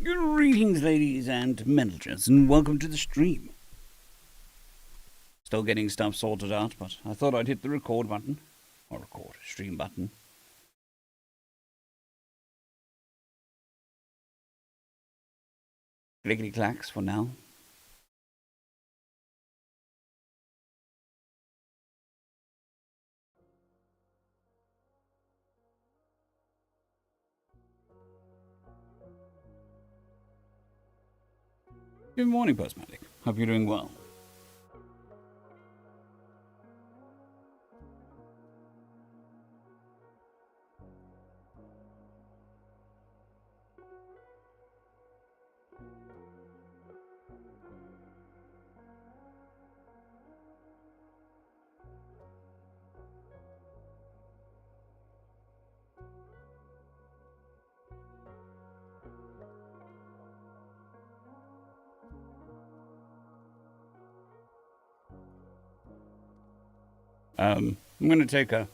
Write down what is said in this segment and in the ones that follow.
Greetings, ladies and mentalgents, and welcome to the stream. Still getting stuff sorted out, but I thought I'd hit the record button. Or stream button. Clickety clacks for now. Good morning, Postmatic. Hope you're doing well. I'm going to take a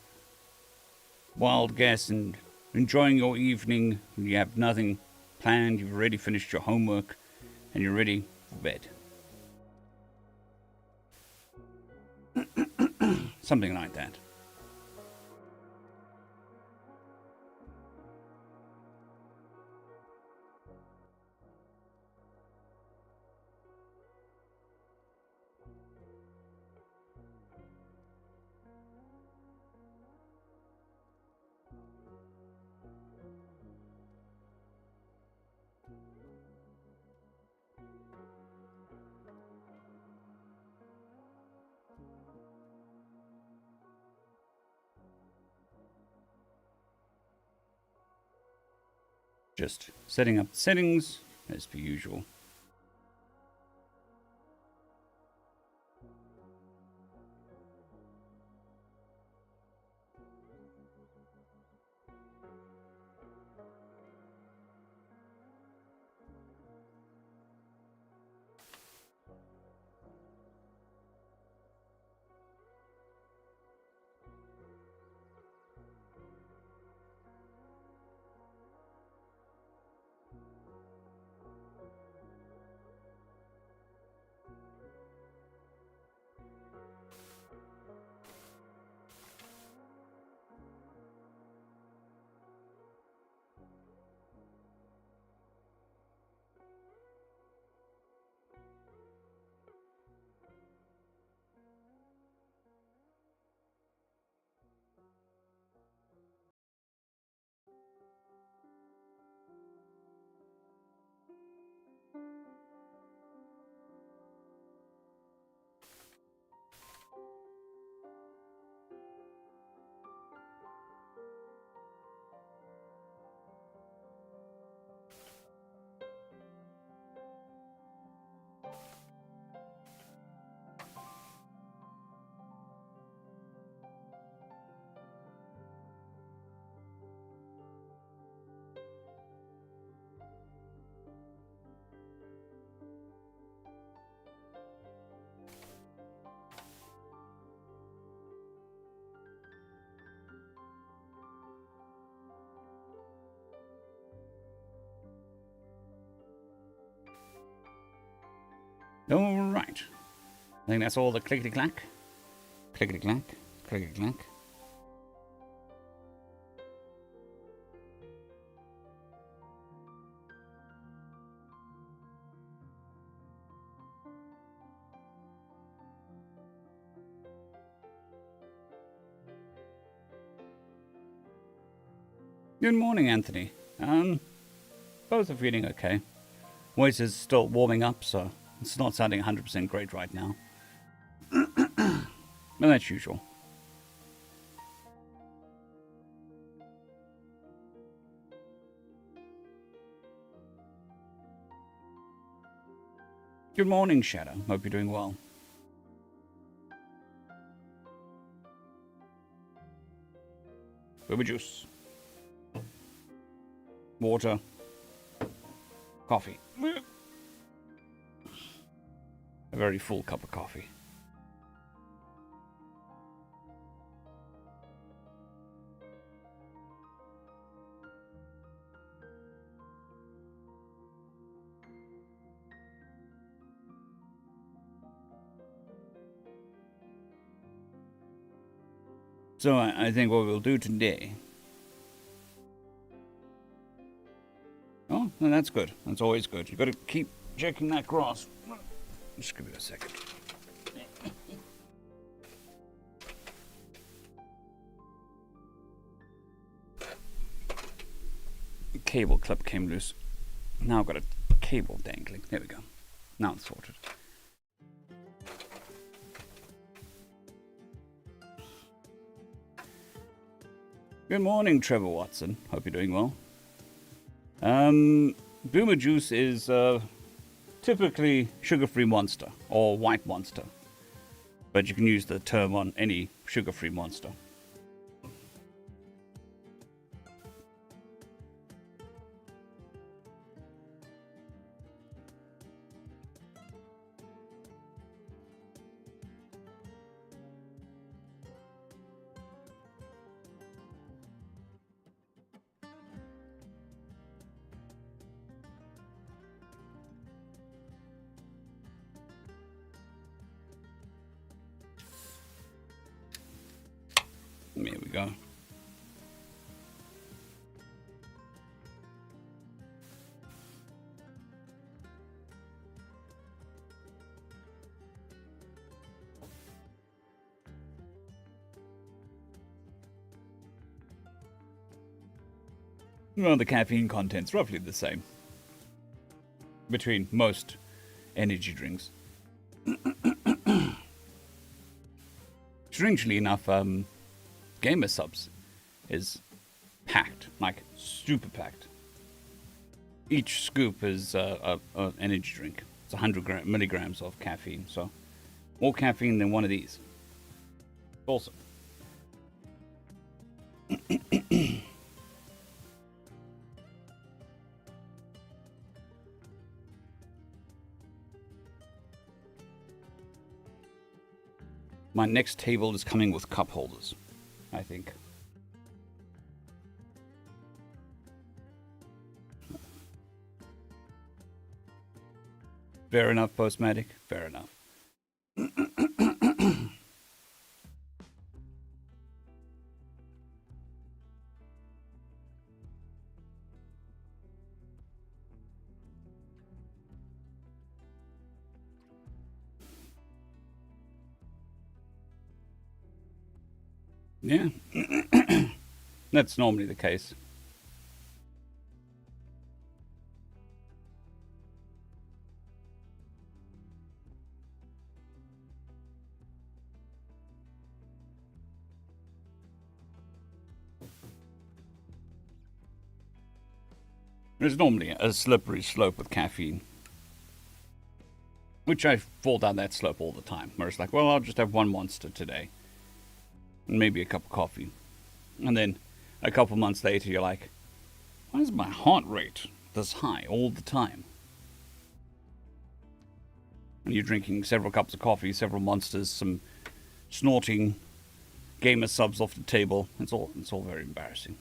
wild guess and enjoying your evening. You have nothing planned. You've already finished your homework, and you're ready for bed. Something like that. Just setting up the settings, as per usual. Alright. I think that's all the clickety-clack. Clickety-clack. Clickety-clack. Good morning, Anthony. Both are feeling okay. Voice is still warming up, so it's not sounding 100% great right now. But that's usual. Good morning, Shadow. Hope you're doing well. Booby juice. Water. Coffee. A very full cup of coffee. So I think what we'll do today... Oh, no, that's good. That's always good. You've got to keep checking that grass. Just give me a second. The cable clip came loose. Now I've got a cable dangling. There we go. Now it's sorted. Good morning, Trevor Watson. Hope you're doing well. Boomer Juice is typically sugar-free Monster or white Monster, but you can use the term on any sugar-free Monster. There we go. Well, the caffeine content's roughly the same between most energy drinks. Strangely enough, Gamer Subs is packed, like super packed. Each scoop is an energy drink. It's 100 milligrams of caffeine, so more caffeine than one of these. Awesome. My next table is coming with cup holders, I think. Fair enough, Postmatic. Fair enough. Yeah. That's normally the case. There's normally a slippery slope with caffeine, which I fall down that slope all the time, where it's like, well, I'll just have one Monster today, and maybe a cup of coffee. And then a couple months later, you're like, why is my heart rate this high all the time? And you're drinking several cups of coffee, several Monsters, some snorting Gamer Subs off the table. It's all very embarrassing.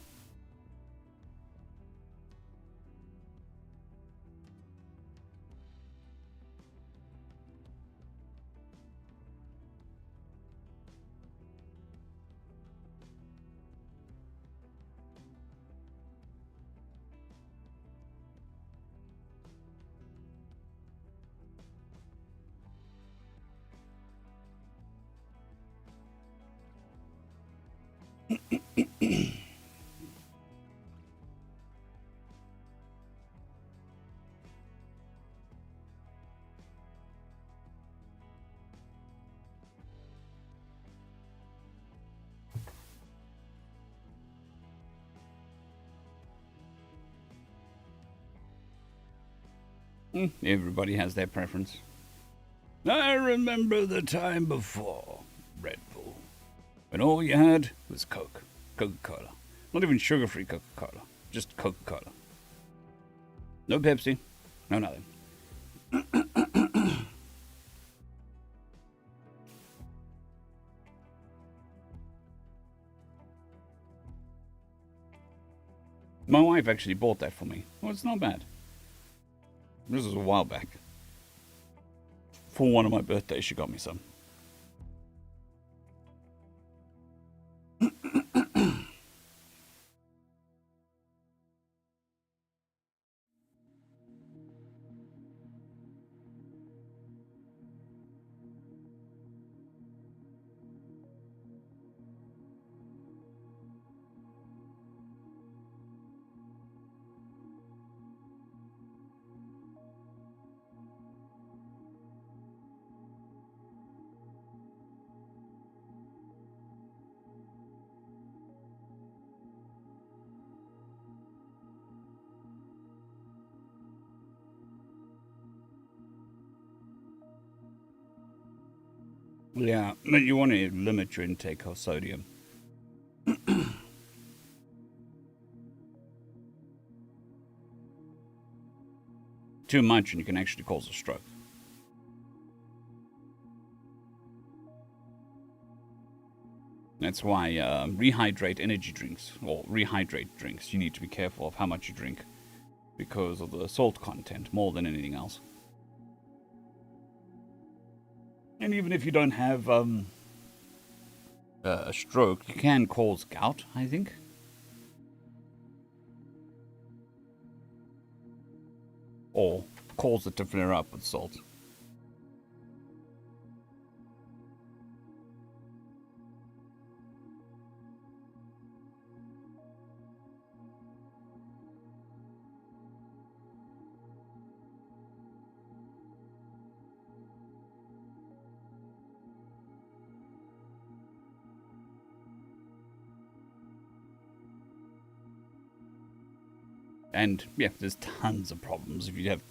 Everybody has their preference. I remember the time before Red Bull, when all you had was Coca-Cola. Not even sugar-free Coca-Cola, just Coca-Cola. No Pepsi, no nothing. My wife actually bought that for me. Well, it's not bad. This was a while back. For one of my birthdays, she got me some. Yeah, but you want to limit your intake of sodium. Too much and you can actually cause a stroke. That's why rehydrate energy drinks, or rehydrate drinks, you need to be careful of how much you drink because of the salt content more than anything else. And even if you don't have a stroke, you can cause gout, I think. Or cause it to flare up with salt. And yeah, there's tons of problems. If you have,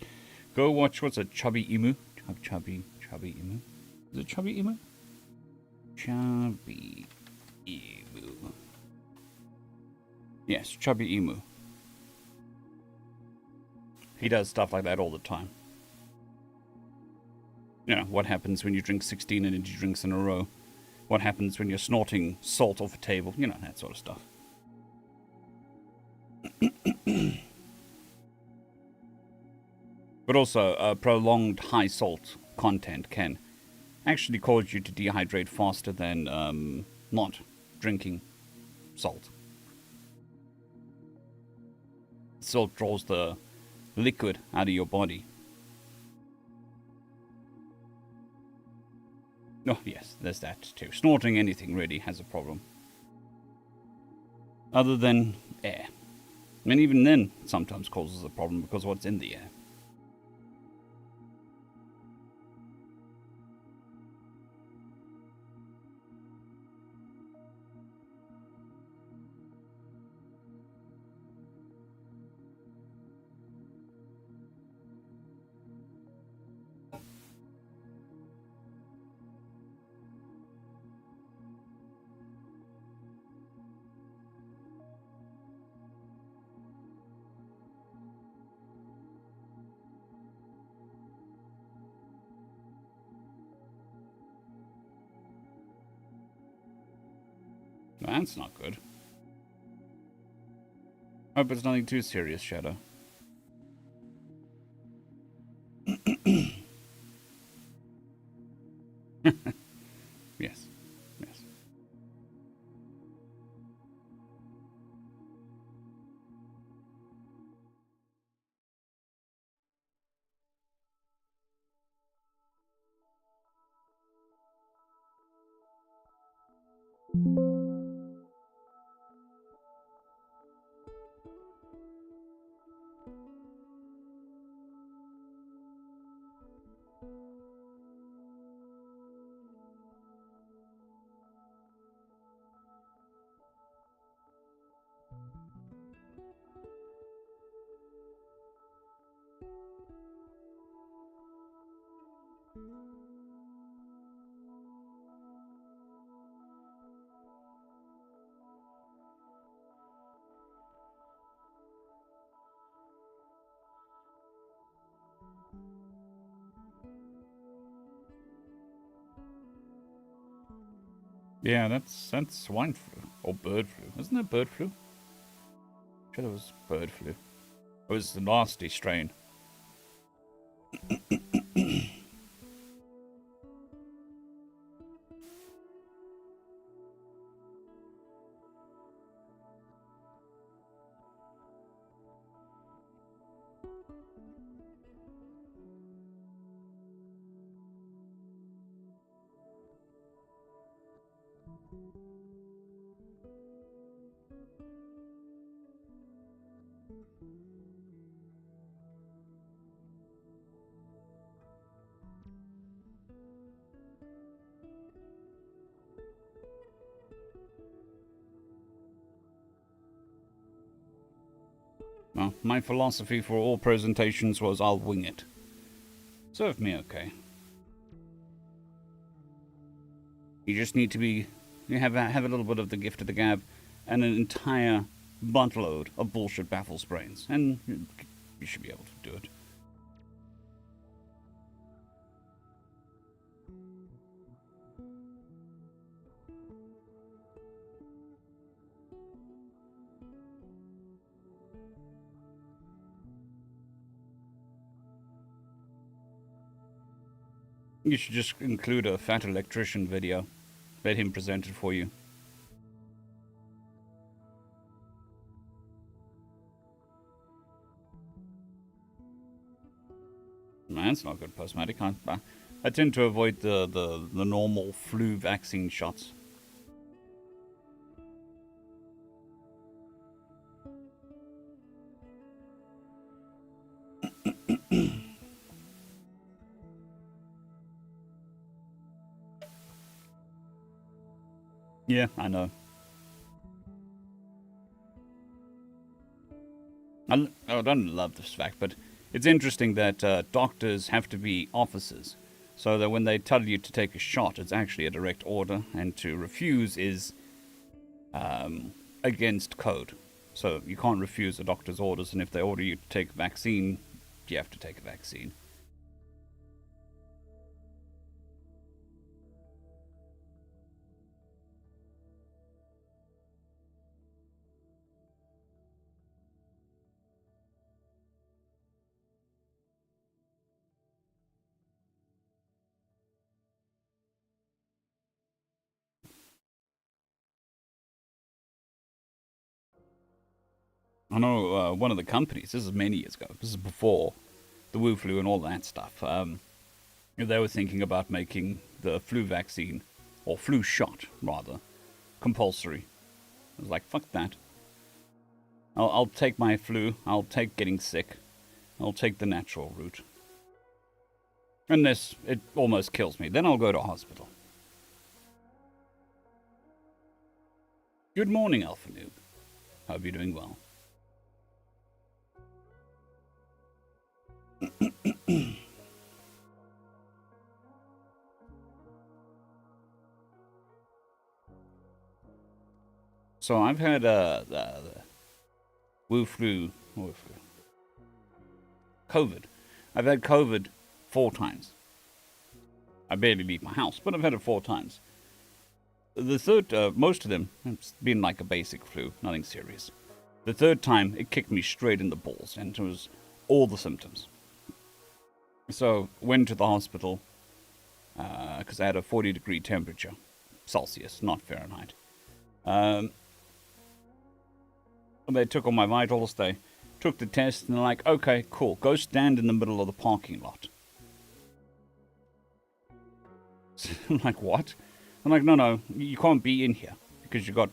go watch what's a chubby emu. Chubby emu. Is it chubby emu? Chubby emu. Yes, chubby emu. He does stuff like that all the time. You know, what happens when you drink 16 energy drinks in a row? What happens when you're snorting salt off a table? You know, that sort of stuff. But also, prolonged high salt content can actually cause you to dehydrate faster than not drinking salt. Salt draws the liquid out of your body. Oh, yes, there's that too. Snorting anything really has a problem. Other than air. And even then, it sometimes causes a problem because of what's in the air. That's not good. Hope it's nothing too serious, Shadow. Yes. Yes. Yeah, that's swine flu. Or bird flu. Isn't it bird flu? I'm sure it was bird flu. It was the nasty strain. Well, my philosophy for all presentations was I'll wing it. Served me okay. You just need to have a little bit of the gift of the gab and an entire buttload of bullshit baffles brains, and you should be able to do it. You should just include a fat electrician video. Let him present it for you. Man, it's not good post-matic. I tend to avoid the normal flu vaccine shots. Yeah, I know. I don't love this fact, but it's interesting that doctors have to be officers, so that when they tell you to take a shot, it's actually a direct order, and to refuse is against code. So you can't refuse a doctor's orders, and if they order you to take a vaccine, you have to take a vaccine. I know one of the companies, this is many years ago, this is before the Wu flu and all that stuff, they were thinking about making the flu vaccine, or flu shot, rather, compulsory. I was like, fuck that. I'll take my flu, I'll take getting sick, I'll take the natural route. Unless it almost kills me, then I'll go to hospital. Good morning, Alpha Noob. Hope you're doing well. So I've had the Wu flu, COVID. I've had COVID 4 times. I barely leave my house, but I've had it 4 times. The third, most of them, it's been like a basic flu, nothing serious. The third time, it kicked me straight in the balls, and it was all the symptoms. So, went to the hospital, because I had a 40-degree temperature. Celsius, not Fahrenheit. They took all my vitals, they took the test, and they're like, okay, cool, go stand in the middle of the parking lot. I'm like, what? I'm like, no, you can't be in here, because you got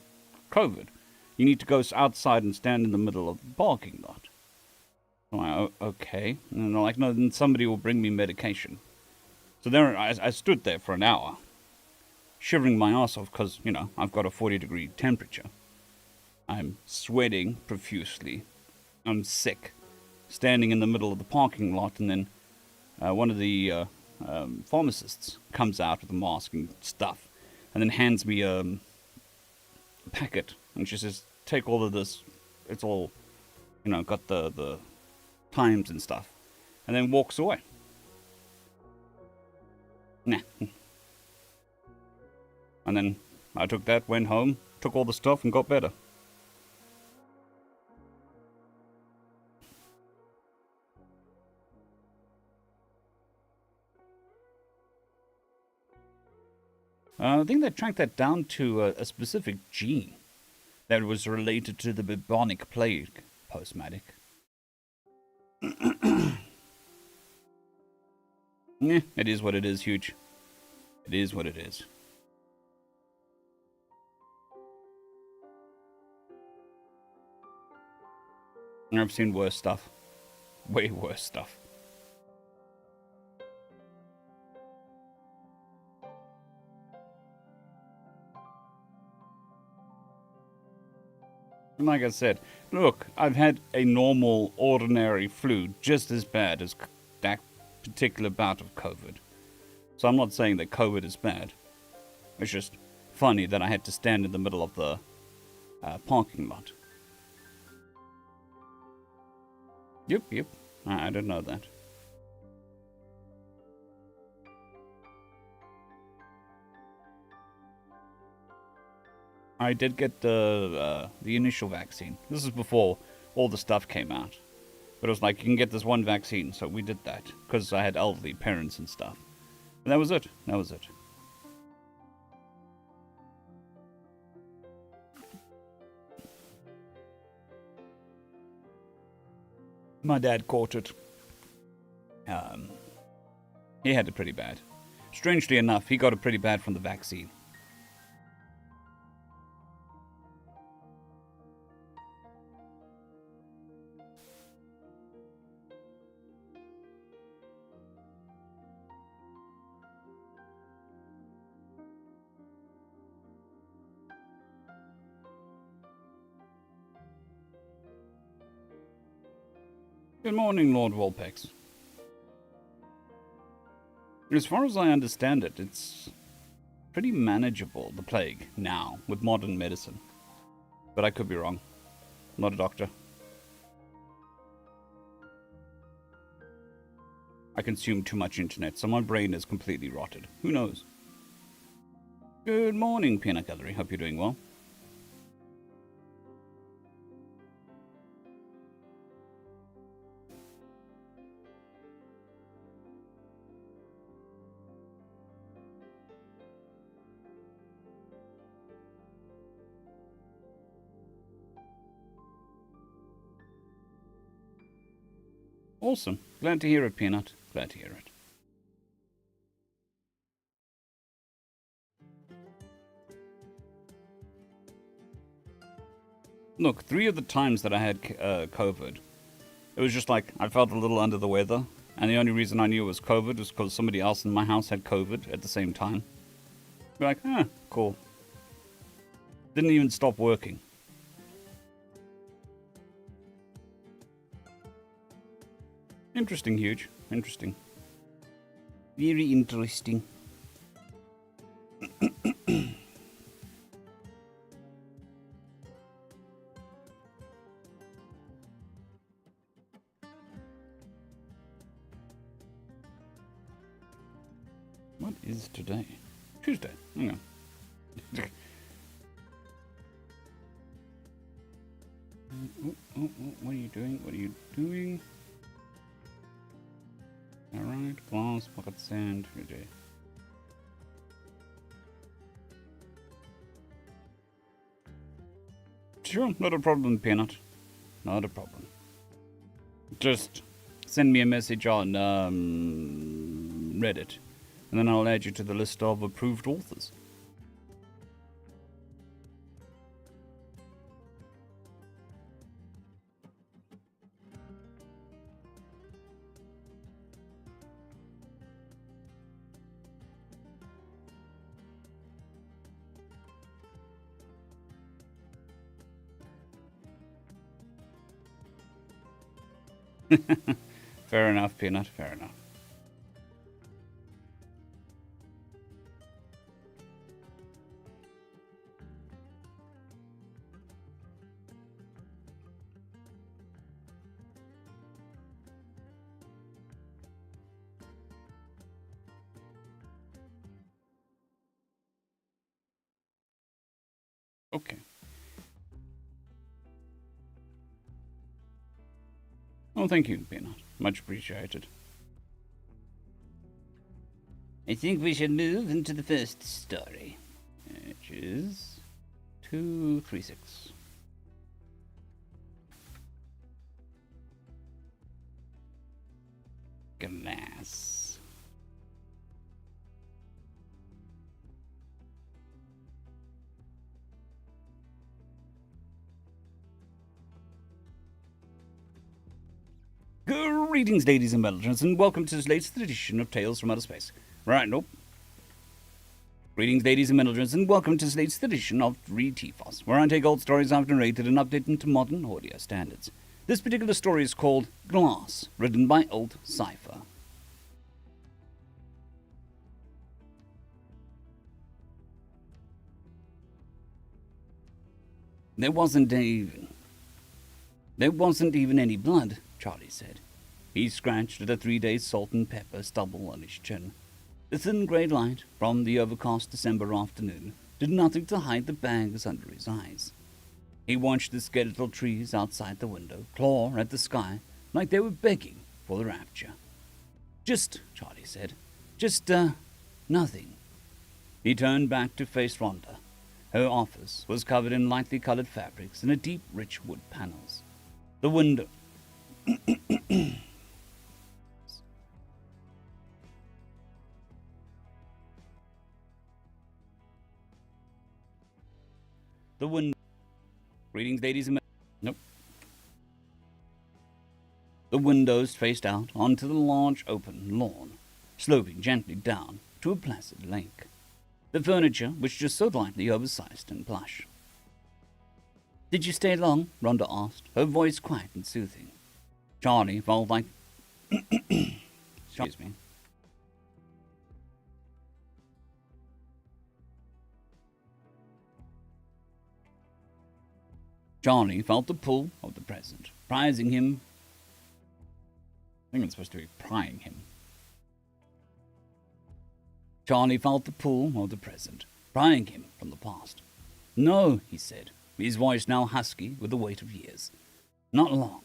COVID. You need to go outside and stand in the middle of the parking lot. I'm like, oh, okay. And they're like, no, then somebody will bring me medication. So there, I stood there for an hour, shivering my ass off, because, I've got a 40-degree temperature. I'm sweating profusely. I'm sick. Standing in the middle of the parking lot, and then one of the pharmacists comes out with a mask and stuff, and then hands me a packet, and she says, take all of this. It's all, got the times and stuff, and then walks away. Nah. And then I took that, went home, took all the stuff, and got better. I think they tracked that down to a specific gene that was related to the bubonic plague, post-matic. Yeah, it is what it is, Huge. It is what it is. I've seen worse stuff. Way worse stuff. And like I said, look, I've had a normal, ordinary flu just as bad as that particular bout of COVID. So I'm not saying that COVID is bad. It's just funny that I had to stand in the middle of the parking lot. Yep. I didn't know that. I did get the initial vaccine. This is before all the stuff came out. But it was like, you can get this one vaccine, so we did that. Because I had elderly parents and stuff. And that was it. My dad caught it. He had it pretty bad. Strangely enough, he got it pretty bad from the vaccine. Good morning, Lord Wolpex. As far as I understand it, it's pretty manageable, the plague, now, with modern medicine. But I could be wrong. I'm not a doctor. I consume too much internet, so my brain is completely rotted. Who knows? Good morning, Peanut Gallery. Hope you're doing well. Awesome. Glad to hear it, Peanut. Glad to hear it. Look, 3 of the times that I had COVID, it was just like I felt a little under the weather. And the only reason I knew it was COVID was because somebody else in my house had COVID at the same time. Be like, cool. Didn't even stop working. Interesting, Huge. Interesting. Very interesting. What is today? Tuesday. Hang on. What are you doing? What are you doing? Alright, glass, pocket sand, okay. Sure, not a problem, Peanut. Not a problem. Just send me a message on Reddit, and then I'll add you to the list of approved authors. Fair enough, Peanut, fair enough. Okay. Oh, thank you, Peanut. Much appreciated. I think we should move into the first story, which is 236. Glass. Greetings, ladies and gentlemen, and welcome to this latest edition of Tales from Outer Space. Right, nope. Greetings, ladies and gentlemen, and welcome to this latest edition of Read TFOS, where I take old stories I've narrated and update them to modern audio standards. This particular story is called Glass, written by Old Cypher. There wasn't even any blood, Charlie said. He scratched at a 3-day salt and pepper stubble on his chin. The thin grey light from the overcast December afternoon did nothing to hide the bags under his eyes. He watched the skeletal trees outside the window claw at the sky like they were begging for the rapture. Just, Charlie said, just, nothing. He turned back to face Rhonda. Her office was covered in lightly colored fabrics and deep, rich wood panels. The window... The window... Greetings, ladies and... Nope. The windows faced out onto the large open lawn, sloping gently down to a placid lake. The furniture was just so lightly oversized and plush. "Did you stay long?" Rhonda asked, her voice quiet and soothing. Charlie felt like... Excuse me. Charlie felt the pull of the present, prizing him. I think I'm supposed to be prying him. Charlie felt the pull of the present, prying him from the past. "No," he said, his voice now husky with the weight of years. "Not long.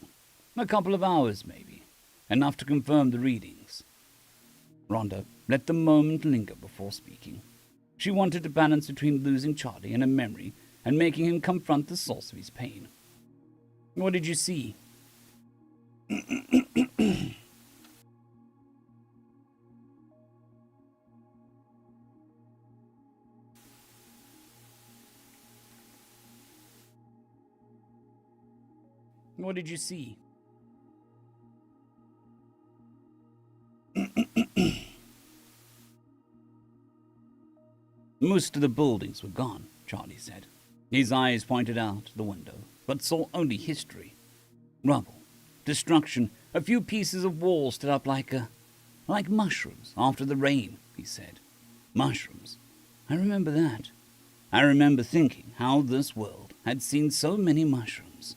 A couple of hours, maybe. Enough to confirm the readings." Rhonda let the moment linger before speaking. She wanted to balance between losing Charlie and a memory and making him confront the source of his pain. "What did you see?" "What did you see?" Most of the buildings were gone, Charlie said. His eyes pointed out the window, but saw only history. Rubble, destruction, a few pieces of wall stood up like mushrooms after the rain, he said. Mushrooms. I remember that. I remember thinking how this world had seen so many mushrooms.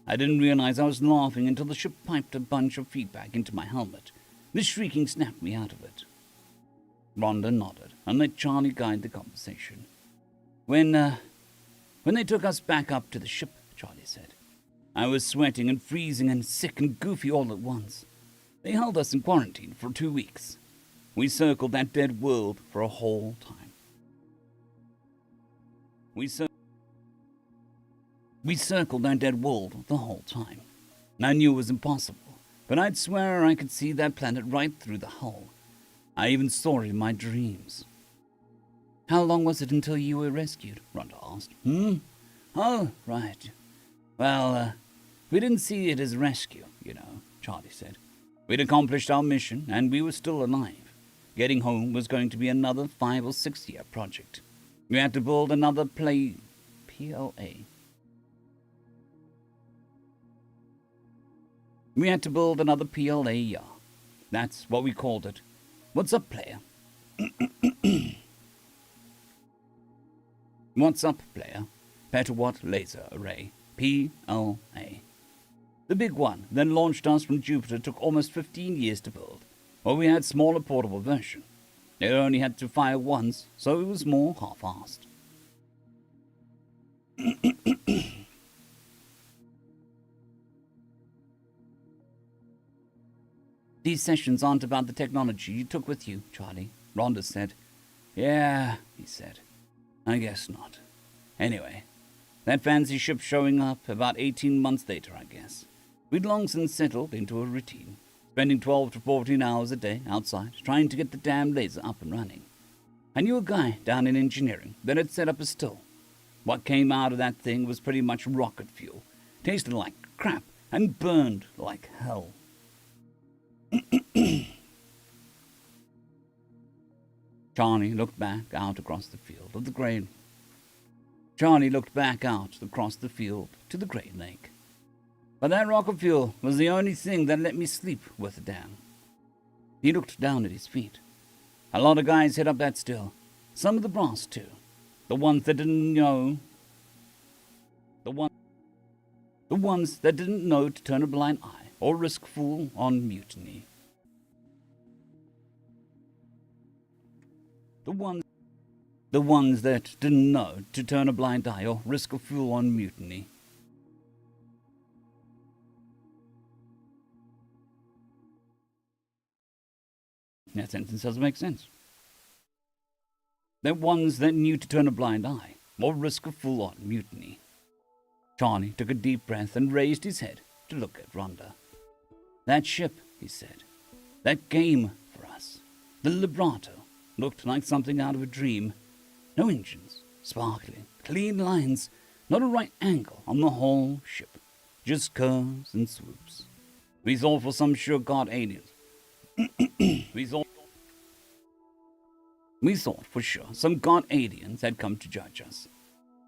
I didn't realize I was laughing until the ship piped a bunch of feedback into my helmet. The shrieking snapped me out of it. Rhonda nodded and let Charlie guide the conversation. When they took us back up to the ship, Charlie said, I was sweating and freezing and sick and goofy all at once. They held us in quarantine for 2 weeks. We circled that dead world for a whole time. We circled that dead world the whole time. I knew it was impossible, but I'd swear I could see that planet right through the hull. I even saw it in my dreams. How long was it until you were rescued? Rhonda asked. Oh, right. Well, we didn't see it as rescue, Charlie said. We'd accomplished our mission, and we were still alive. Getting home was going to be another 5 or 6 year project. We had to build another PLA. We had to build another PLA yard. That's what we called it. What's up, player? What's up, player? Petawatt Laser Array, PLA. The big one that launched us from Jupiter took almost 15 years to build, while we had smaller portable version. It only had to fire once, so it was more half-assed. These sessions aren't about the technology you took with you, Charlie, Rhonda said. Yeah, he said. I guess not. Anyway, that fancy ship showing up about 18 months later, I guess. We'd long since settled into a routine, spending 12 to 14 hours a day outside trying to get the damn laser up and running. I knew a guy down in engineering that had set up a still. What came out of that thing was pretty much rocket fuel, tasted like crap and burned like hell. Charlie looked back out across the field to the grey lake. But that rocket fuel was the only thing that let me sleep worth a damn. He looked down at his feet. A lot of guys hit up that still. Some of the brass, too. The ones that didn't know. The The ones that didn't know to turn a blind eye or risk fool on mutiny. The ones that didn't know to turn a blind eye or risk a fool on mutiny. That sentence doesn't make sense. The ones that knew to turn a blind eye or risk a fool on mutiny. Charlie took a deep breath and raised his head to look at Rhonda. That ship, he said. That game for us. The Libretto looked like something out of a dream. No engines, sparkling, clean lines, not a right angle on the whole ship. Just curves and swoops. We thought for some sure god aliens. We thought for sure some god aliens had come to judge us.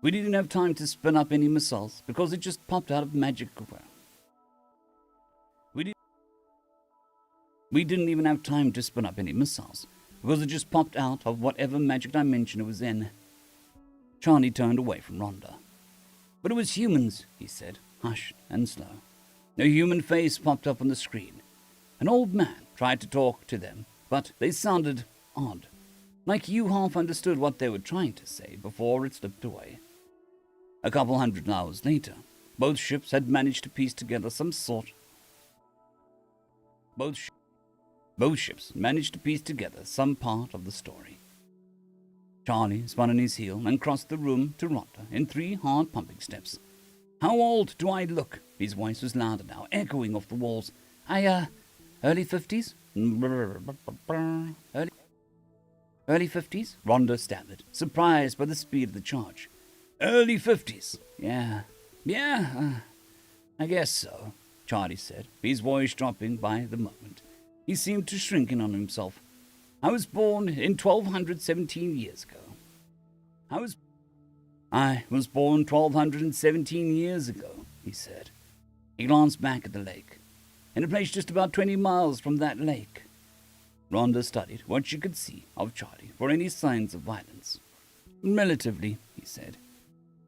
We didn't have time to spin up any missiles because it just popped out of magic. We didn't even have time to spin up any missiles because it just popped out of whatever magic dimension it was in. Charlie turned away from Rhonda. But it was humans, he said, hushed and slow. A human face popped up on the screen. An old man tried to talk to them, but they sounded odd. Like you half understood what they were trying to say before it slipped away. A couple hundred hours later, both ships had managed to piece together some sort. Both ships managed to piece together some part of the story. Charlie spun on his heel and crossed the room to Rhonda in 3 hard pumping steps. How old do I look? His voice was louder now, echoing off the walls. Early 50s? Early 50s? Rhonda stammered, surprised by the speed of the charge. Early 50s? Yeah, I guess so, Charlie said, his voice dropping by the moment. He seemed to shrink in on himself. I was born in 1217 years ago. I was born 1217 years ago, he said. He glanced back at the lake, in a place just about 20 miles from that lake. Rhonda studied what she could see of Charlie for any signs of violence. Relatively, he said.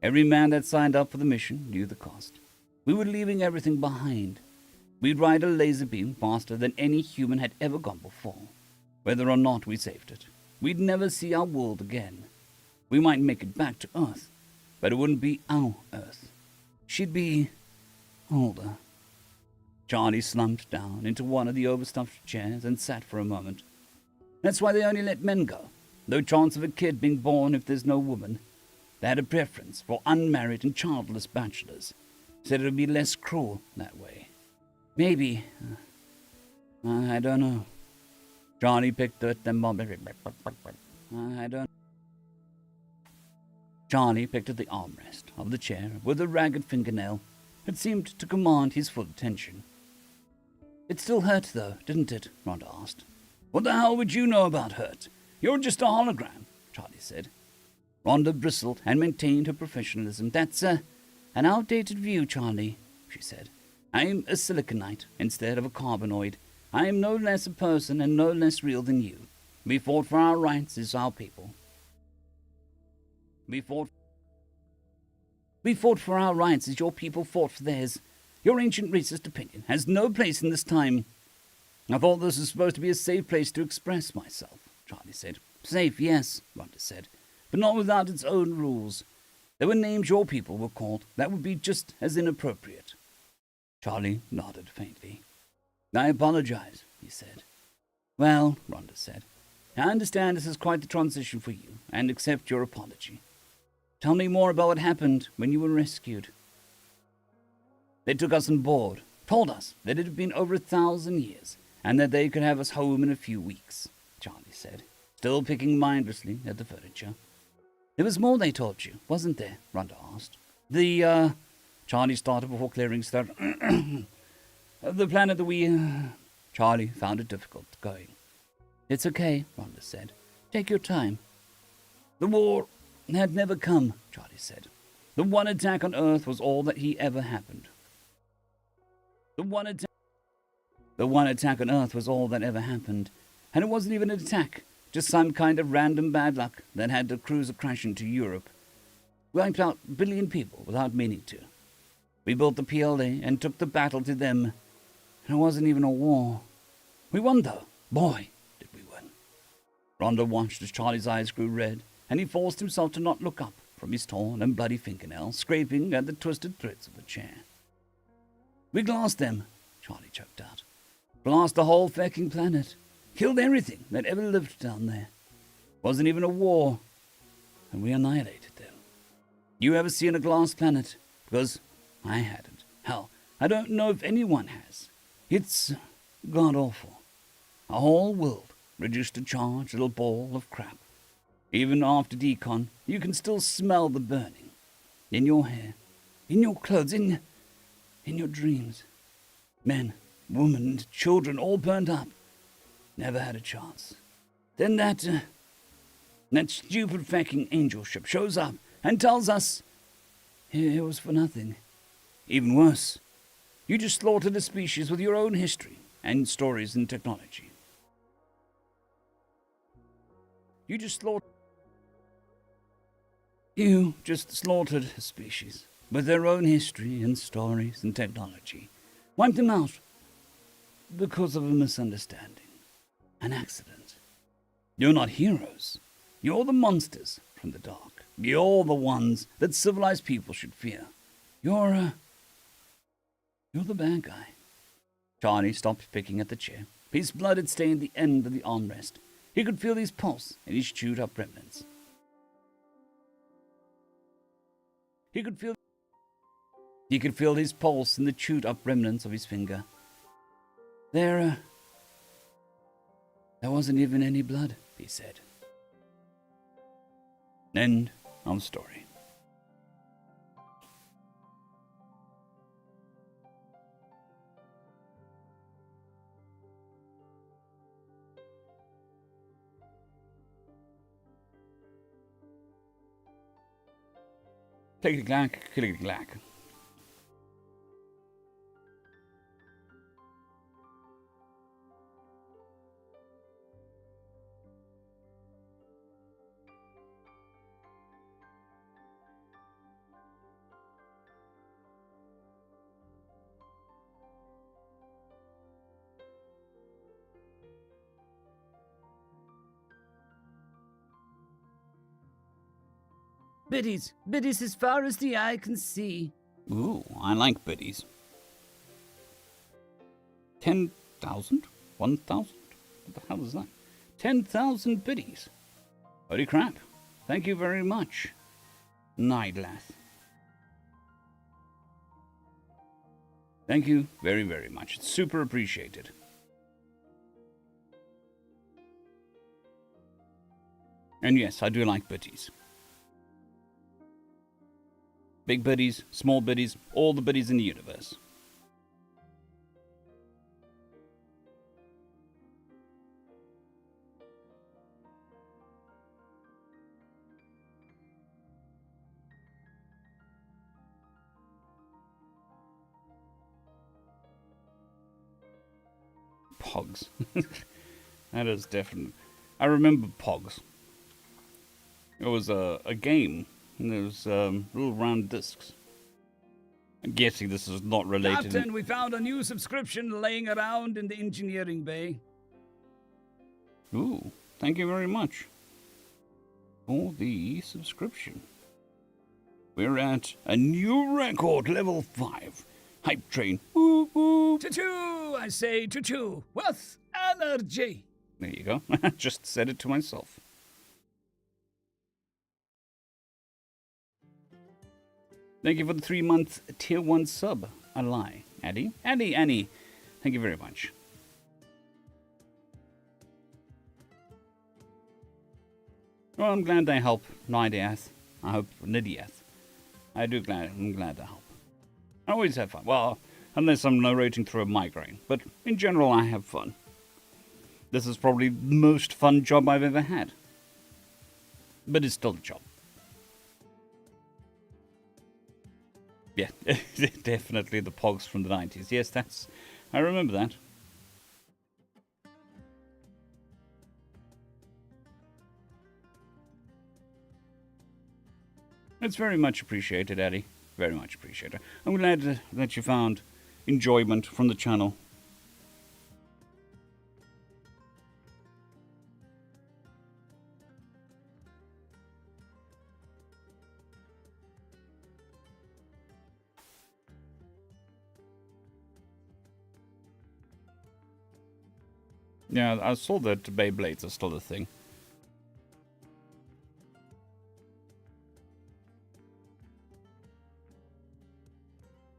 Every man that signed up for the mission knew the cost. We were leaving everything behind. We'd ride a laser beam faster than any human had ever gone before. Whether or not we saved it, we'd never see our world again. We might make it back to Earth, but it wouldn't be our Earth. She'd be older. Charlie slumped down into one of the overstuffed chairs and sat for a moment. That's why they only let men go. No chance of a kid being born if there's no woman. They had a preference for unmarried and childless bachelors. Said it would be less cruel that way. Maybe. I don't know. Charlie picked at the Charlie picked at the armrest of the chair with a ragged fingernail. It seemed to command his full attention. It still hurt, though, didn't it? Rhonda asked. What the hell would you know about hurt? You're just a hologram, Charlie said. Rhonda bristled and maintained her professionalism. That's an outdated view, Charlie, she said. I'm a siliconite instead of a carbanoid. I am no less a person and no less real than you. We fought for our rights as our people. We fought for our rights as your people fought for theirs. Your ancient racist opinion has no place in this time. I thought this was supposed to be a safe place to express myself, Charlie said. Safe, yes, Rhonda said, but not without its own rules. There were names your people were called that would be just as inappropriate. Charlie nodded faintly. I apologize, he said. Well, Rhonda said, I understand this is quite the transition for you, and accept your apology. Tell me more about what happened when you were rescued. They took us on board, told us that it had been over 1,000 years, and that they could have us home in a few weeks, Charlie said, still picking mindlessly at the furniture. There was more they told you, wasn't there? Rhonda asked. Charlie started before clearing his throat. The planet that we... Charlie found it difficult going. It's okay, Rhonda said. Take your time. The war had never come, Charlie said. The one attack on Earth was all that he ever happened. The one attack on Earth was all that ever happened. And it wasn't even an attack, just some kind of random bad luck that had the cruiser crash into Europe. Wiped out a billion people without meaning to. We built the PLA and took the battle to them. And it wasn't even a war. We won, though. Boy, did we win. Rhonda watched as Charlie's eyes grew red, and he forced himself to not look up from his torn and bloody fingernail, scraping at the twisted threads of the chair. We glassed them, Charlie choked out. Glassed the whole fecking planet. Killed everything that ever lived down there. Wasn't even a war. And we annihilated them. You ever seen a glass planet? Because I hadn't. Hell, I don't know if anyone has. It's god-awful. A whole world reduced to charged little ball of crap. Even after decon, you can still smell the burning. In your hair, in your clothes, in your dreams. Men, women, and children all burned up. Never had a chance. Then that stupid fucking angel ship shows up and tells us it was for nothing. Even worse, you just slaughtered a species with your own history and stories and technology. You just slaughtered a species with their own history and stories and technology. Wiped them out because of a misunderstanding. An accident. You're not heroes. You're the monsters from the dark. You're the ones that civilized people should fear. You're the bad guy. Charlie stopped picking at the chair. His blood had stained the end of the armrest. He could feel his pulse and his chewed-up remnants. He could feel his pulse in the chewed-up remnants of his finger. There wasn't even any blood, he said. End of story. Clickety-clack, clickety-clack. Biddies as far as the eye can see. Ooh, I like biddies. 10,000? 1,000? What the hell is that? 10,000 biddies. Holy crap. Thank you very much, Nightlath. Thank you very, very much. It's super appreciated. And yes, I do like biddies. Big biddies, small biddies, all the biddies in the universe. Pogs. That is definitely... I remember Pogs. It was a game. And there's little round discs. I'm guessing this is not related. Captain, we found a new subscription laying around in the engineering bay. Ooh, thank you very much for the subscription. We're at a new record, level 5. Hype train. Woo woo. Choo-choo, I say choo-choo. With energy. There you go. I just said it to myself. Thank you for the 3-month tier 1 sub. A lie. Annie. Thank you very much. Well, I'm glad they help Nidiath. I hope Nidiath. I'm glad to help. I always have fun. Well, unless I'm narrating through a migraine. But in general, I have fun. This is probably the most fun job I've ever had. But it's still a job. Yeah, definitely the Pogs from the 90s. Yes, I remember that. It's very much appreciated, Eddie. Very much appreciated. I'm glad that you found enjoyment from the channel. Yeah, I saw that Beyblades are still a thing.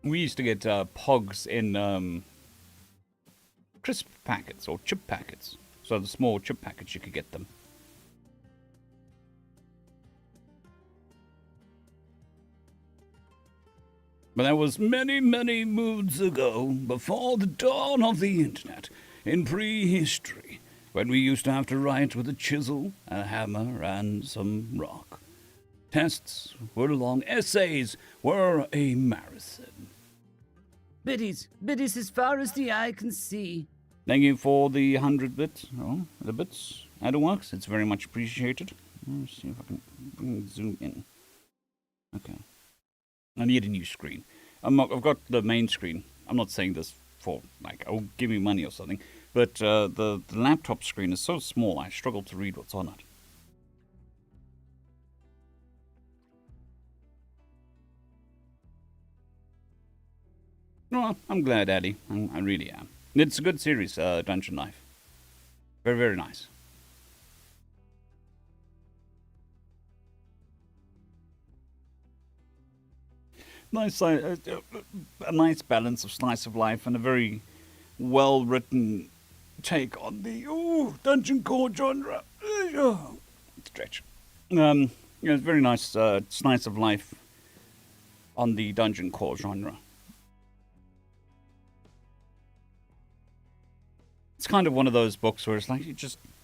We used to get pogs in crisp packets or chip packets. So the small chip packets, you could get them. But that was many, many moons ago, before the dawn of the internet, in prehistory, when we used to have to write with a chisel, a hammer, and some rock. Tests were long, essays were a marathon. Biddies as far as the eye can see. Thank you for the 100 bits, the bits, Adderworks. It's very much appreciated. Let's see if I can zoom in. Okay. I need a new screen. I've got the main screen. I'm not saying this for, like, oh, give me money or something. But the laptop screen is so small, I struggle to read what's on it. No, I'm glad, Addy. I really am. It's a good series, Dungeon Life. Very, very nice. Nice, a nice balance of slice of life and a very well-written take on the dungeon core genre. Stretch. Yeah, it's very nice slice of life on the dungeon core genre. It's kind of one of those books where it's like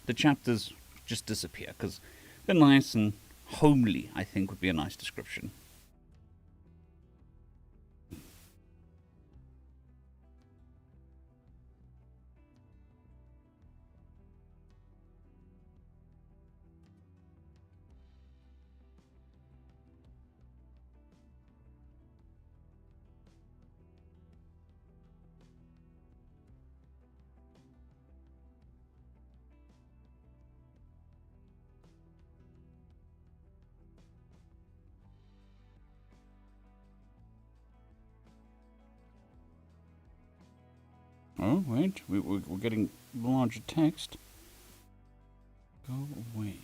the chapters just disappear because they're nice and homely, I think would be a nice description. Oh, wait, we're getting larger text. Go away.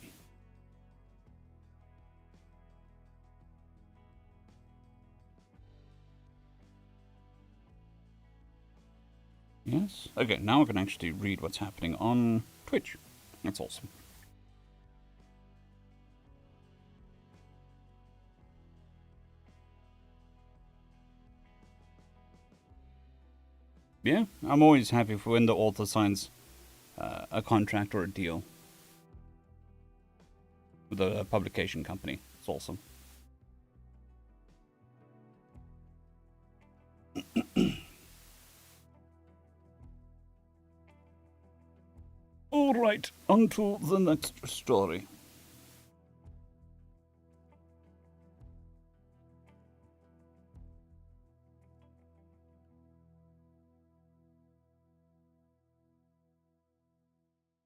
Yes? Okay, now I can actually read what's happening on Twitch. That's awesome. Yeah, I'm always happy for when the author signs a contract or a deal with a publication company. It's awesome. All right, on to the next story.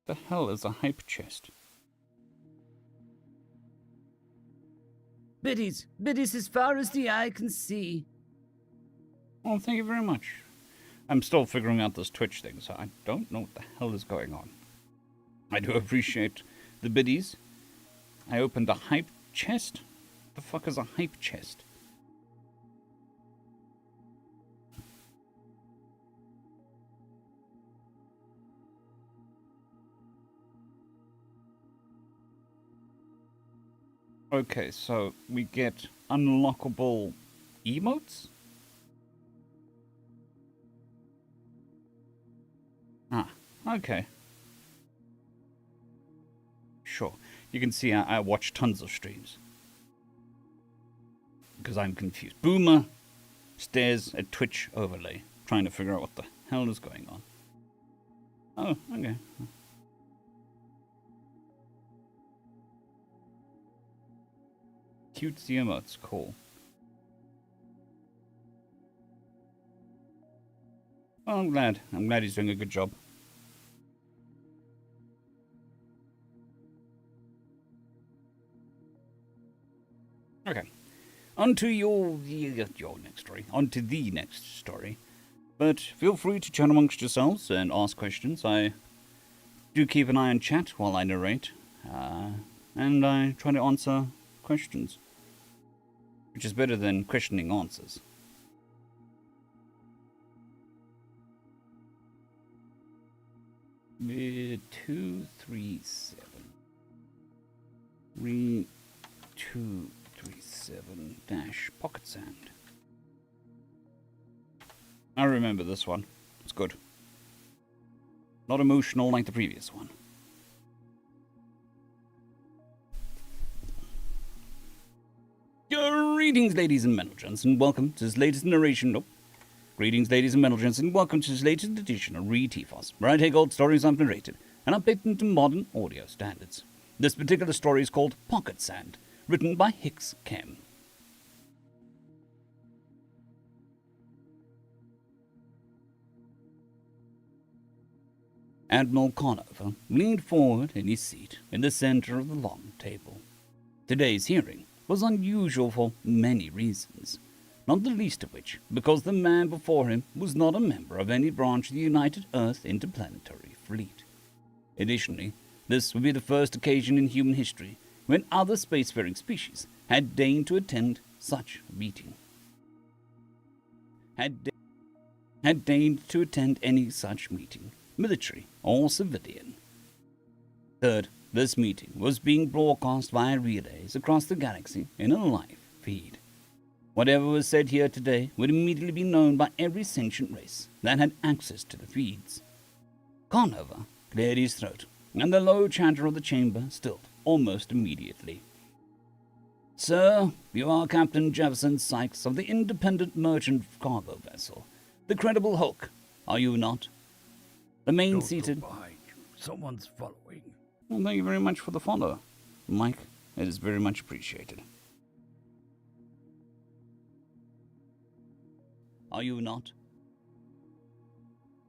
The hell is a hype chest? Biddies as far as the eye can see. Well, thank you very much. I'm still figuring out this Twitch thing, so I don't know what the hell is going on. I do appreciate the biddies. I opened a hype chest? The fuck is a hype chest? Okay, so we get unlockable emotes? Ah, okay. Sure. You can see I watch tons of streams. Because I'm confused. Boomer stares at Twitch overlay, trying to figure out what the hell is going on. Oh, okay. Cute emotes, cool. Well, I'm glad. I'm glad he's doing a good job. Okay. On to your next story. On to the next story. But feel free to chat amongst yourselves and ask questions. I do keep an eye on chat while I narrate. And I try to answer questions. Which is better than questioning answers. Mid 237. 237 dash pocket sand. I remember this one. It's good. Not emotional like the previous one. Greetings, ladies and gentlemen, and welcome to this latest narration. Greetings, ladies and gentlemen, and welcome to this latest edition of Re-Tifos, where I take old stories I've narrated and update them to modern audio standards. This particular story is called Pocket Sand, written by Hicks Kem. Admiral Conover leaned forward in his seat in the center of the long table. Today's hearing was unusual for many reasons, not the least of which because the man before him was not a member of any branch of the United Earth Interplanetary Fleet. Additionally, this would be the first occasion in human history when other spacefaring species had deigned to attend such a meeting. Had deigned to attend any such meeting, military or civilian. Third, this meeting was being broadcast via relays across the galaxy in a live feed. Whatever was said here today would immediately be known by every sentient race that had access to the feeds. Conover cleared his throat, and the low chatter of the chamber stilled almost immediately. Sir, you are Captain Jefferson Sykes of the independent merchant cargo vessel, the Credible Hulk, are you not? The main seated... behind you. Someone's following. Well, thank you very much for the follow, Mike. It is very much appreciated. Are you not?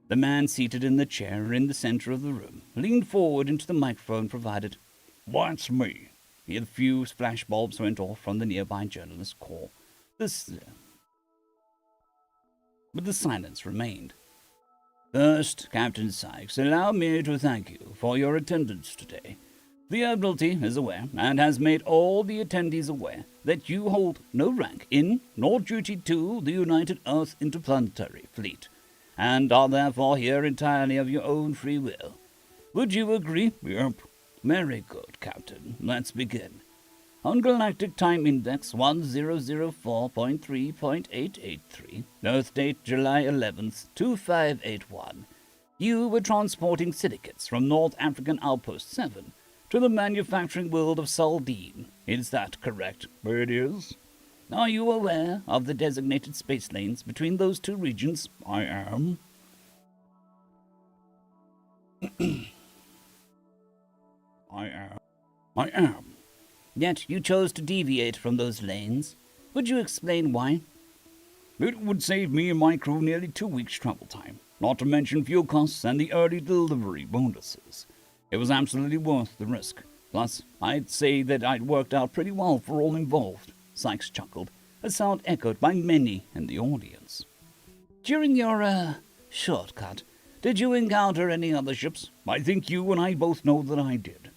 The man seated in the chair in the center of the room leaned forward into the microphone provided. That's me. The fuse flashbulbs went off from the nearby journalist's core. But the silence remained. First, Captain Sykes, allow me to thank you for your attendance today. The Admiralty is aware, and has made all the attendees aware, that you hold no rank in nor duty to the United Earth Interplanetary Fleet, and are therefore here entirely of your own free will. Would you agree? Yep. Very good, Captain. Let's begin. On Galactic Time Index 1004.3.883, Earth date July 11th, 2581, you were transporting silicates from North African Outpost 7 to the manufacturing world of Saldine. Is that correct? It is. Are you aware of the designated space lanes between those two regions? I am. I am. Yet you chose to deviate from those lanes. Would you explain why? It would save me and my crew nearly 2 weeks travel time, not to mention fuel costs and the early delivery bonuses. It was absolutely worth the risk. Plus, I'd say that I'd worked out pretty well for all involved. Sykes chuckled, a sound echoed by many in the audience. During your, shortcut, did you encounter any other ships? I think you and I both know that I did.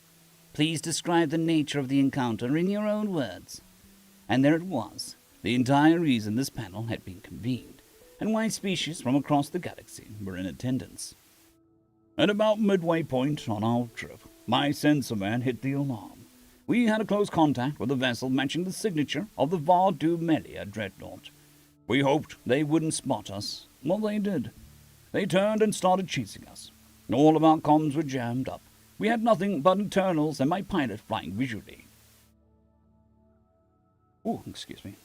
Please describe the nature of the encounter in your own words. And there it was, the entire reason this panel had been convened, and why species from across the galaxy were in attendance. At about midway point on our trip, my sensor man hit the alarm. We had a close contact with a vessel matching the signature of the Vardu Melia dreadnought. We hoped they wouldn't spot us. Well, they did. They turned and started chasing us. All of our comms were jammed up. We had nothing but internals and my pilot flying visually. Oh, excuse me.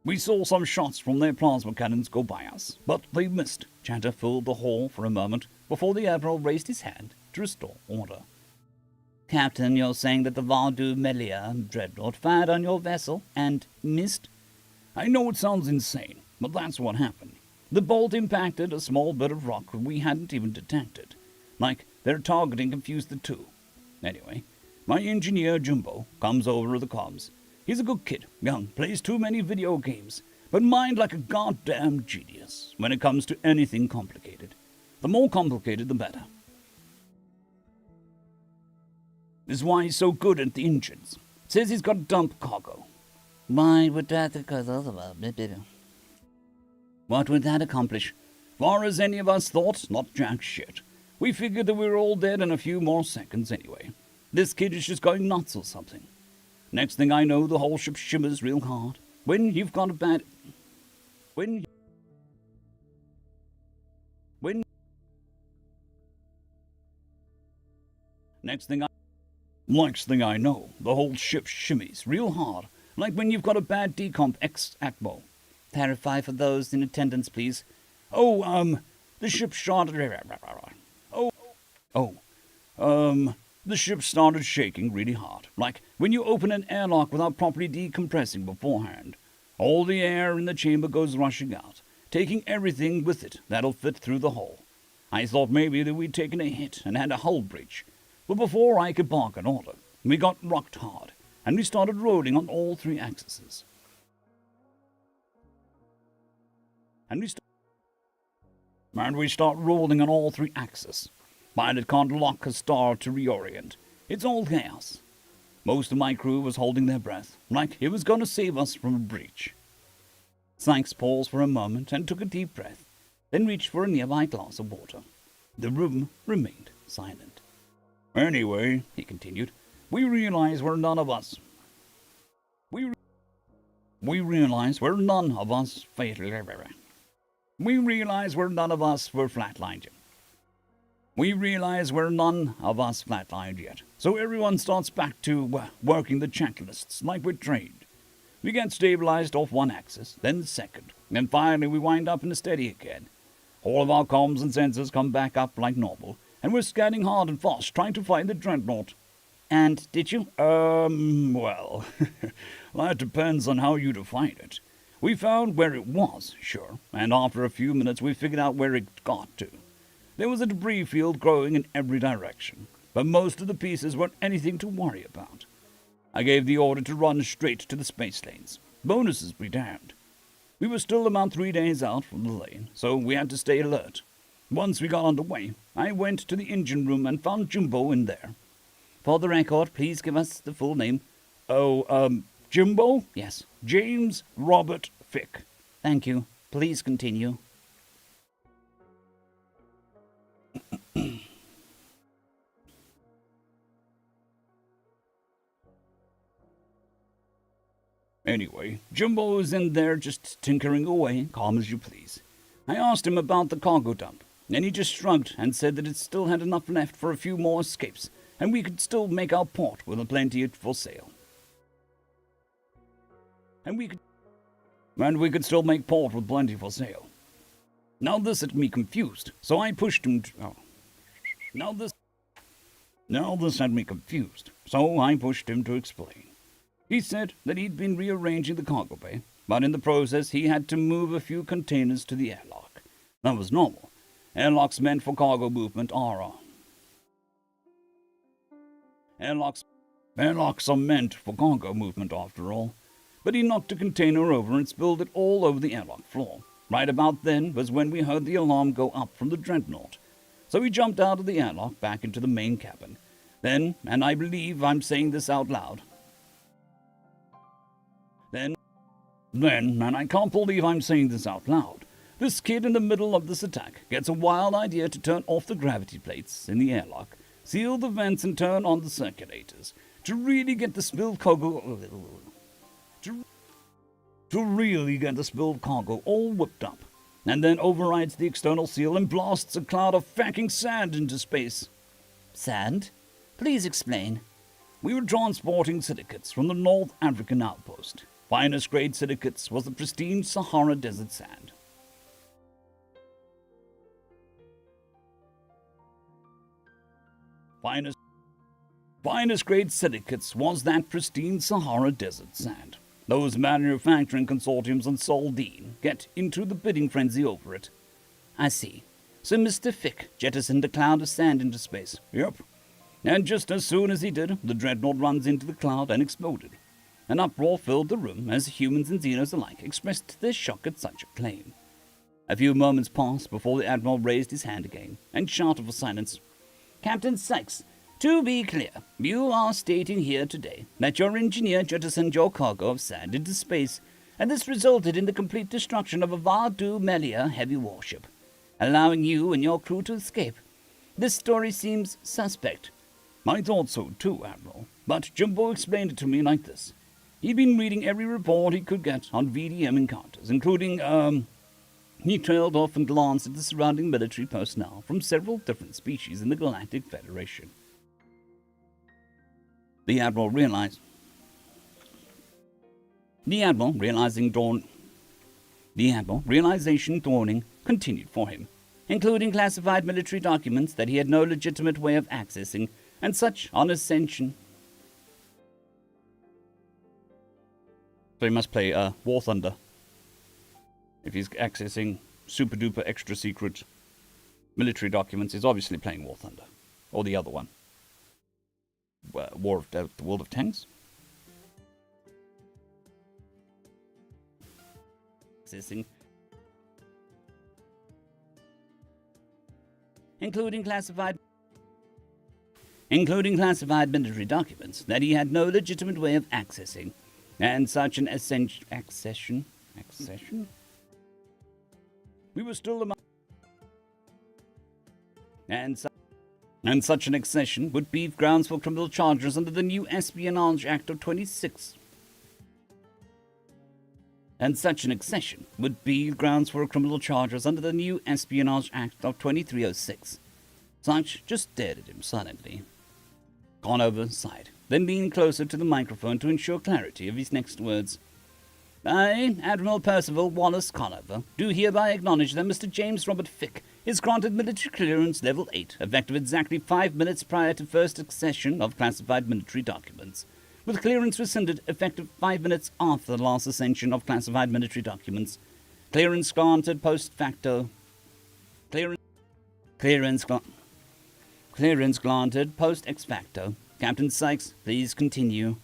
We saw some shots from their plasma cannons go by us, but they missed. Chatter filled the hall for a moment before the Admiral raised his hand to restore order. Captain, you're saying that the Vardu Melia dreadnought fired on your vessel and missed? I know it sounds insane, but that's what happened. The bolt impacted a small bit of rock we hadn't even detected. Like their targeting confused the two. Anyway, my engineer Jumbo comes over the comms. He's a good kid, young, plays too many video games, but mind like a goddamn genius when it comes to anything complicated. The more complicated, the better. This is why he's so good at the engines. Says he's got to dump cargo. Why would that occur? What would that accomplish? Far as any of us thought, not jack shit. We figured that we were all dead in a few more seconds anyway. This kid is just going nuts or something. Next thing I know, the whole ship shimmers real hard. When you've got a bad... When... Next thing I know, the whole ship shimmies real hard, like when you've got a bad decomp ex-ACMO. Clarify for those in attendance, please. The ship started... the ship started shaking really hard, like when you open an airlock without properly decompressing beforehand. All the air in the chamber goes rushing out, taking everything with it that'll fit through the hole. I thought maybe that we'd taken a hit and had a hull breach, but before I could bark an order, we got rocked hard, and we started rolling on all three axes. And we start rolling on all three axes. Pilot can't lock a star to reorient. It's all chaos. Most of my crew was holding their breath, like it was going to save us from a breach. Sykes paused for a moment and took a deep breath, then reached for a nearby glass of water. The room remained silent. Anyway, he continued, we realize we're none of us. We realize we're none of us We realize we're none of us were flatlined yet. We realize we're none of us flatlined yet. So everyone starts back to working the checklists like we're trained. We get stabilized off one axis, then the second, and finally we wind up in a steady again. All of our comms and sensors come back up like normal, and we're scanning hard and fast trying to find the dreadnought. And did you? Well, that depends on how you define it. We found where it was, sure, and after a few minutes we figured out where it got to. There was a debris field growing in every direction, but most of the pieces weren't anything to worry about. I gave the order to run straight to the space lanes. Bonuses be damned. We were still about 3 days out from the lane, so we had to stay alert. Once we got underway, I went to the engine room and found Jumbo in there. For the record, please give us the full name. Jimbo? Yes. James Robert Fick. Thank you. Please continue. Anyway, Jimbo was in there just tinkering away, calm as you please. I asked him about the cargo dump, and he just shrugged and said that it still had enough left for a few more escapes, and we could still make our port with plenty for sale. And we could still make port with plenty for sale. Now this had me confused, so I pushed him to... Now this had me confused, so I pushed him to explain. He said that he'd been rearranging the cargo bay, but in the process he had to move a few containers to the airlock. That was normal. Airlocks meant for cargo movement are... Airlocks are meant for cargo movement after all. But he knocked a container over and spilled it all over the airlock floor. Right about then was when we heard the alarm go up from the dreadnought. So we jumped out of the airlock back into the main cabin. Then, and I believe I'm saying this out loud, Then, and I can't believe I'm saying this out loud, this kid in the middle of this attack gets a wild idea to turn off the gravity plates in the airlock, seal the vents and turn on the circulators, to really get the spilled cargo... To really get the spilled cargo all whipped up, and then overrides the external seal and blasts a cloud of fucking sand into space. Sand? Please explain. We were transporting silicates from the North African outpost. Finest grade silicates was the pristine Sahara Desert sand. Finest grade silicates was that pristine Sahara Desert sand. Those manufacturing consortiums on Sol Dean get into the bidding frenzy over it. I see. So Mr. Fick jettisoned a cloud of sand into space. Yep. And just as soon as he did, the dreadnought runs into the cloud and exploded. An uproar filled the room as humans and Xenos alike expressed their shock at such a claim. A few moments passed before the Admiral raised his hand again and shouted for silence. Captain Sykes, to be clear, you are stating here today that your engineer jettisoned your cargo of sand into space, and this resulted in the complete destruction of a Vardu Melia heavy warship, allowing you and your crew to escape. This story seems suspect. I thought so too, Admiral, but Jumbo explained it to me like this. He'd been reading every report he could get on VDM encounters, including, He trailed off and glanced at the surrounding military personnel from several different species in the Galactic Federation. The Admiral realized. Realization dawning continued for him, including classified military documents that he had no legitimate way of accessing, and such on ascension. So he must play War Thunder if he's accessing super duper extra secret military documents. He's obviously playing War Thunder, or the other one, the World of Tanks. Accessing, including classified military documents that he had no legitimate way of accessing, and such an accession. We were still and such an accession would be grounds for criminal charges under the new Espionage Act of 26. And such an accession would be grounds for criminal charges under the new Espionage Act of 2306. Sykes just stared at him silently. Conover sighed, then leaned closer to the microphone to ensure clarity of his next words. I, Admiral Percival Wallace Conover, do hereby acknowledge that Mr. James Robert Fick is granted military clearance level 8, effective exactly 5 minutes prior to first accession of classified military documents, with clearance rescinded effective 5 minutes after the last ascension of classified military documents. Clearance granted post facto. Clearance granted post ex facto. Captain Sykes, please continue.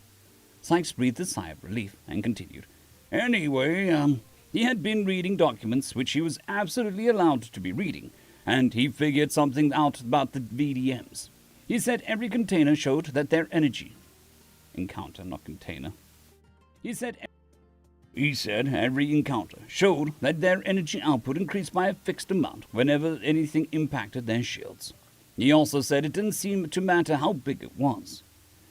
Sykes breathed a sigh of relief and continued. Anyway, he had been reading documents which he was absolutely allowed to be reading, and he figured something out about the VDMs. He said every container showed that their energy... Encounter, not container. He said every encounter showed that their energy output increased by a fixed amount whenever anything impacted their shields. He also said it didn't seem to matter how big it was.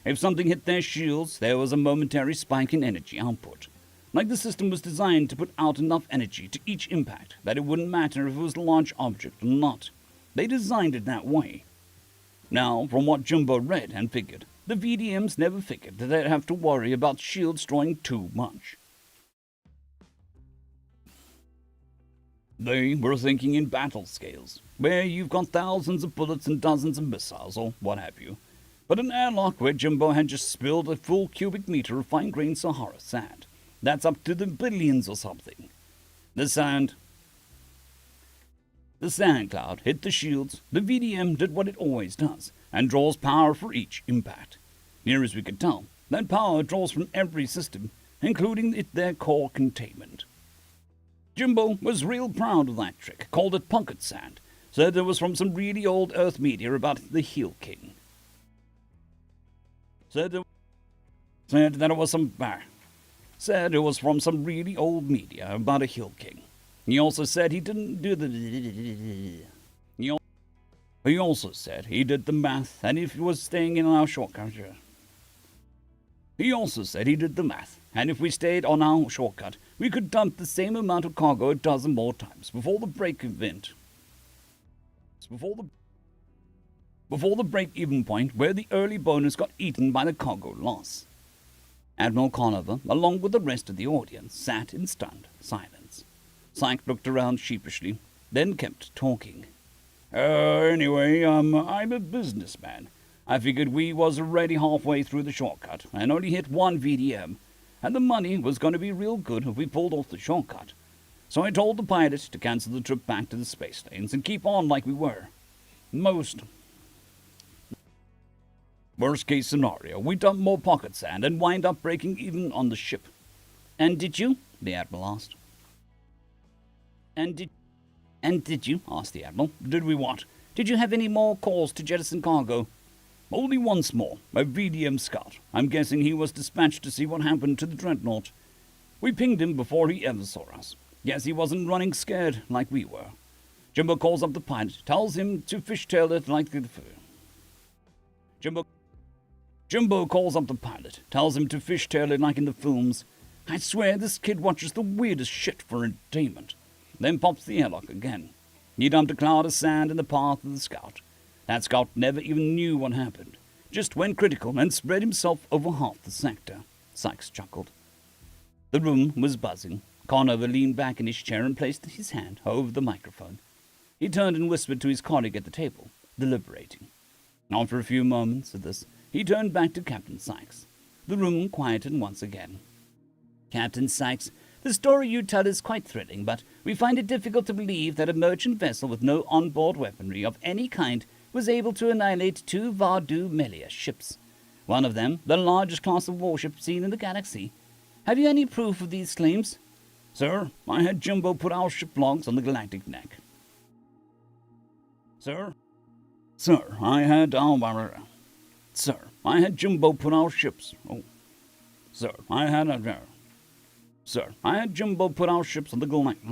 If something hit their shields, there was a momentary spike in energy output. Like the system was designed to put out enough energy to each impact that it wouldn't matter if it was a large object or not. They designed it that way. Now, from what Jumbo read and figured, the VDMs never figured that they'd have to worry about shields drawing too much. They were thinking in battle scales, where you've got thousands of bullets and dozens of missiles, or what have you. But an airlock where Jumbo had just spilled a full cubic meter of fine-grained Sahara sand. That's up to the billions or something. The sand cloud hit the shields. The VDM did what it always does, and draws power for each impact. Near as we could tell, that power draws from every system, including their core containment. Jimbo was real proud of that trick, called it pocket sand, said it was from some really old Earth media about the Heel King. Said it was from some really old media about a Hill King. He also said he didn't do He also said he did the math, and if he was staying in our shortcut. He also said he did the math, and if we stayed on our shortcut, we could dump the same amount of cargo a dozen more times before the break event. Before the break-even point where the early bonus got eaten by the cargo loss. Admiral Conover, along with the rest of the audience, sat in stunned silence. Syke looked around sheepishly, then kept talking. Anyway, I'm a businessman. I figured we was already halfway through the shortcut and only hit one VDM, and the money was going to be real good if we pulled off the shortcut. So I told the pilot to cancel the trip back to the space lanes and keep on like we were. Worst case scenario, we dump more pocket sand and wind up breaking even on the ship. And did you? The Admiral asked. And did you? Asked the Admiral. Did we what? Did you have any more calls to jettison cargo? Only once more, a VDM scout. I'm guessing he was dispatched to see what happened to the dreadnought. We pinged him before he ever saw us. Guess he wasn't running scared like we were. Jimbo calls up the pilot, tells him to fishtail it like the... Jimbo calls up the pilot, tells him to fishtail it like in the films. I swear this kid watches the weirdest shit for entertainment. Then pops the airlock again. He dumped a cloud of sand in the path of the scout. That scout never even knew what happened. Just went critical and spread himself over half the sector. Sykes chuckled. The room was buzzing. Conover leaned back in his chair and placed his hand over the microphone. He turned and whispered to his colleague at the table, deliberating. After a few moments of this, he turned back to Captain Sykes. The room quieted once again. Captain Sykes, the story you tell is quite thrilling, but we find it difficult to believe that a merchant vessel with no onboard weaponry of any kind was able to annihilate 2 Vardu Melia ships. One of them, the largest class of warship seen in the galaxy. Have you any proof of these claims? Sir, I had Jimbo put our ship logs on the galactic neck. Sir, I had Jimbo put our ships. I had Jimbo put our ships on the galactic.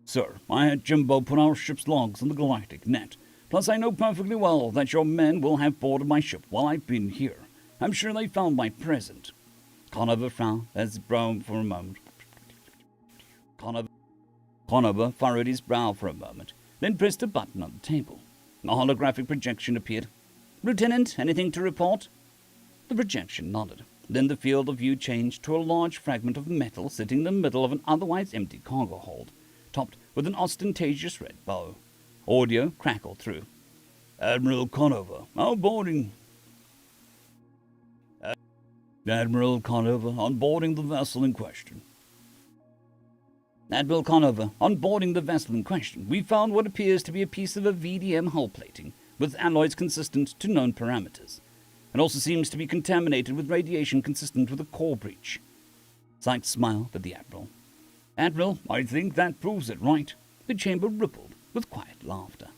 Sir, I had Jimbo put our ship's logs on the galactic net. Plus, I know perfectly well that your men will have boarded my ship while I've been here. I'm sure they found my present. Conover frowned his brow for a moment. Conover furrowed his brow for a moment, then pressed a button on the table. A holographic projection appeared. Lieutenant, anything to report? The projection nodded. Then the field of view changed to a large fragment of metal sitting in the middle of an otherwise empty cargo hold, topped with an ostentatious red bow. Audio crackled through. Admiral Conover, on boarding the vessel in question. Admiral Conover, on boarding the vessel in question, we found what appears to be a piece of a VDM hull plating with alloys consistent to known parameters. It also seems to be contaminated with radiation consistent with a core breach. Sykes smiled at the Admiral. Admiral, I think that proves it right. The chamber rippled with quiet laughter.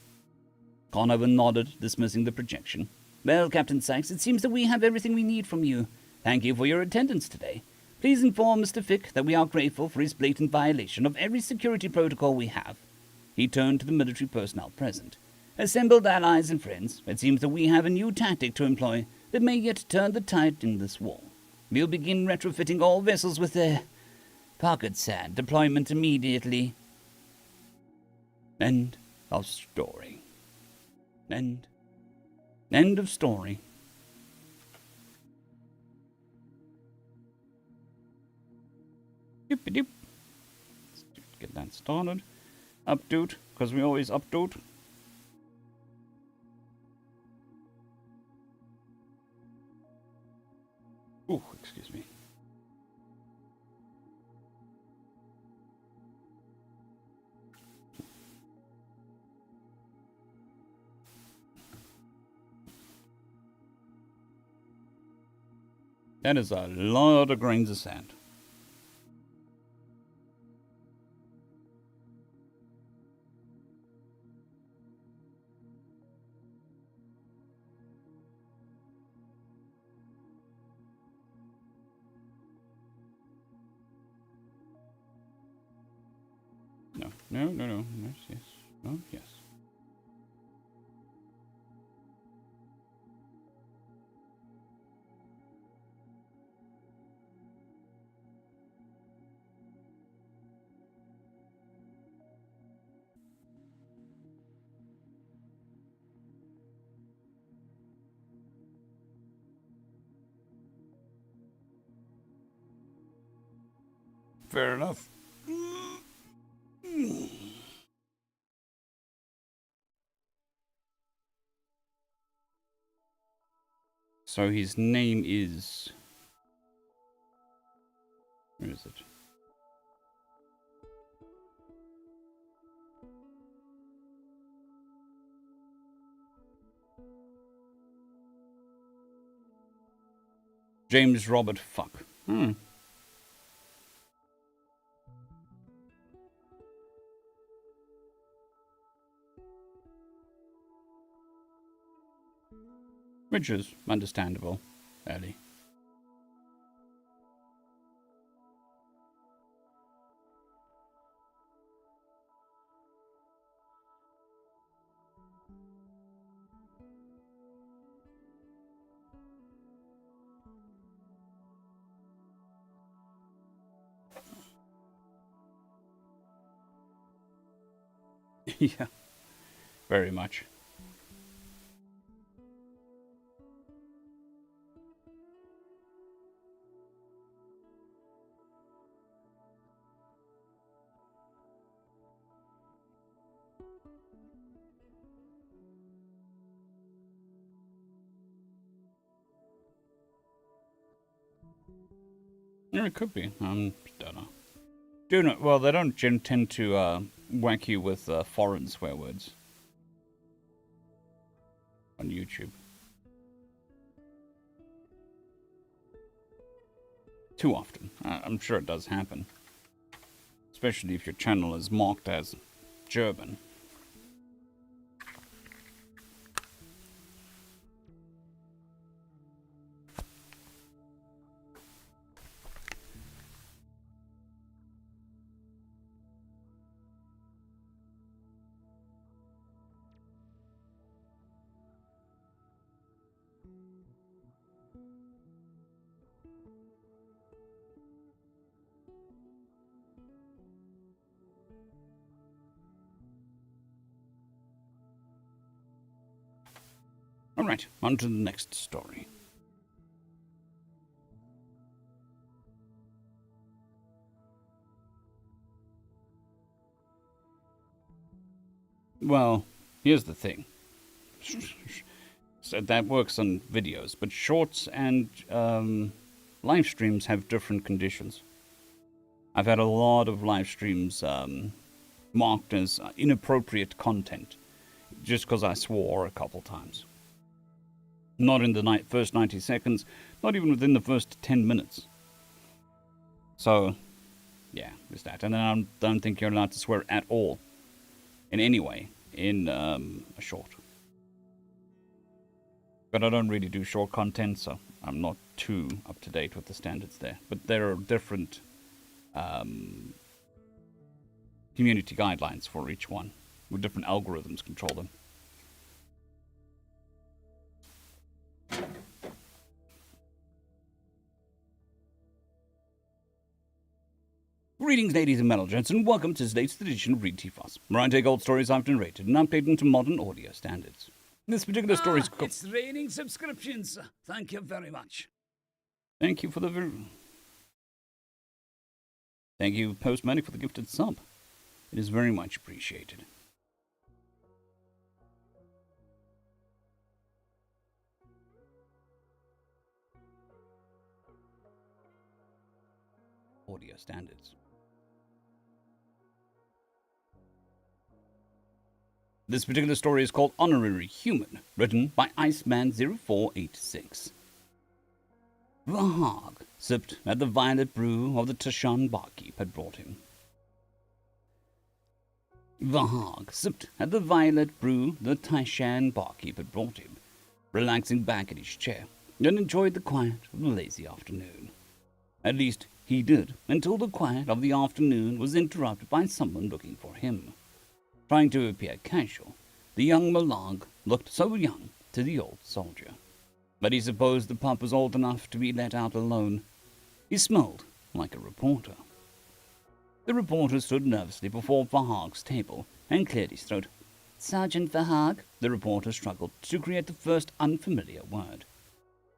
Conover nodded, dismissing the projection. Well, Captain Sykes, it seems that we have everything we need from you. Thank you for your attendance today. Please inform Mr. Fick that we are grateful for his blatant violation of every security protocol we have. He turned to the military personnel present. Assembled allies and friends, it seems that we have a new tactic to employ that may yet turn the tide in this war. We'll begin retrofitting all vessels with pocket sand deployment immediately. End of story. End of story. Doop-a-doop. Let's get that started. Update, because we always update. Oh, excuse me. That is a lot of grains of sand. No. Yes. Oh, yes. Fair enough. So his name is... Where is it? James Robert Fuck. Which is understandable, fairly. Yeah, very much. Yeah, it could be. Don't know. Do not. Well, they don't tend to whack you with foreign swear words on YouTube. Too often. I'm sure it does happen. Especially if your channel is marked as German. Alright, on to the next story. Well, here's the thing. So that works on videos, but shorts and live streams have different conditions. I've had a lot of live streams marked as inappropriate content just because I swore a couple times. Not in the first 90 seconds, not even within the first 10 minutes. So, yeah, there's that. And then I don't think you're allowed to swear at all, in any way, in a short. But I don't really do short content, so I'm not too up to date with the standards there. But there are different community guidelines for each one, with different algorithms control them. Greetings, ladies and gents, and welcome to today's edition of Read TFOS, where I take old stories I've narrated and update them to modern audio standards. This particular story is... It's raining subscriptions. Thank you very much. Thank you for the... Thank you, Postmanic, for the gifted sub. It is very much appreciated. Audio standards. This particular story is called Honorary Human, written by Iceman0486. Vahag sipped at the violet brew of the Tashan barkeep had brought him. Vahag sipped at the violet brew the Tashan barkeep had brought him, relaxing back in his chair, and enjoyed the quiet of the lazy afternoon. At least he did, until the quiet of the afternoon was interrupted by someone looking for him. Trying to appear casual, the young Malag looked so young to the old soldier. But he supposed the pup was old enough to be let out alone. He smelled like a reporter. The reporter stood nervously before Vahag's table and cleared his throat. Sergeant Vahag, the reporter struggled to create the first unfamiliar word.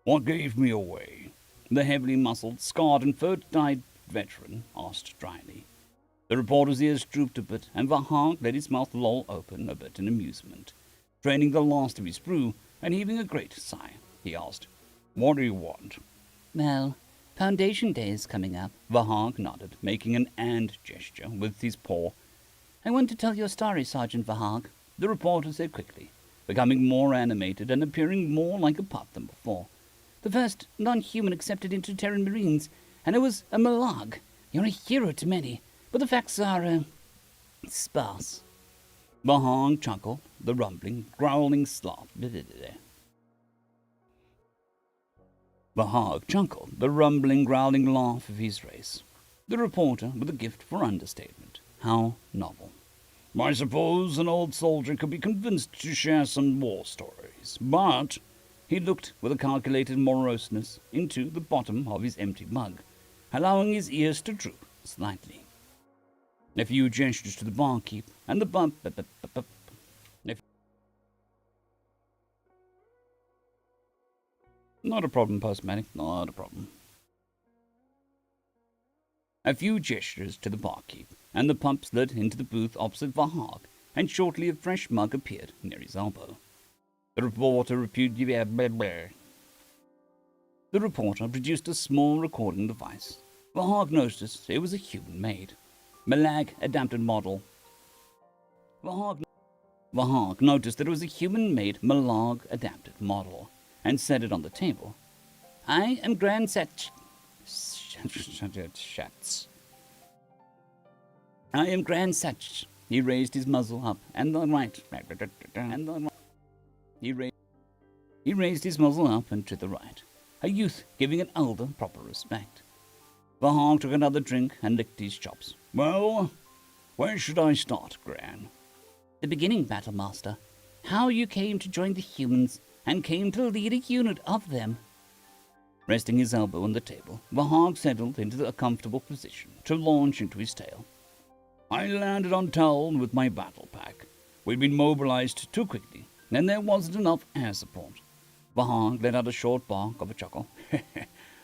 What gave me away? The heavily muscled, scarred and fur-dyed veteran asked dryly. The reporter's ears drooped a bit, and Vahag let his mouth loll open a bit in amusement. Draining the last of his brew and heaving a great sigh, he asked, What do you want? Well, Foundation Day is coming up. Vahag nodded, making an "and" gesture with his paw. I want to tell your story, Sergeant Vahag, The reporter said quickly, becoming more animated and appearing more like a pup than before. the first non-human accepted into Terran Marines, and it was a malag. You're a hero to many, but the facts are, sparse. Vahag chuckled, the rumbling, growling laugh. Vahag chuckled, the rumbling, growling laugh of his race. The reporter with a gift for understatement. How novel. I suppose an old soldier could be convinced to share some war stories, but he looked with a calculated moroseness into the bottom of his empty mug, allowing his ears to droop slightly. A few gestures to the barkeep, and the bump. Not a problem, postmatic, not a problem. A few gestures to the barkeep, and the pump slid into the booth opposite Vahag, and shortly a fresh mug appeared near his elbow. The reporter produced a small recording device. Vahag noticed it was a human-made, Malag-adapted model. Vahag noticed that it was a human-made Malag-adapted model, and set it on the table. I am grindset. I am grindset. He raised his muzzle up, and the right. He raised his muzzle up and to the right, a youth giving an elder proper respect. Vahag took another drink and licked his chops. Well, where should I start, Gran? The beginning, Battlemaster. How you came to join the humans and came to lead a unit of them. Resting his elbow on the table, Vahag settled into a comfortable position to launch into his tale. I landed on Talon with my battle pack. We'd been mobilized too quickly, and there wasn't enough air support. Vahag let out a short bark of a chuckle.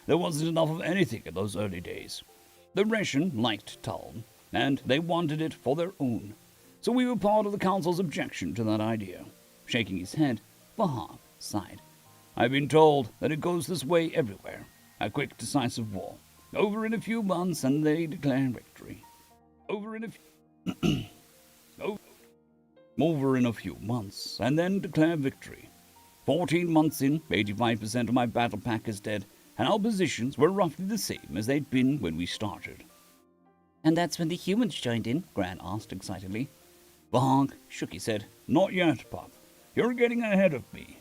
There wasn't enough of anything in those early days. The Russian liked Talon, and they wanted it for their own. So we were part of the Council's objection to that idea. Shaking his head, Vahag sighed. I've been told that it goes this way everywhere. A quick, decisive war. Over in a few months, and they declare victory. Over in a few months, and then declare victory. 14 months in, 85% of my battle pack is dead, and our positions were roughly the same as they'd been when we started. And that's when the humans joined in? Gran asked excitedly. Vahag shook his head. Not yet, pup. You're getting ahead of me.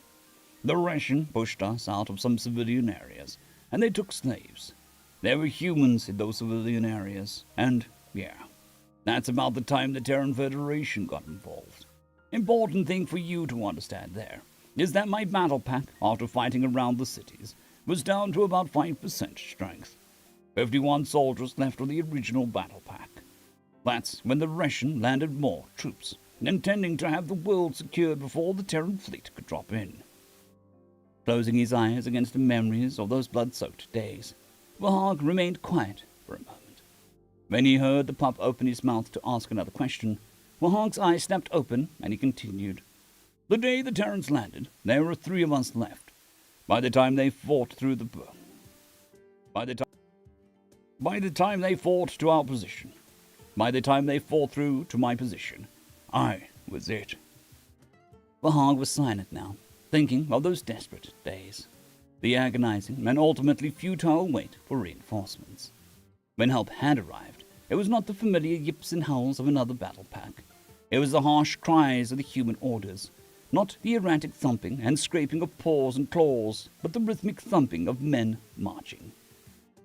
The Russian pushed us out of some civilian areas, and they took slaves. There were humans in those civilian areas, and, yeah, that's about the time the Terran Federation got involved. Important thing for you to understand there is that my battle pack, after fighting around the cities, was down to about 5% strength. 51 soldiers left of the original battle pack. That's when the Russian landed more troops, intending to have the world secured before the Terran fleet could drop in. Closing his eyes against the memories of those blood-soaked days, Vahag remained quiet for a moment. When he heard the pup open his mouth to ask another question, Vahag's eyes snapped open, and he continued. The day the Terrans landed, there were 3 of us left. By the time they fought to our position, by the time they fought through to my position, I was it. Vahag was silent now, thinking of those desperate days, the agonizing and ultimately futile wait for reinforcements. When help had arrived, it was not the familiar yips and howls of another battle pack. It was the harsh cries of the human orders, not the erratic thumping and scraping of paws and claws, but the rhythmic thumping of men marching.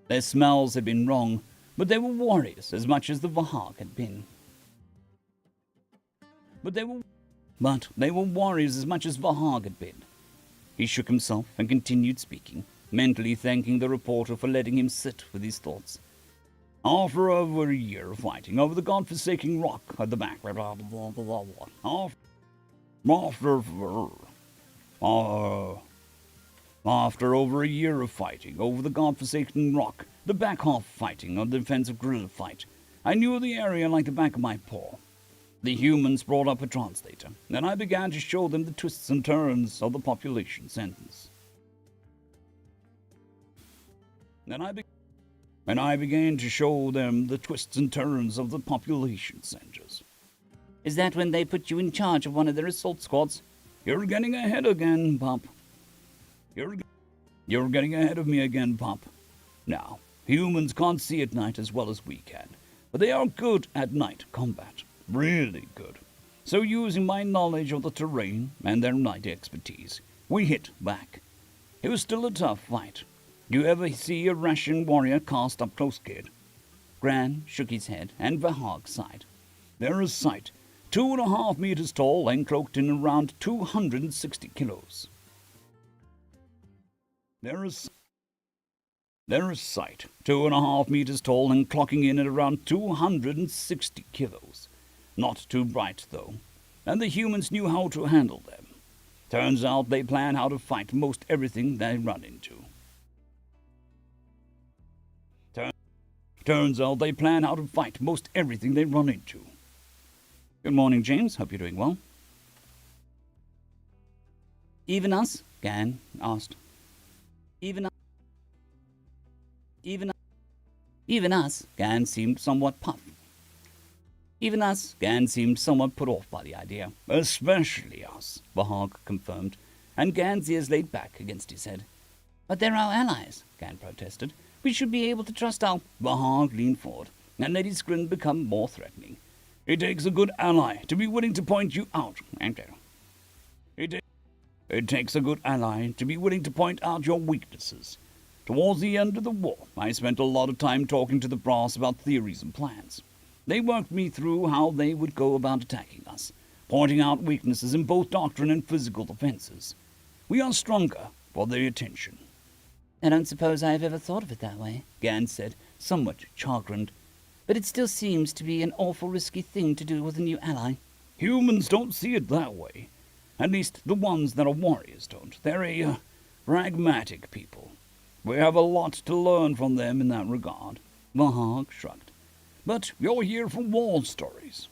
Their smells had been wrong, but they were warriors as much as the Vahag had been. But they were warriors as much as Vahag had been. He shook himself and continued speaking, mentally thanking the reporter for letting him sit with his thoughts. After over a year of fighting over the godforsaken rock at the back, after over a year of fighting over the godforsaken rock, the back half fighting on the defensive guerrilla fight, I knew the area like the back of my paw. The humans brought up a translator, and I began to show them the twists and turns of the population sentence. And I began to show them the twists and turns of the population centers. Is that when they put you in charge of one of their assault squads? You're getting ahead again, Pop. You're getting ahead of me again, Pop. Now, humans can't see at night as well as we can, but they are good at night combat. Really good. So using my knowledge of the terrain and their night expertise, we hit back. It was still a tough fight. You ever see a Russian warrior cast up close, kid? Gran shook his head, and Vahog sighed. They're a sight. 2.5 meters tall and cloaked in around 260 kilos. They're a sight. 2.5 meters tall and clocking in at around 260 kilos. Not too bright, though. And the humans knew how to handle them. Turns out they plan how to fight most everything they run into. Turns out they plan how to fight most everything they run into. Good morning, James. Hope you're doing well. Even us? Gan asked. Even us? Gan seemed somewhat puffed. Even us? Gan seemed somewhat put off by the idea. Especially us, Vahog confirmed, and Gan's ears laid back against his head. But they're our allies, Gan protested. We should be able to trust our... Vahog leaned forward, and let his grin become more threatening. It takes a good ally to be willing to point you out. It takes a good ally to be willing to point out your weaknesses. Towards the end of the war, I spent a lot of time talking to the brass about theories and plans. They worked me through how they would go about attacking us, pointing out weaknesses in both doctrine and physical defenses. We are stronger for their attention. I don't suppose I've ever thought of it that way, Gan said, somewhat chagrined. But it still seems to be an awful risky thing to do with a new ally. Humans don't see it that way. At least the ones that are warriors don't. They're a pragmatic people. We have a lot to learn from them in that regard. Vahog shrugged. But you're here for war stories.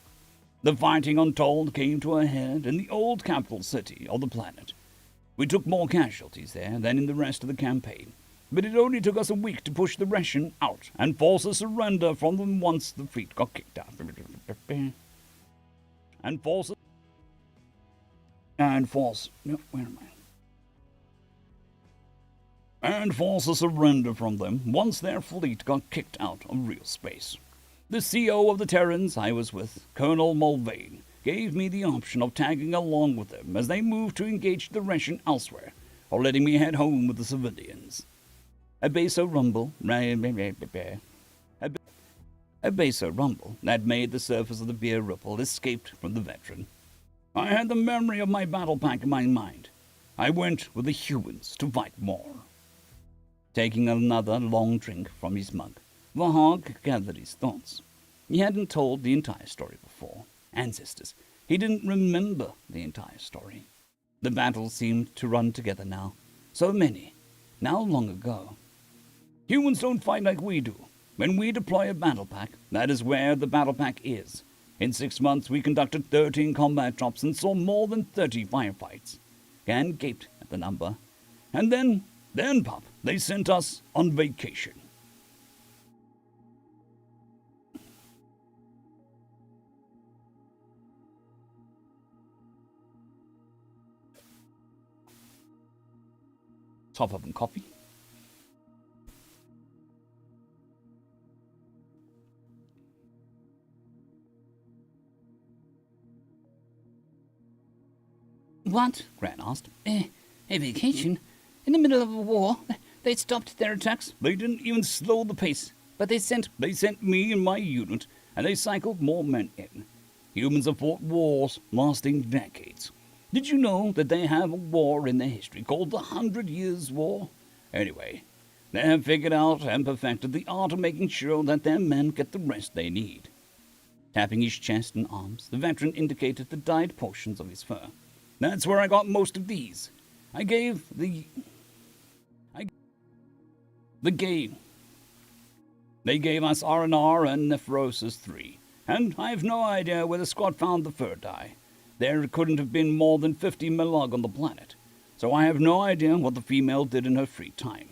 The fighting untold came to a head in the old capital city of the planet. We took more casualties there than in the rest of the campaign, but it only took us a week to push the Russian out and force a surrender from them once the fleet got kicked out. And force a surrender from them once their fleet got kicked out of real space. The CO of the Terrans I was with, Colonel Mulvane, gave me the option of tagging along with them as they moved to engage the Russian elsewhere, or letting me head home with the civilians. A basso rumble that made the surface of the beer ripple escaped from the veteran. I had the memory of my battle pack in my mind. I went with the humans to fight more. Taking another long drink from his mug, Vahog gathered his thoughts. He hadn't told the entire story before. Ancestors. He didn't remember the entire story. The battles seemed to run together now. So many. Now long ago. Humans don't fight like we do. When we deploy a battle pack, that is where the battle pack is. In 6 months, we conducted 13 combat drops and saw more than 30 firefights. Gan gaped at the number. And then, Pop, they sent us on vacation. Top up and coffee. What? Gran asked. A vacation? In the middle of a war? They stopped their attacks? They didn't even slow the pace. But they sent me and my unit, and they cycled more men in. Humans have fought wars lasting decades. Did you know that they have a war in their history called the 100 Years' War? Anyway, they have figured out and perfected the art of making sure that their men get the rest they need. Tapping his chest and arms, the veteran indicated the dyed portions of his fur. That's where I got most of these. They gave us R&R and Nephrosis 3, and I have no idea where the squad found the fur dye. There couldn't have been more than 50 Melag on the planet, so I have no idea what the female did in her free time.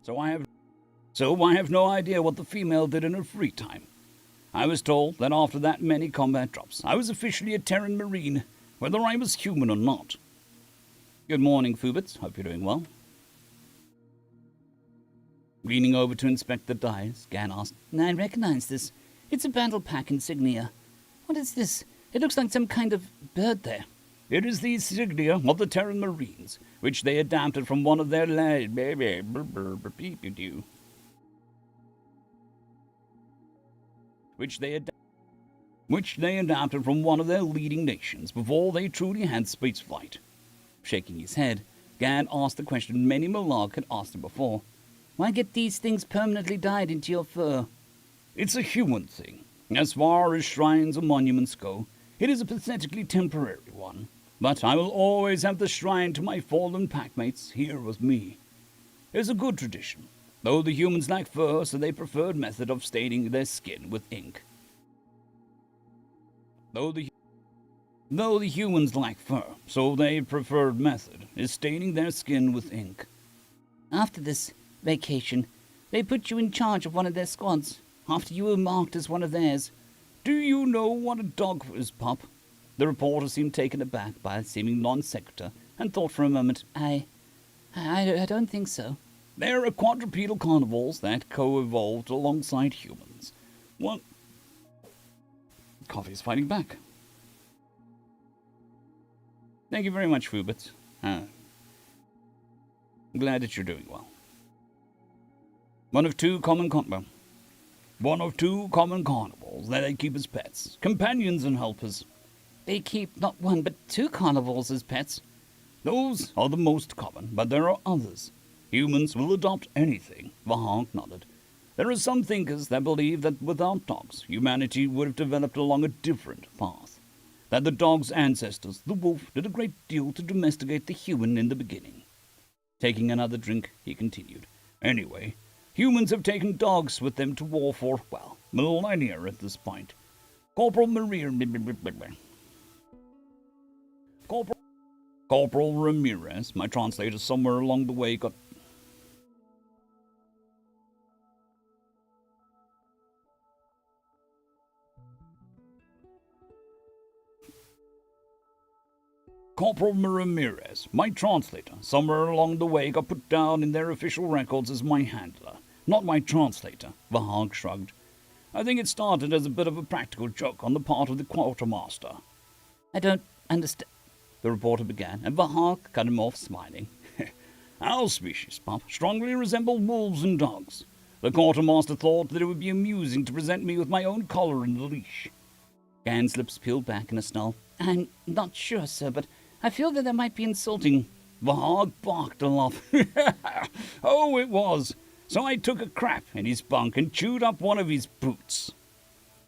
So I have no idea what the female did in her free time. I was told that after that many combat drops, I was officially a Terran Marine, whether I was human or not. Good morning, Fubits. Hope you're doing well. Leaning over to inspect the dice, Gan asked, I recognize this. It's a battle pack insignia. What is this? It looks like some kind of bird there. It is the insignia of the Terran Marines, which they adapted from one of their which they adapted from one of their leading nations before they truly had spaceflight. Shaking his head, Gan asked the question many Malark had asked him before. Why get these things permanently dyed into your fur? It's a human thing. As far as shrines or monuments go, it is a pathetically temporary one. But I will always have the shrine to my fallen packmates here with me. It's a good tradition, though the humans lack fur, so they preferred method of staining their skin with ink. Though the humans lack fur, so their preferred method is staining their skin with ink. After this vacation, they put you in charge of one of their squads, after you were marked as one of theirs. Do you know what a dog is, pup? The reporter seemed taken aback by a seeming non-sequitur and thought for a moment. I don't think so. They're quadrupedal carnivores that co-evolved alongside humans. What? Coffee's fighting back. Thank you very much, Fubits. I'm glad that you're doing well. One of two common carnivores that they keep as pets, companions and helpers. They keep not one but two carnivores as pets. Those are the most common, but there are others. Humans will adopt anything, Vahonk nodded. There are some thinkers that believe that without dogs, humanity would have developed along a different path. That the dog's ancestors, the wolf, did a great deal to domesticate the human in the beginning. Taking another drink, he continued. Anyway, humans have taken dogs with them to war for, well, millennia at this point. Corporal Ramirez, my translator somewhere along the way, got... Corporal Ramirez, my translator, somewhere along the way got put down in their official records as my handler, not my translator, Vahog shrugged. I think it started as a bit of a practical joke on the part of the quartermaster. I don't understand, the reporter began, and Vahog cut him off, smiling. Our species, pup, strongly resemble wolves and dogs. The quartermaster thought that it would be amusing to present me with my own collar and leash. Gan's lips peeled back in a snarl. I'm not sure, sir, but I feel that might be insulting. Vahog barked a laugh. Oh, it was. So I took a crap in his bunk and chewed up one of his boots.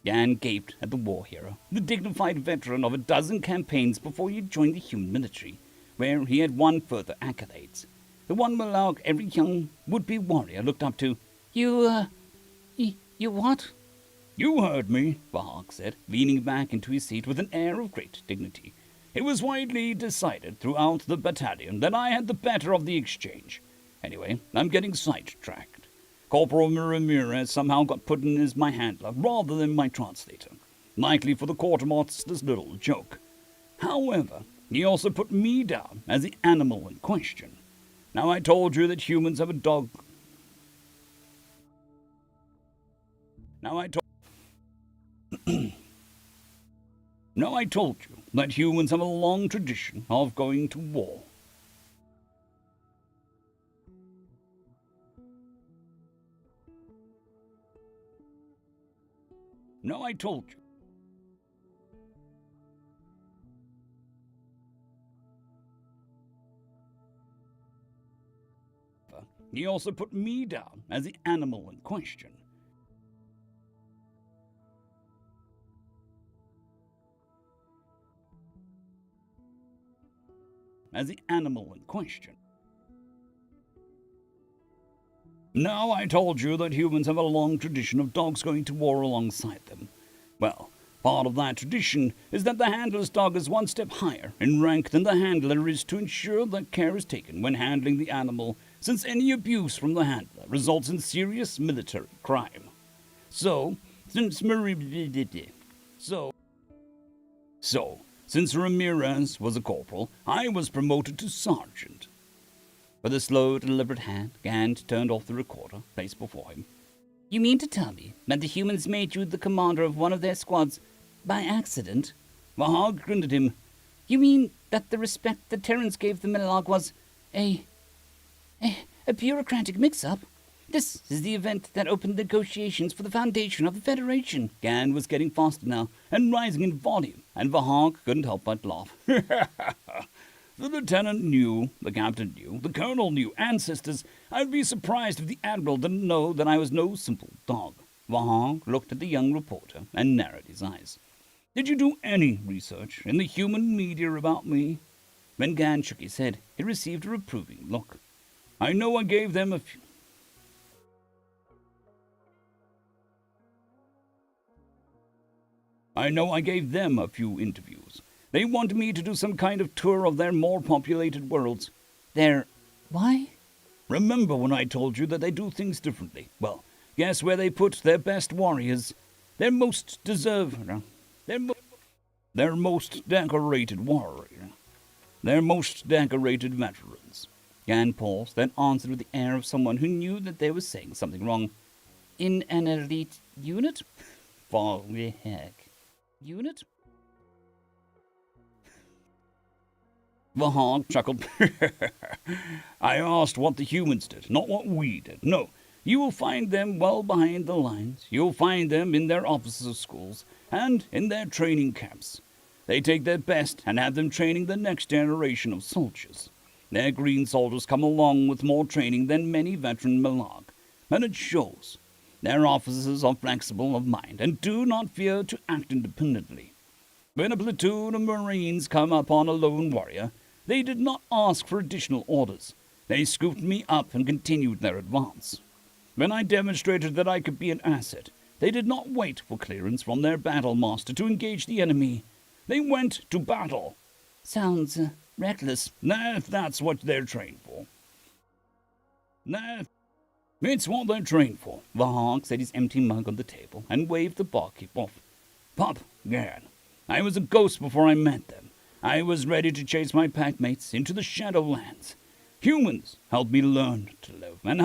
Gan gaped at the war hero, the dignified veteran of a dozen campaigns before he joined the human military, where he had won further accolades. The one Malauk every young would-be warrior looked up to. You what? You heard me, Vahog said, leaning back into his seat with an air of great dignity. It was widely decided throughout the battalion that I had the better of the exchange. Anyway, I'm getting sidetracked. Corporal Ramirez somehow got put in as my handler rather than my translator, likely for the quartermaster's little joke. However, he also put me down as the animal in question. Now I told you that humans have a dog... Now I told you that humans have a long tradition of going to war. Now I told you. He also put me down as the animal in question. Now I told you that humans have a long tradition of dogs going to war alongside them. Well, part of that tradition is that the handler's dog is one step higher in rank than the handler is to ensure that care is taken when handling the animal, since any abuse from the handler results in serious military crime. So, since since Ramirez was a corporal, I was promoted to sergeant. With a slow, deliberate hand, Gant turned off the recorder placed before him. You mean to tell me that the humans made you the commander of one of their squads by accident? Vahag grinned at him. You mean that the respect the Terrans gave the Millag was a bureaucratic mix-up? This is the event that opened negotiations for the foundation of the Federation. Gan was getting faster now and rising in volume, and Vahag couldn't help but laugh. The lieutenant knew, the captain knew, the colonel knew, ancestors. I'd be surprised if the admiral didn't know that I was no simple dog. Vahag looked at the young reporter and narrowed his eyes. Did you do any research in the human media about me? When Gan shook his head, he received a reproving look. I know I gave them a few. Interviews. They want me to do some kind of tour of their more populated worlds. Why? Remember when I told you that they do things differently? Well, guess where they put their best warriors? Their most decorated warrior. Their most decorated veterans. Gan paused, then answered with the air of someone who knew that they were saying something wrong. In an elite unit? For the heck. Unit? Vahag chuckled. I asked what the humans did, not what we did. No, you will find them well behind the lines. You'll find them in their officers' schools and in their training camps. They take their best and have them training the next generation of soldiers. Their green soldiers come along with more training than many veteran Millag, and it shows. Their officers are flexible of mind and do not fear to act independently. When a platoon of Marines come upon a lone warrior, they did not ask for additional orders. They scooped me up and continued their advance. When I demonstrated that I could be an asset, they did not wait for clearance from their battle master to engage the enemy. They went to battle. Sounds reckless. Nah, if that's what they're trained for. It's what they're trained for. Vahag set his empty mug on the table and waved the barkeep off. Pop, Gan, I was a ghost before I met them. I was ready to chase my packmates into the Shadowlands. Humans helped me learn to live and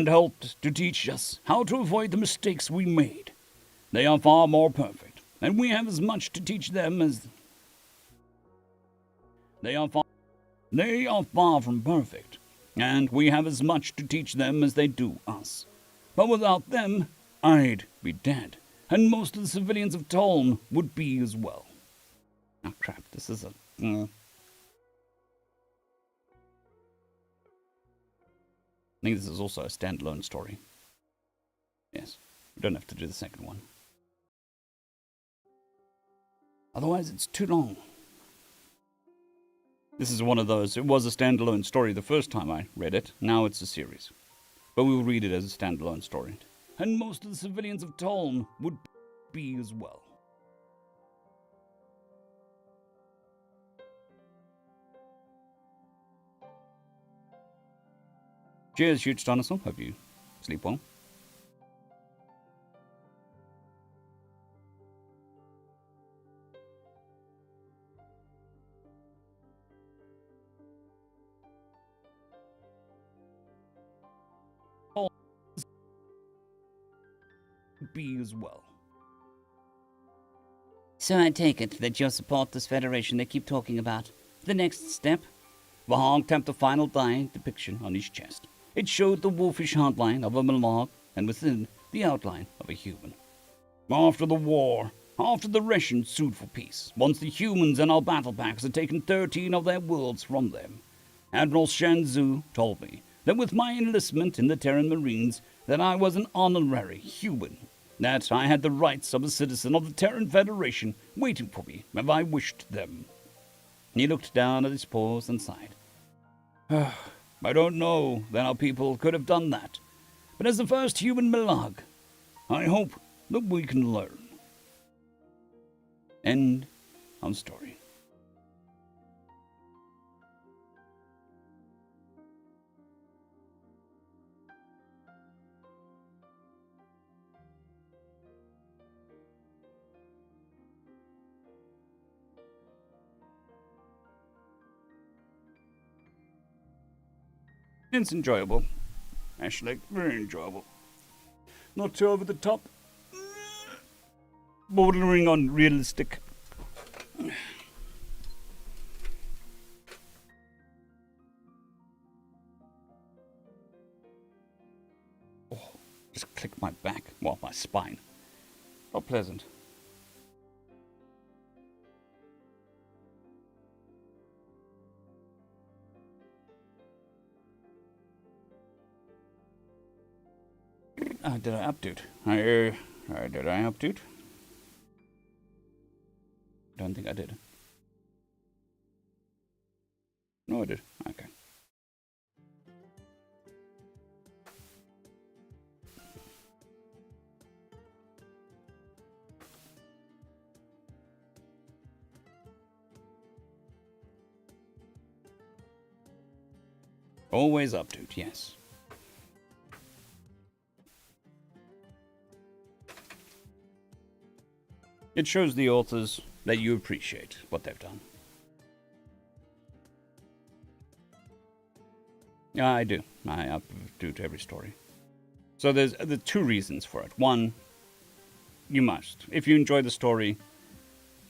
helped to teach us how to avoid the mistakes we made. They are far more perfect, and we have as much to teach them as they are far from perfect, and we have as much to teach them as they do us. But without them, I'd be dead, and most of the civilians of Tolm would be as well. Oh crap, this is a... I think this is also a standalone story. Yes, we don't have to do the second one. Otherwise, it's too long. This is one of those. It was a standalone story the first time I read it. Now it's a series. But we will read it as a standalone story. And most of the civilians of Tolm would be as well. Cheers, huge dinosaur. Hope you sleep well. Be as well. So I take it that you'll support this federation they keep talking about. The next step? Vahag tapped the final die depiction on his chest. It showed the wolfish outline of a Millag, and within, the outline of a human. After the war, after the Russians sued for peace, once the humans and our battle packs had taken 13 of their worlds from them, Admiral Shanzu told me that with my enlistment in the Terran Marines, that I was an honorary human, that I had the rights of a citizen of the Terran Federation waiting for me if I wished them. He looked down at his paws and sighed. I don't know that our people could have done that, but as the first human Millag, I hope that we can learn. End of story. It's enjoyable. Actually, very enjoyable. Not too over the top. Bordering on realistic. Oh, just clicked my back. Well, my spine. How pleasant. Did I update? Did I update? Don't think I did. No, I did. Okay. Always update, yes. It shows the authors that you appreciate what they've done. Yeah, I do. I update every story. So there's the two reasons for it. One, you must. If you enjoy the story,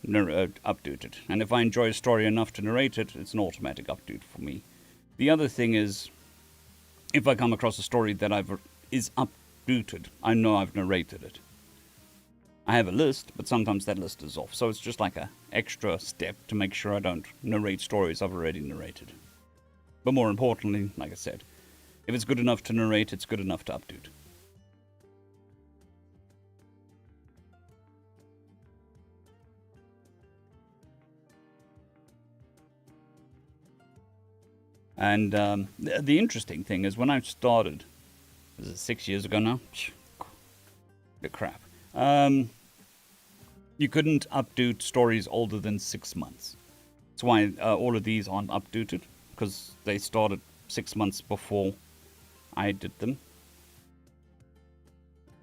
update it. And if I enjoy a story enough to narrate it, it's an automatic update for me. The other thing is, if I come across a story that is updated, I know I've narrated it. I have a list, but sometimes that list is off. So it's just like an extra step to make sure I don't narrate stories I've already narrated. But more importantly, like I said, if it's good enough to narrate, it's good enough to update. And the interesting thing is when I started, is it 6 years ago now? The crap. You couldn't update stories older than 6 months. That's why all of these aren't updated, because they started 6 months before I did them.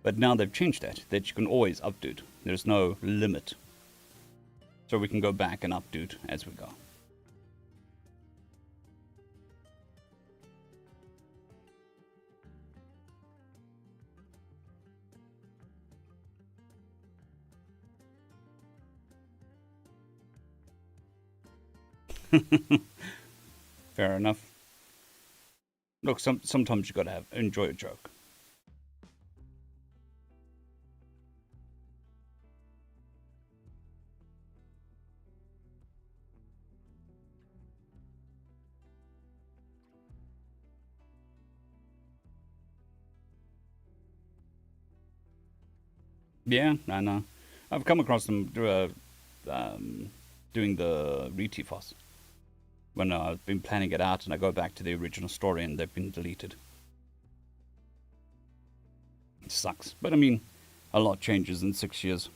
But now they've changed that you can always update. There's no limit. So we can go back and update as we go. Fair enough. Look, sometimes you gotta enjoy a joke. Yeah, I know. I've come across them doing the retifos. When I've been planning it out and I go back to the original story and they've been deleted. It sucks. But I mean, a lot changes in 6 years.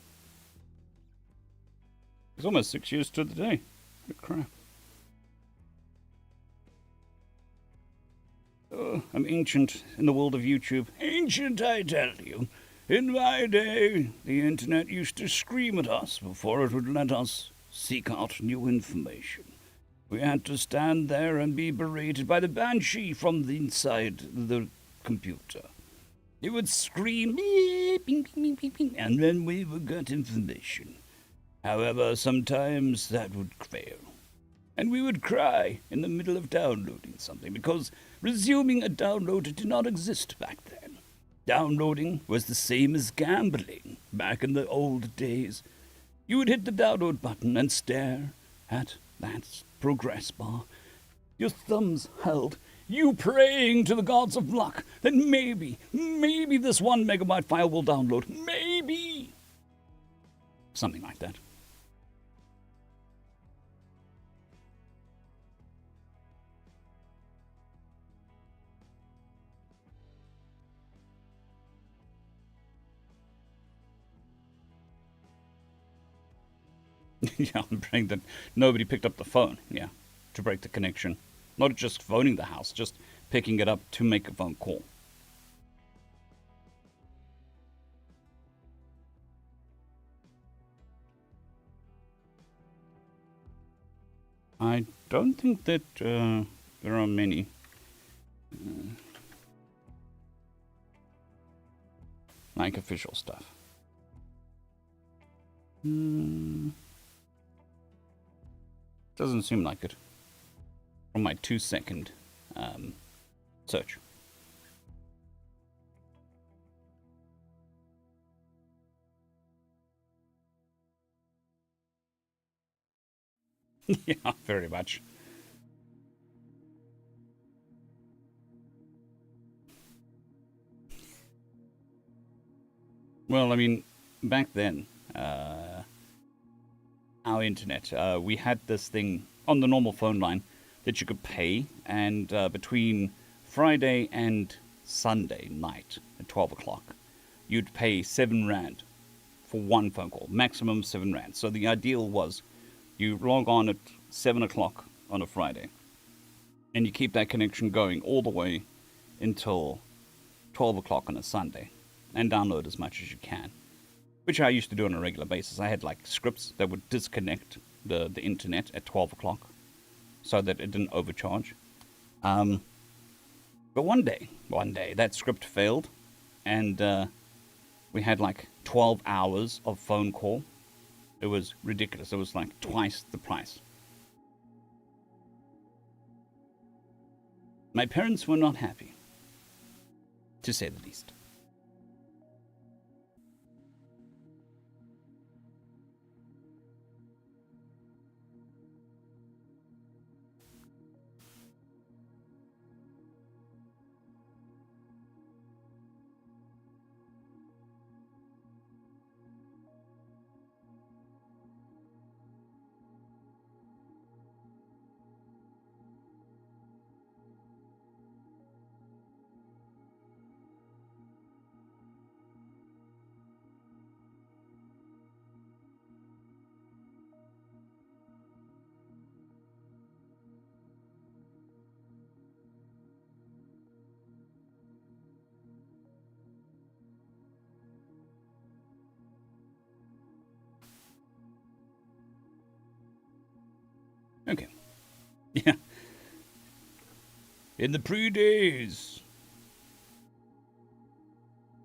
It's almost 6 years to the day. Good crap. Oh, I'm ancient in the world of YouTube. Ancient, I tell you. In my day, the internet used to scream at us before it would let us seek out new information. We had to stand there and be berated by the banshee from the inside the computer. It would scream, beep, beep, beep, beep, beep, and then we would get information. However, sometimes that would fail. And we would cry in the middle of downloading something, because resuming a download did not exist back then. Downloading was the same as gambling back in the old days. You would hit the download button and stare at that progress bar, your thumbs held, you praying to the gods of luck that maybe this 1 megabyte file will download. Maybe. Something like that. Yeah, I'm praying that nobody picked up the phone, yeah, to break the connection. Not just phoning the house, just picking it up to make a phone call. I don't think that there are many. like official stuff. Doesn't seem like it from my 2-second search. Yeah, very much. Well, I mean, back then, our internet, we had this thing on the normal phone line that you could pay, and between Friday and Sunday night at 12 o'clock, you'd pay 7 Rand for one phone call, maximum 7 Rand. So the ideal was you log on at 7 o'clock on a Friday, and you keep that connection going all the way until 12 o'clock on a Sunday, and download as much as you can, which I used to do on a regular basis. I had like scripts that would disconnect the internet at 12 o'clock so that it didn't overcharge. But one day, that script failed, and we had like 12 hours of phone call. It was ridiculous. It was like twice the price. My parents were not happy, to say the least. Okay. Yeah. In the pre-days.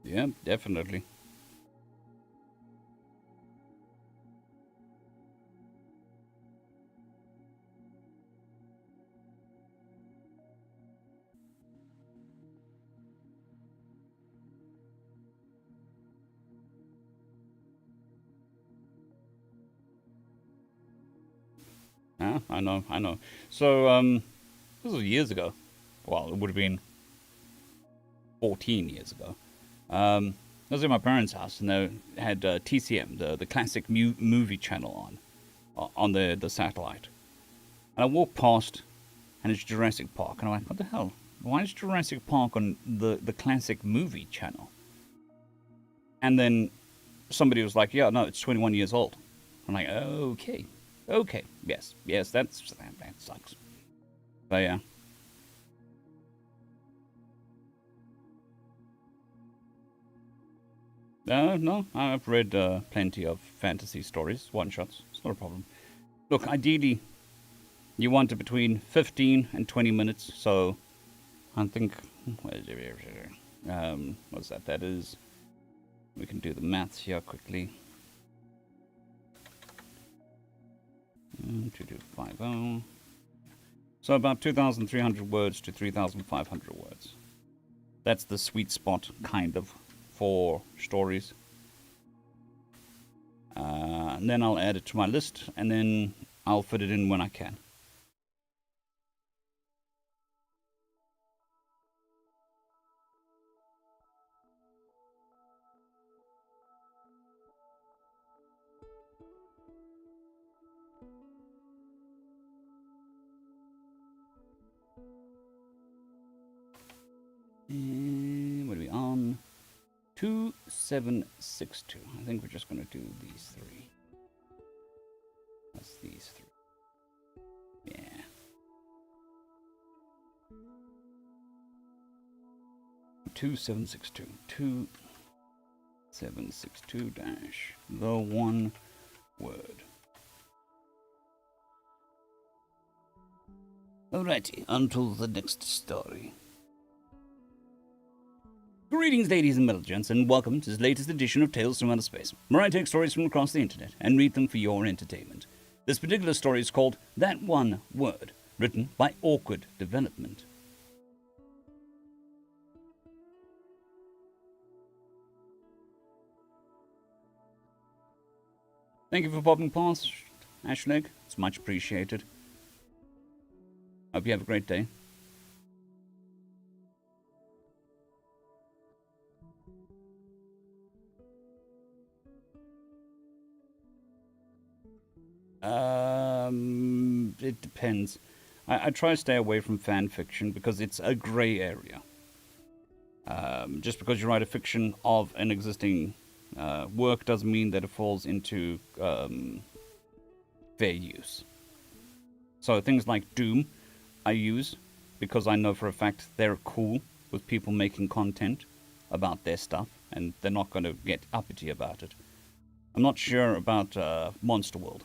Yeah, definitely. Yeah, I know. So, this was years ago. Well, it would have been 14 years ago. I was at my parents' house, and they had TCM, the classic movie channel on the satellite. And I walked past, and it's Jurassic Park, and I'm like, what the hell? Why is Jurassic Park on the classic movie channel? And then somebody was like, yeah, no, it's 21 years old. I'm like, okay, yes, that sucks. But yeah. No, I've read plenty of fantasy stories, one-shots. It's not a problem. Look, ideally, you want it between 15 and 20 minutes, so I think... what's that? That is... We can do the maths here quickly. 2250. So about 2,300 words to 3,500 words. That's the sweet spot, kind of, for stories. And then I'll add it to my list, and then I'll fit it in when I can. And what are we on? 2762. I think we're just going to do these three. That's these three. Yeah. Two 762 dash the one word. Alrighty, on to the next story. Greetings, ladies and gents, and welcome to this latest edition of Tales from Outer Space, where I take stories from across the internet and read them for your entertainment. This particular story is called That One Word, written by Awkward Development. Thank you for popping past, Ashleg. It's much appreciated. Hope you have a great day. It depends. I try to stay away from fan fiction because it's a grey area. Just because you write a fiction of an existing work doesn't mean that it falls into fair use. So things like Doom I use because I know for a fact they're cool with people making content about their stuff and they're not going to get uppity about it. I'm not sure about Monster World.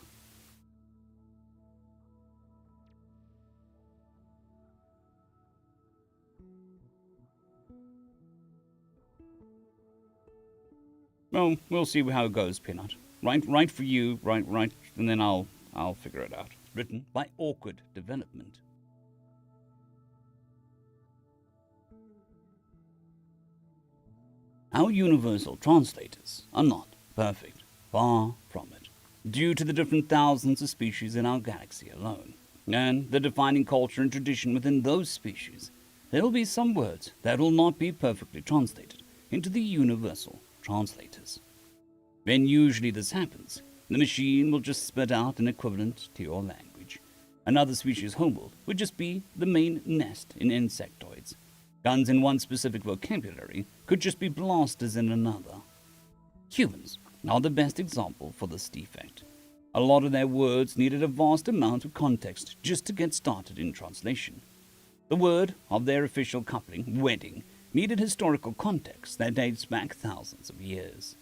Well, we'll see how it goes, Peanut. Right for you, right, and then I'll figure it out. Written by Awkward Development. Our universal translators are not perfect, far from it, due to the different thousands of species in our galaxy alone, and the defining culture and tradition within those species. There will be some words that will not be perfectly translated into the universal translators. When usually this happens, the machine will just spit out an equivalent to your language. Another species' homeworld would just be the main nest in insectoids. Guns in one specific vocabulary could just be blasters in another. Humans are the best example for this defect. A lot of their words needed a vast amount of context just to get started in translation. The word of their official coupling, wedding, needed historical context that dates back thousands of years.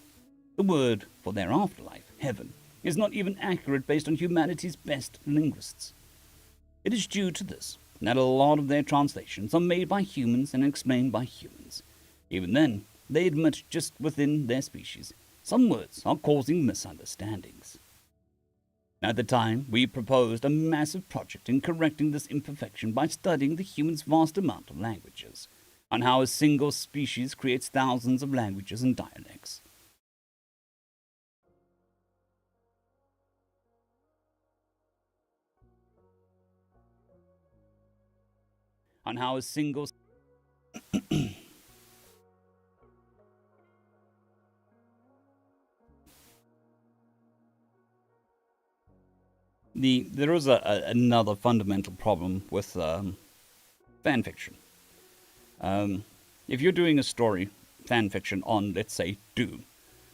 The word for their afterlife, heaven, is not even accurate based on humanity's best linguists. It is due to this that a lot of their translations are made by humans and explained by humans. Even then, they admit just within their species, some words are causing misunderstandings. At the time, we proposed a massive project in correcting this imperfection by studying the human's vast amount of languages, on how a single species creates thousands of languages and dialects. On how a single there is another fundamental problem with fan fiction. If you're doing a story, fan fiction, on, let's say, Doom,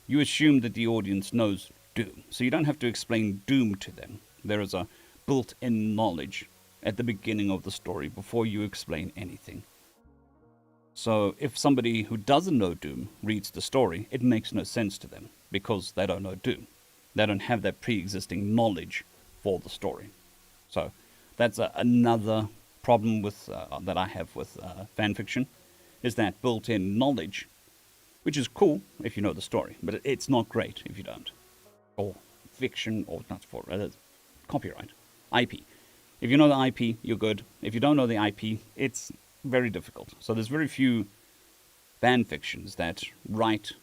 you assume that the audience knows Doom, so you don't have to explain Doom to them. There is a built-in knowledge at the beginning of the story before you explain anything. So if somebody who doesn't know Doom reads the story, it makes no sense to them because they don't know Doom. They don't have that pre-existing knowledge for the story. So that's another problem with that I have with fan fiction, is that built-in knowledge, which is cool if you know the story, but it's not great if you don't. Or fiction, or not for copyright, IP. If you know the IP, you're good. If you don't know the IP, it's very difficult. So there's very few fan fictions that rewrite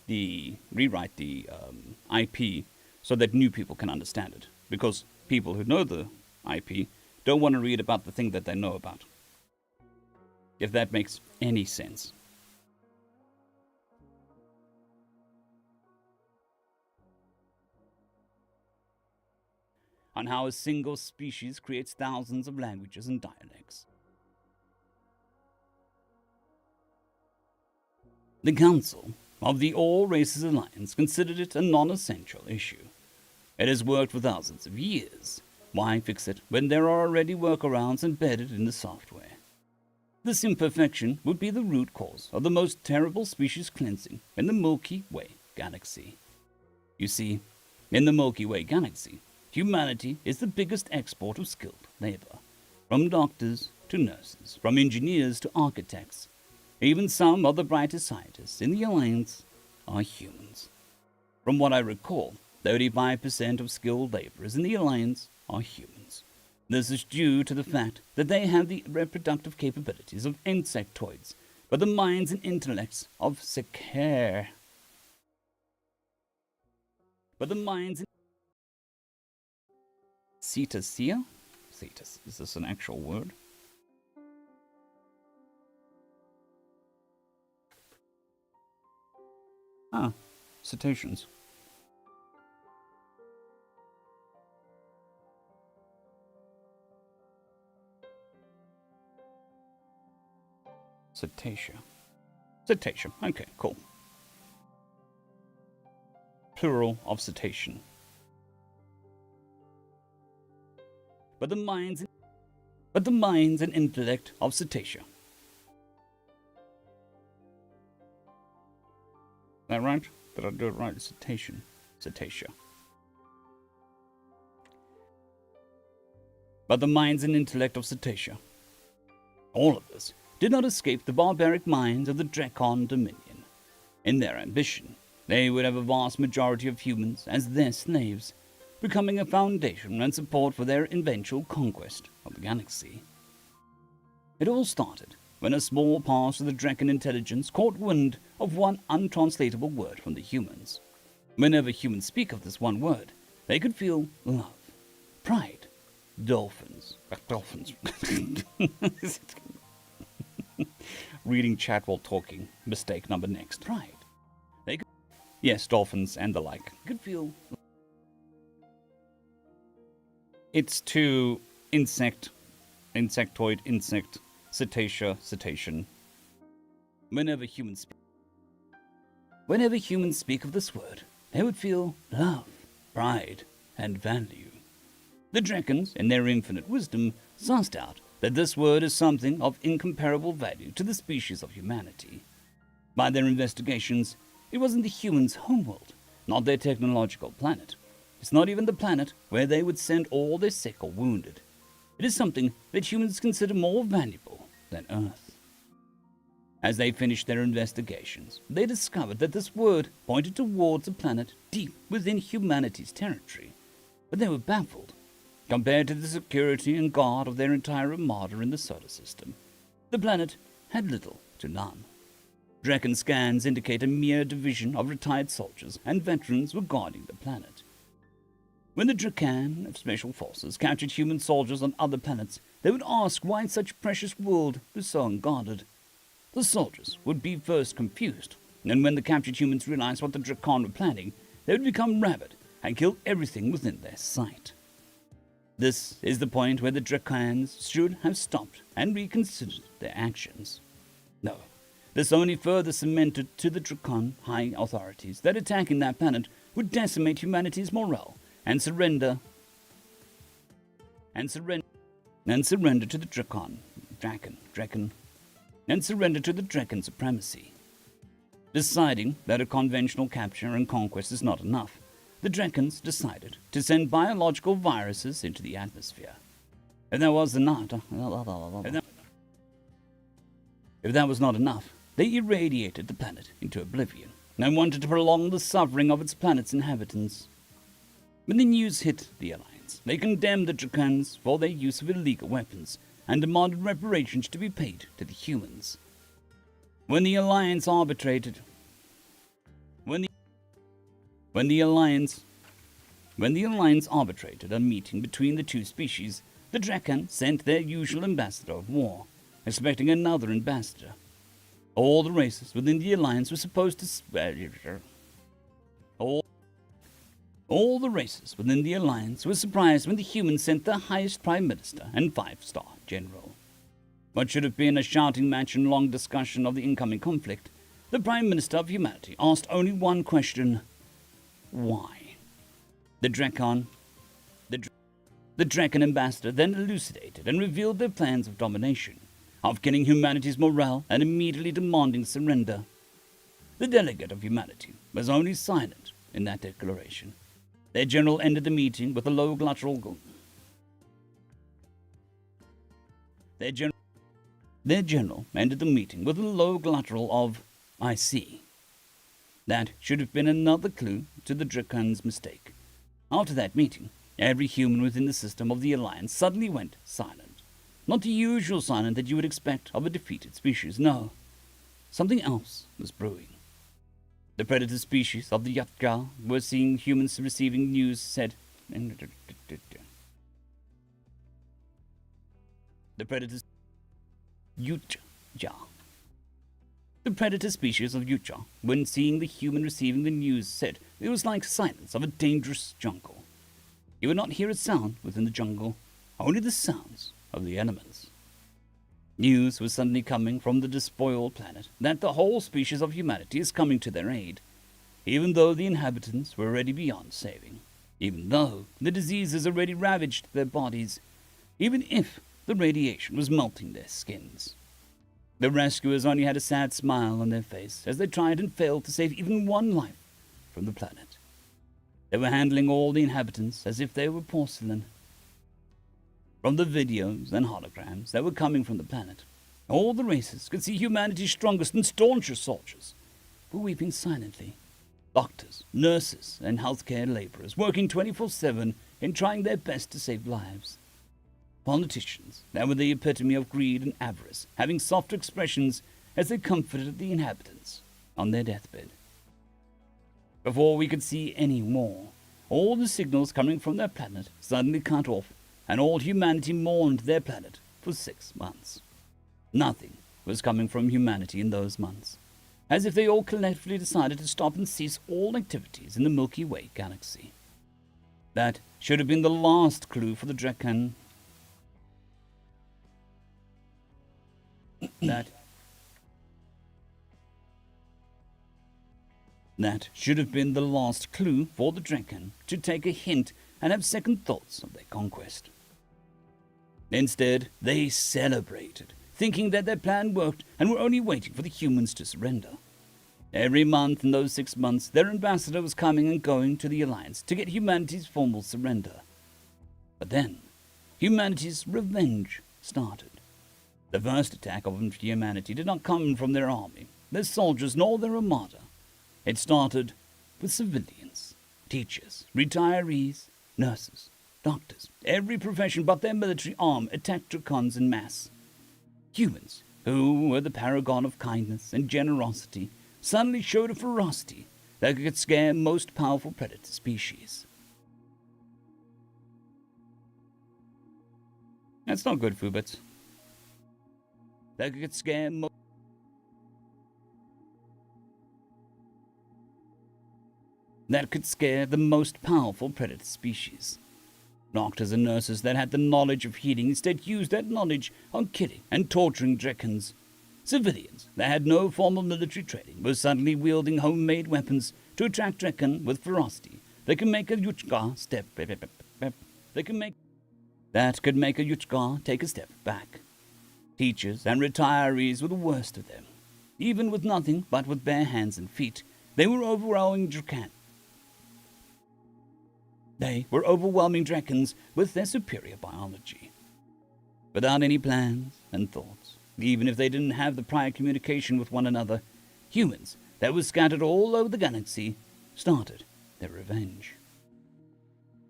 the IP so that new people can understand it. Because people who know the IP don't want to read about the thing that they know about. If that makes any sense. On how a single species creates thousands of languages and dialects. The Council of the All Races Alliance considered it a non-essential issue. It has worked for thousands of years. Why fix it when there are already workarounds embedded in the software? This imperfection would be the root cause of the most terrible species cleansing in the Milky Way galaxy. You see, in the Milky Way galaxy, humanity is the biggest export of skilled labor, from doctors to nurses, from engineers to architects. Even some of the brightest scientists in the Alliance are humans. From what I recall, 35% of skilled laborers in the Alliance are humans. This is due to the fact that they have the reproductive capabilities of insectoids, but the minds and intellects of Sekher. But the minds and Cetacean? Cetus, is this an actual word? Ah, cetaceans. Cetacea. Cetacea. Okay, cool. Plural of cetacean. But the minds and intellect of Cetacea. Is that right? Did I do it right? Cetacean. Cetacea. But the minds and intellect of Cetacea. All of this did not escape the barbaric minds of the Drakon Dominion. In their ambition, they would have a vast majority of humans as their slaves, becoming a foundation and support for their eventual conquest of the galaxy. It all started when a small part of the Drakon intelligence caught wind of one untranslatable word from the humans. Whenever humans speak of this one word, they could feel love, pride, dolphins. Dolphins. Reading chat while talking. Mistake number next. Pride. They could, yes, dolphins and the like. Could feel. It's to insect, insectoid, insect, cetacea, cetacean. Whenever humans speak of this word, they would feel love, pride, and value. The Drakons, in their infinite wisdom, sussed out that this word is something of incomparable value to the species of humanity. By their investigations, it wasn't the humans' homeworld, not their technological planet. It's not even the planet where they would send all their sick or wounded. It is something that humans consider more valuable than Earth. As they finished their investigations, they discovered that this word pointed towards a planet deep within humanity's territory. But they were baffled. Compared to the security and guard of their entire armada in the solar system, the planet had little to none. Drakon scans indicate a mere division of retired soldiers and veterans were guarding the planet. When the Drakan of Special Forces captured human soldiers on other planets, they would ask why such precious world was so unguarded. The soldiers would be first confused, and when the captured humans realized what the Drakon were planning, they would become rabid and kill everything within their sight. This is the point where the Drakans should have stopped and reconsidered their actions. No, this only further cemented to the Drakon high authorities that attacking that planet would decimate humanity's morale and surrender to the Drakon supremacy. Deciding that a conventional capture and conquest is not enough, the Drakons decided to send biological viruses into the atmosphere. If that was not enough, they irradiated the planet into oblivion and wanted to prolong the suffering of its planet's inhabitants. When the news hit the Alliance, they condemned the Drakons for their use of illegal weapons and demanded reparations to be paid to the humans. When the Alliance arbitrated a meeting between the two species, the Drakon sent their usual ambassador of war, expecting another ambassador. All the races within the Alliance were supposed to surprised when the humans sent their highest prime minister and 5-star general. What should have been a shouting match and long discussion of the incoming conflict, the Prime Minister of Humanity asked only one question: why? The Drakon ambassador then elucidated and revealed their plans of domination, of killing humanity's morale and immediately demanding surrender. The delegate of humanity was only silent in that declaration. Their general ended the meeting with a low guttural Their general ended the meeting with a low glottal of, "I see." That should have been another clue to the Drakan's mistake. After that meeting, every human within the system of the Alliance suddenly went silent. Not the usual silence that you would expect of a defeated species, no. Something else was brewing. The predator species of the Yatka were seeing humans receiving news said. The predators. Utja. The predator species of Utja, when seeing the human receiving the news, said it was like silence of a dangerous jungle. You would not hear a sound within the jungle, only the sounds of the animals. News was suddenly coming from the despoiled planet that the whole species of humanity is coming to their aid, even though the inhabitants were already beyond saving, even though the diseases already ravaged their bodies, even if the radiation was melting their skins. The rescuers only had a sad smile on their face as they tried and failed to save even one life from the planet. They were handling all the inhabitants as if they were porcelain. From the videos and holograms that were coming from the planet, all the races could see humanity's strongest and staunchest soldiers were weeping silently. Doctors, nurses, and healthcare laborers working 24/7 in trying their best to save lives. Politicians that were the epitome of greed and avarice, having soft expressions as they comforted the inhabitants on their deathbed. Before we could see any more, all the signals coming from their planet suddenly cut off, and all humanity mourned their planet for 6 months. Nothing was coming from humanity in those months, as if they all collectively decided to stop and cease all activities in the Milky Way galaxy. That should have been the last clue for the Drakan. That should have been the last clue for the Drakan to take a hint and have second thoughts of their conquest. Instead, they celebrated, thinking that their plan worked and were only waiting for the humans to surrender. Every month in those 6 months, their ambassador was coming and going to the Alliance to get humanity's formal surrender. But then, humanity's revenge started. The first attack of humanity did not come from their army, their soldiers, nor their armada. It started with civilians, teachers, retirees, nurses, doctors. Every profession but their military arm attacked Drakons en masse. Humans, who were the paragon of kindness and generosity, suddenly showed a ferocity that could scare most powerful predator species. That's not good, Fubits. That could scare the most powerful predator species. Doctors and nurses that had the knowledge of healing instead used that knowledge on killing and torturing Drakons. Civilians that had no formal military training were suddenly wielding homemade weapons to attack Drakan with ferocity. They could make a Yuchka take a step back. Teachers and retirees were the worst of them. Even with nothing but with bare hands and feet, they were overwhelming Drakan. They were overwhelming Drakons with their superior biology. Without any plans and thoughts, even if they didn't have the prior communication with one another, humans that were scattered all over the galaxy started their revenge.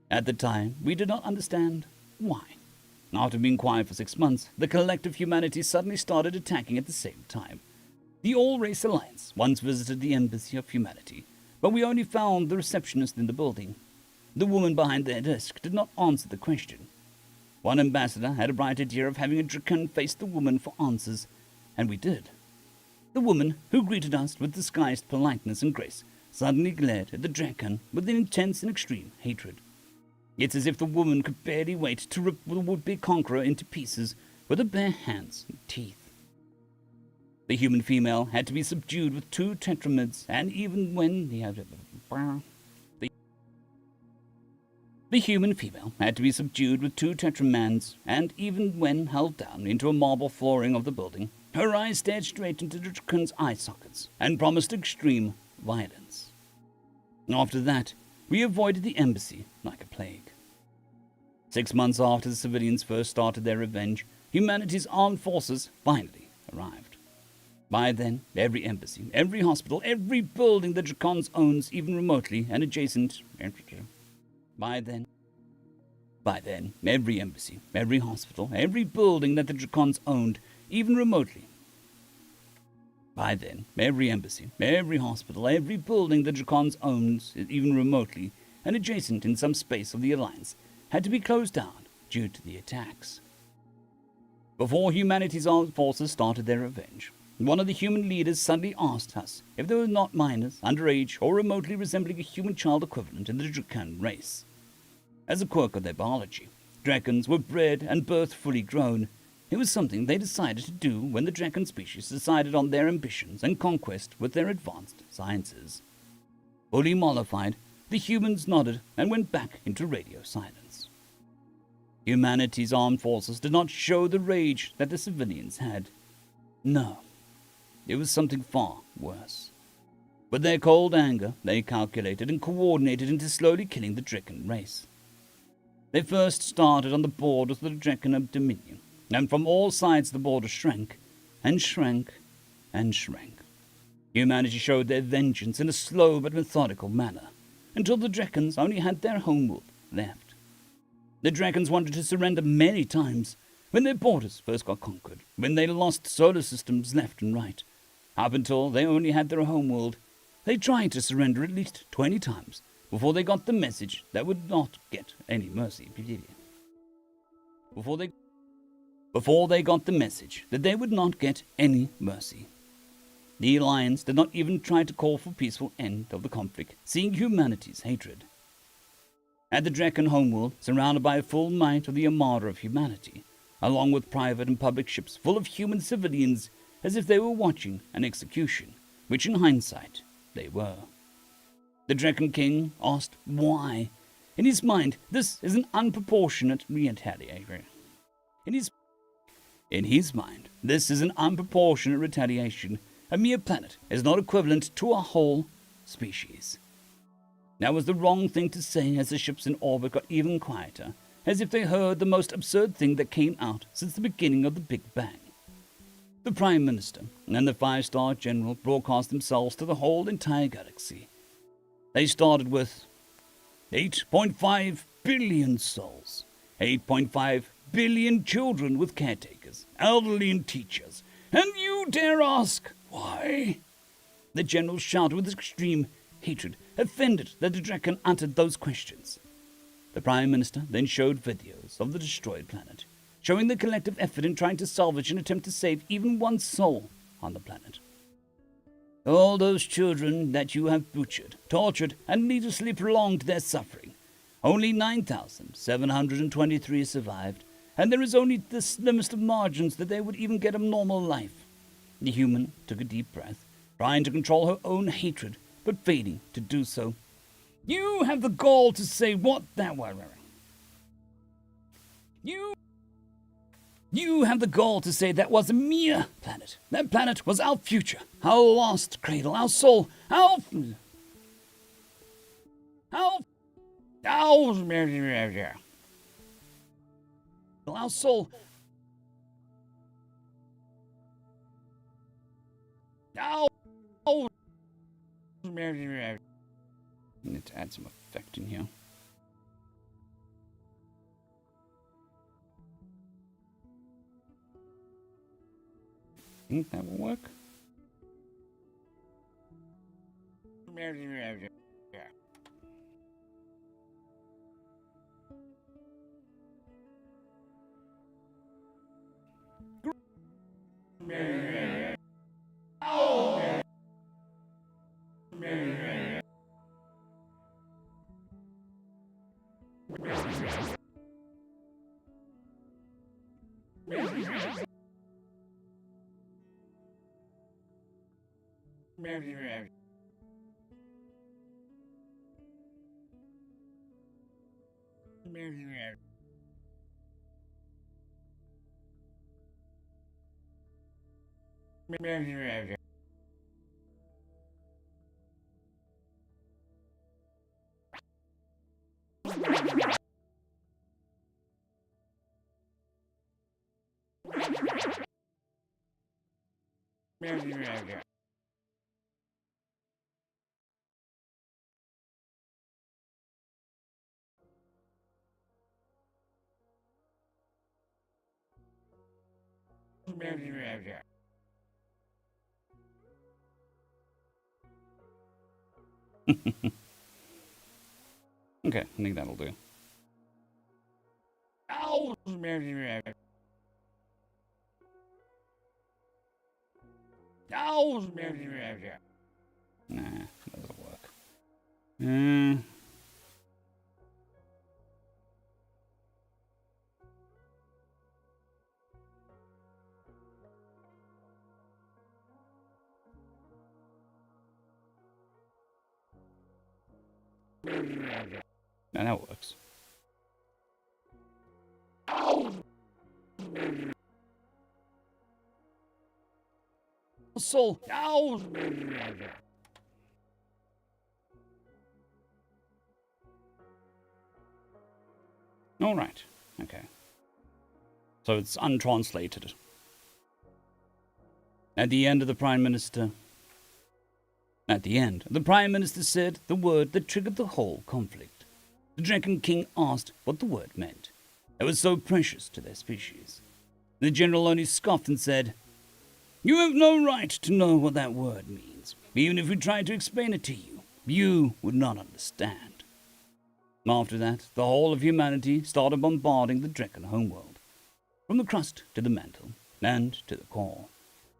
At the time, we did not understand why. After being quiet for 6 months, the collective humanity suddenly started attacking at the same time. The All-Race Alliance once visited the Embassy of Humanity, but we only found the receptionist in the building. The woman behind their desk did not answer the question. One ambassador had a bright idea of having a Drakan face the woman for answers, and we did. The woman, who greeted us with disguised politeness and grace, suddenly glared at the Drakan with an intense and extreme hatred. It's as if the woman could barely wait to rip the would-be conqueror into pieces with her bare hands and teeth. The human female had to be subdued with 2 tetramids, and even when The human female had to be subdued with 2 tetramans, and even when held down into a marble flooring of the building, her eyes stared straight into the Drakan's eye sockets and promised extreme violence. After that, we avoided the embassy like a plague. 6 months after the civilians first started their revenge, humanity's armed forces finally arrived. By then, every embassy, every hospital, every building the Drakons owns, even remotely and adjacent. By then, every embassy, every hospital, every building that the Drakons owned, even remotely. By then, every embassy, every hospital, every building the Drakons owns, even remotely and adjacent in some space of the Alliance, had to be closed down due to the attacks. Before humanity's armed forces started their revenge, one of the human leaders suddenly asked us if they were not minors, underage, or remotely resembling a human child equivalent in the Drakan race. As a quirk of their biology, Drakons were bred and birthed fully grown. It was something they decided to do when the Drakan species decided on their ambitions and conquest with their advanced sciences. Fully mollified, the humans nodded and went back into radio silence. Humanity's armed forces did not show the rage that the civilians had. No, it was something far worse. With their cold anger, they calculated and coordinated into slowly killing the Drakan race. They first started on the borders of the Drakan Dominion, and from all sides the border shrank, and shrank, and shrank. Humanity showed their vengeance in a slow but methodical manner, until the Drakons only had their homeworld left. The Drakons wanted to surrender many times, when their borders first got conquered, when they lost solar systems left and right. Up until they only had their homeworld, they tried to surrender at least 20 times before they got the message that would not get any mercy. Before they got the message that they would not get any mercy. The Alliance did not even try to call for peaceful end of the conflict, seeing humanity's hatred. At the Drakan homeworld, surrounded by a full might of the Armada of humanity, along with private and public ships full of human civilians, as if they were watching an execution, which in hindsight they were. The Drakan King asked why. In his mind, this is an unproportionate retaliation. In his mind, this is an unproportionate retaliation. A mere planet is not equivalent to a whole species. That was the wrong thing to say as the ships in orbit got even quieter, as if they heard the most absurd thing that came out since the beginning of the Big Bang. The Prime Minister and the 5-star General broadcast themselves to the whole entire galaxy. They started with 8.5 billion souls, 8.5 billion children with caretakers, elderly and teachers, and you dare ask why? The General shouted with extreme hatred, offended that the Drakan uttered those questions. The Prime Minister then showed videos of the destroyed planet, showing the collective effort in trying to salvage and attempt to save even one soul on the planet. All those children that you have butchered, tortured, and needlessly prolonged their suffering. Only 9,723 survived, and there is only the slimmest of margins that they would even get a normal life. The human took a deep breath, trying to control her own hatred, but failing to do so. You have the gall to say what that was. You have the gall to say that was a mere planet. That planet was our future, our lost cradle, our soul, our soul. I need to add some effect in here. Think that will work? Okay, I think that'll do. Nah, that'll work. Now that works. Soul. All right. Okay. So it's untranslated. At the end, the Prime Minister said the word that triggered the whole conflict. The Dragon King asked what the word meant. It was so precious to their species. The general only scoffed and said, "You have no right to know what that word means. Even if we tried to explain it to you, you would not understand." After that, the whole of humanity started bombarding the Draken homeworld, from the crust to the mantle, and to the core.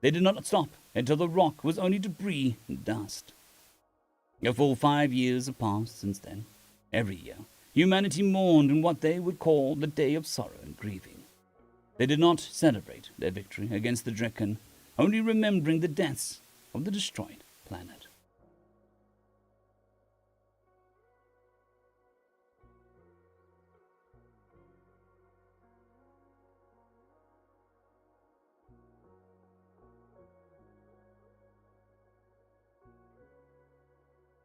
They did not stop until the rock was only debris and dust. A full 5 years have passed since then. Every year, humanity mourned in what they would call the Day of Sorrow and Grieving. They did not celebrate their victory against the Draken, only remembering the deaths of the destroyed planet.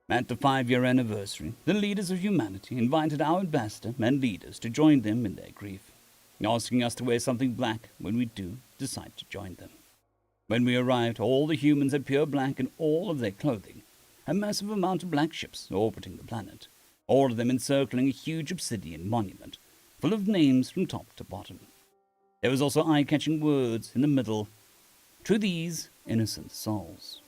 At the 5-year anniversary, the leaders of humanity invited our ambassador and leaders to join them in their grief, asking us to wear something black when we do decide to join them. When we arrived, all the humans had pure black in all of their clothing, a massive amount of black ships orbiting the planet, all of them encircling a huge obsidian monument, full of names from top to bottom. There was also eye-catching words in the middle, "To these innocent souls."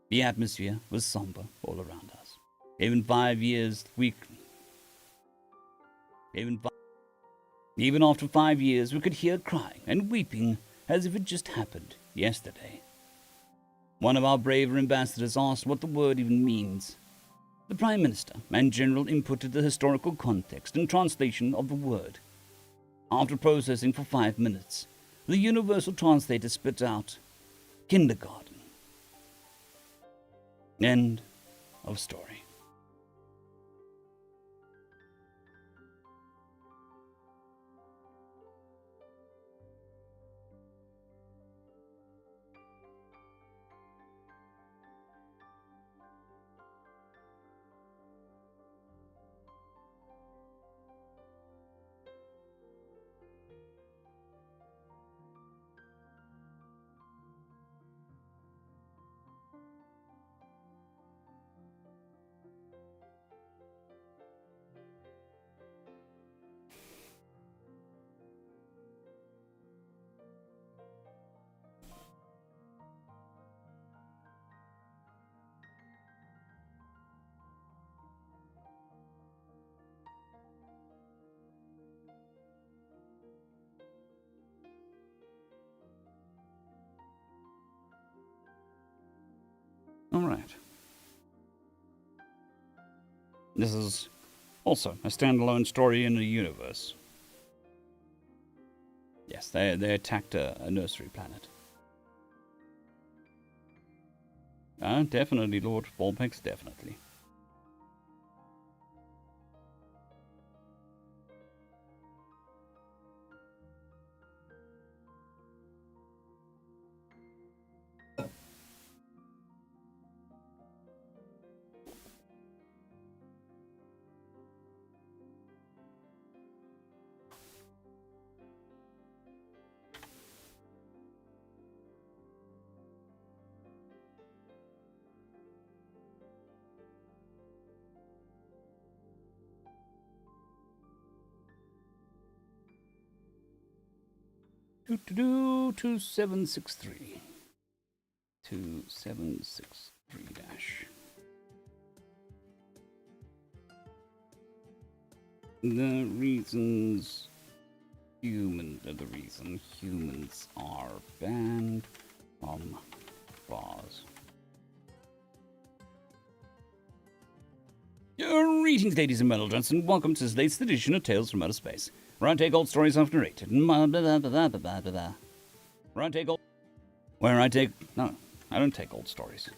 The atmosphere was somber all around us. Even after 5 years, we could hear crying and weeping as if it just happened yesterday. One of our braver ambassadors asked what the word even means. The Prime Minister and General inputted the historical context and translation of the word. After processing for 5 minutes, the universal translator spit out, "Kindergarten." End of story. All right. This is also a standalone story in the universe. Yes, they attacked a nursery planet. Definitely, Lord Volpex, definitely. 2763. 2763 dash. The reasons the reason humans are banned from bars. Greetings, ladies and gentlemen, and welcome to today's edition of Tales from Outer Space, where I take old stories I've narrated. No, I don't take old stories.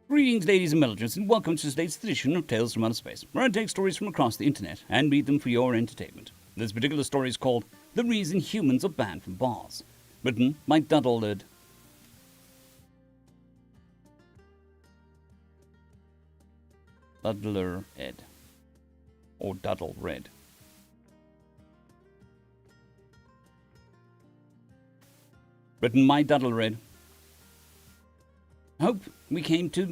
Greetings, ladies and gentlemen, and welcome to today's edition of Tales from Outer Space, where I take stories from across the internet and read them for your entertainment. This particular story is called The Reason Humans Are Banned from Bars, written by Duddled. Duddler Ed. Or Duddle Red. Written by Duddle Red. Hope we came to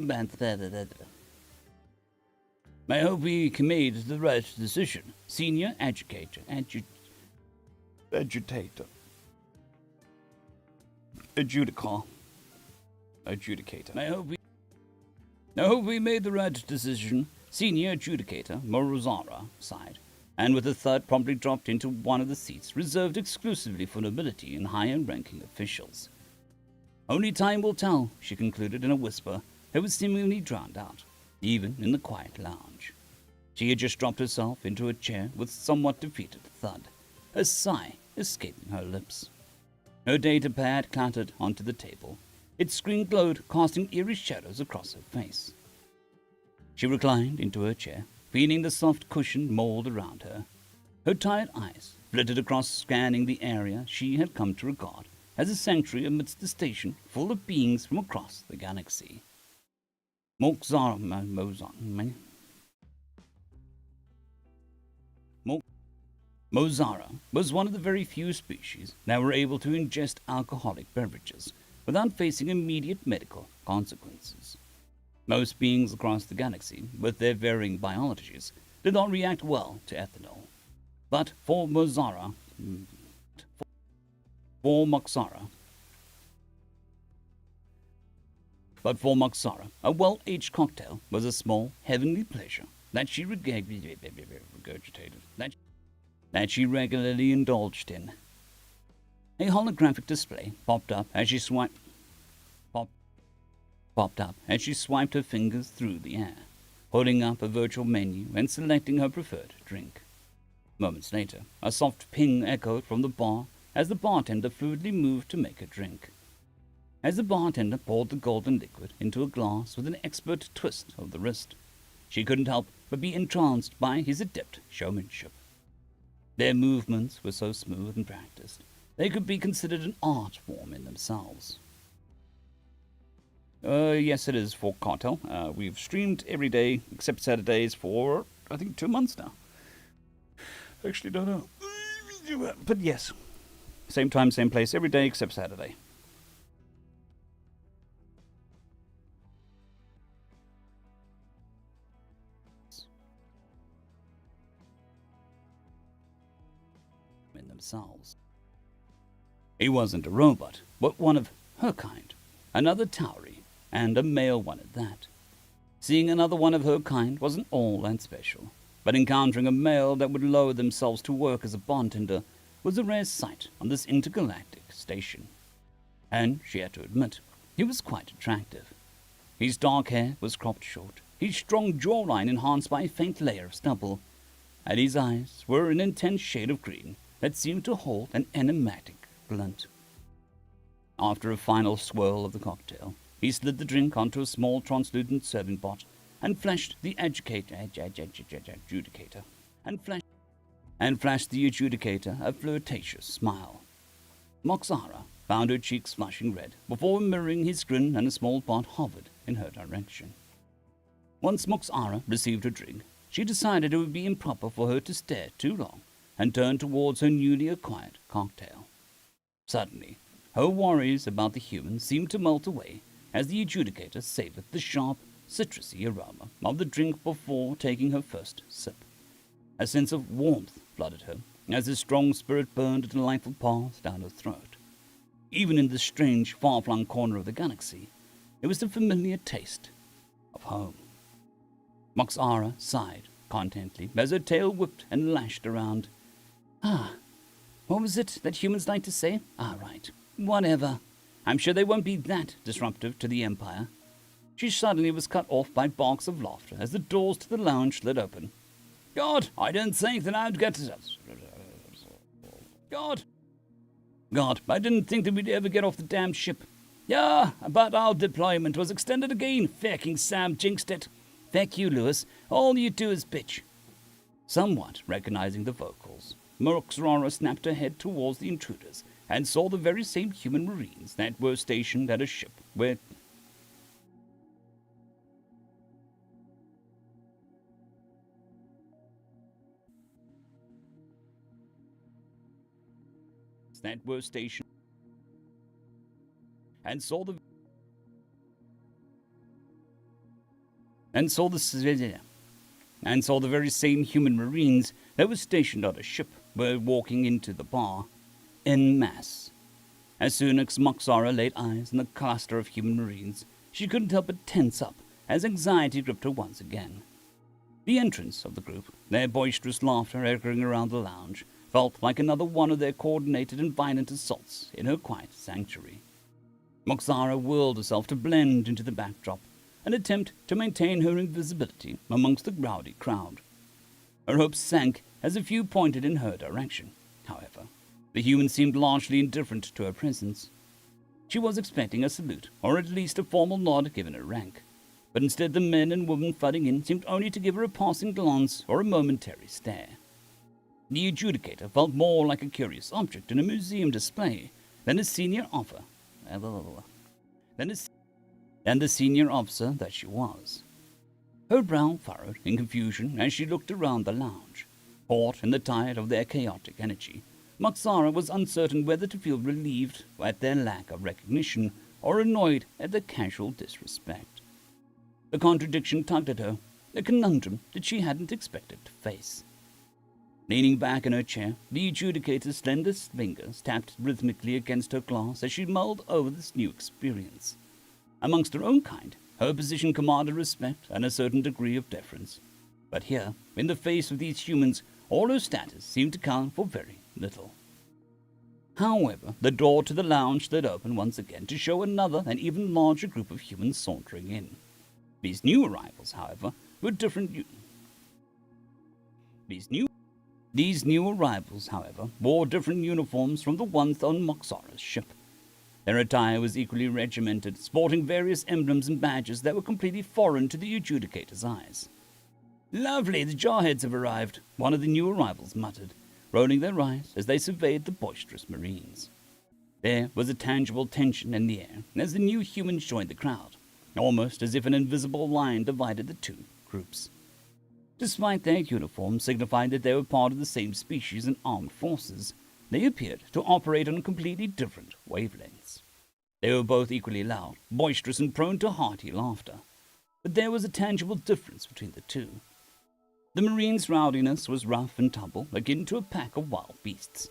I hope we made the right decision. Senior Agitator. Adjudicator. I hope we made the right decision. Senior Adjudicator Morozara sighed, and with a thud promptly dropped into one of the seats reserved exclusively for nobility and higher-ranking officials. Only time will tell, she concluded in a whisper that was seemingly drowned out, even in the quiet lounge. She had just dropped herself into a chair with somewhat defeated thud, a sigh escaping her lips. Her data pad clattered onto the table. Its screen glowed, casting eerie shadows across her face. She reclined into her chair, feeling the soft cushioned mold around her. Her tired eyes flitted across, scanning the area she had come to regard as a sanctuary amidst the station full of beings from across the galaxy. Mozara was one of the very few species that were able to ingest alcoholic beverages without facing immediate medical consequences. Most beings across the galaxy, with their varying biologies, did not react well to ethanol. But for Moxara, a well-aged cocktail was a small, heavenly pleasure that she regularly indulged in. A holographic display popped up as she swiped her fingers through the air, holding up a virtual menu and selecting her preferred drink. Moments later, a soft ping echoed from the bar as the bartender fluidly moved to make a drink. As the bartender poured the golden liquid into a glass with an expert twist of the wrist, she couldn't help but be entranced by his adept showmanship. Their movements were so smooth and practiced, they could be considered an art form in themselves. Yes, it is for Cartel. We've streamed every day except Saturdays for, I think, 2 months now. Actually, don't know. But yes. Same time, same place, every day except Saturday. In themselves. He wasn't a robot, but one of her kind. Another Tauri, and a male one at that. Seeing another one of her kind wasn't all that special, but encountering a male that would lower themselves to work as a bartender was a rare sight on this intergalactic station. And she had to admit, he was quite attractive. His dark hair was cropped short, his strong jawline enhanced by a faint layer of stubble, and his eyes were an intense shade of green that seemed to hold an enigmatic glint. After a final swirl of the cocktail, he slid the drink onto a small translucent serving pot and flashed the adjudicator a flirtatious smile. Moxara found her cheeks flushing red before mirroring his grin, and a small pot hovered in her direction. Once Moxara received her drink, she decided it would be improper for her to stare too long and turned towards her newly acquired cocktail. Suddenly, her worries about the human seemed to melt away as the adjudicator savored the sharp, citrusy aroma of the drink before taking her first sip. A sense of warmth flooded her, as a strong spirit burned a delightful pause down her throat. Even in this strange, far-flung corner of the galaxy, it was the familiar taste of home. Moxara sighed contentedly as her tail whipped and lashed around. What was it that humans like to say? Right. Whatever. I'm sure they won't be that disruptive to the Empire. She suddenly was cut off by barks of laughter as the doors to the lounge slid open. God, I didn't think that I'd get to... God, I didn't think that we'd ever get off the damn ship. Yeah, but our deployment was extended again. Fucking Sam jinxed it. Feck you, Lewis. All you do is bitch. Somewhat recognizing the vocals, Moxara snapped her head towards the intruders and saw the very same human marines that were stationed at a ship where... that were stationed and saw the very same human marines that were stationed on a ship were walking into the bar en masse. As soon as Moxara laid eyes on the cluster of human marines, she couldn't help but tense up as anxiety gripped her once again. The entrance of the group, their boisterous laughter echoing around the lounge, felt like another one of their coordinated and violent assaults in her quiet sanctuary. Moxara whirled herself to blend into the backdrop, an attempt to maintain her invisibility amongst the rowdy crowd. Her hopes sank as a few pointed in her direction. However, the humans seemed largely indifferent to her presence. She was expecting a salute, or at least a formal nod given her rank, but instead the men and women flooding in seemed only to give her a passing glance or a momentary stare. The adjudicator felt more like a curious object in a museum display than a senior officer that she was. Her brow furrowed in confusion as she looked around the lounge. Caught in the tide of their chaotic energy, Moxara was uncertain whether to feel relieved at their lack of recognition or annoyed at their casual disrespect. The contradiction tugged at her, a conundrum that she hadn't expected to face. Leaning back in her chair, the adjudicator's slender fingers tapped rhythmically against her glass as she mulled over this new experience. Amongst her own kind, her position commanded respect and a certain degree of deference. But here, in the face of these humans, all her status seemed to count for very little. However, the door to the lounge slid open once again to show another and even larger group of humans sauntering in. These new arrivals, however, were different. These new arrivals, however, wore different uniforms from the ones on Moxara's ship. Their attire was equally regimented, sporting various emblems and badges that were completely foreign to the adjudicator's eyes. Lovely, the jarheads have arrived, one of the new arrivals muttered, rolling their eyes as they surveyed the boisterous marines. There was a tangible tension in the air as the new humans joined the crowd, almost as if an invisible line divided the two groups. Despite their uniforms signifying that they were part of the same species and armed forces, they appeared to operate on completely different wavelengths. They were both equally loud, boisterous, and prone to hearty laughter. But there was a tangible difference between the two. The Marines' rowdiness was rough and tumble, akin to a pack of wild beasts,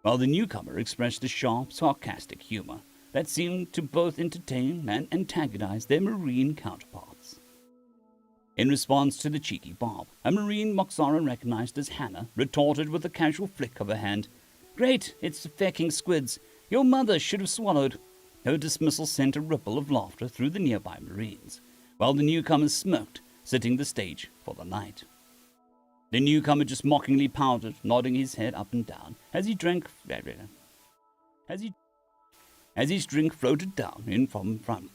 while the newcomer expressed a sharp, sarcastic humor that seemed to both entertain and antagonize their Marine counterparts. In response to the cheeky barb, a Marine Moxara recognized as Hannah retorted with a casual flick of her hand, "Great, it's the fecking squids. Your mother should have swallowed." Her dismissal sent a ripple of laughter through the nearby Marines, while the newcomers smirked, setting the stage for the night. The newcomer just mockingly pouted, nodding his head up and down as his drink floated down in front.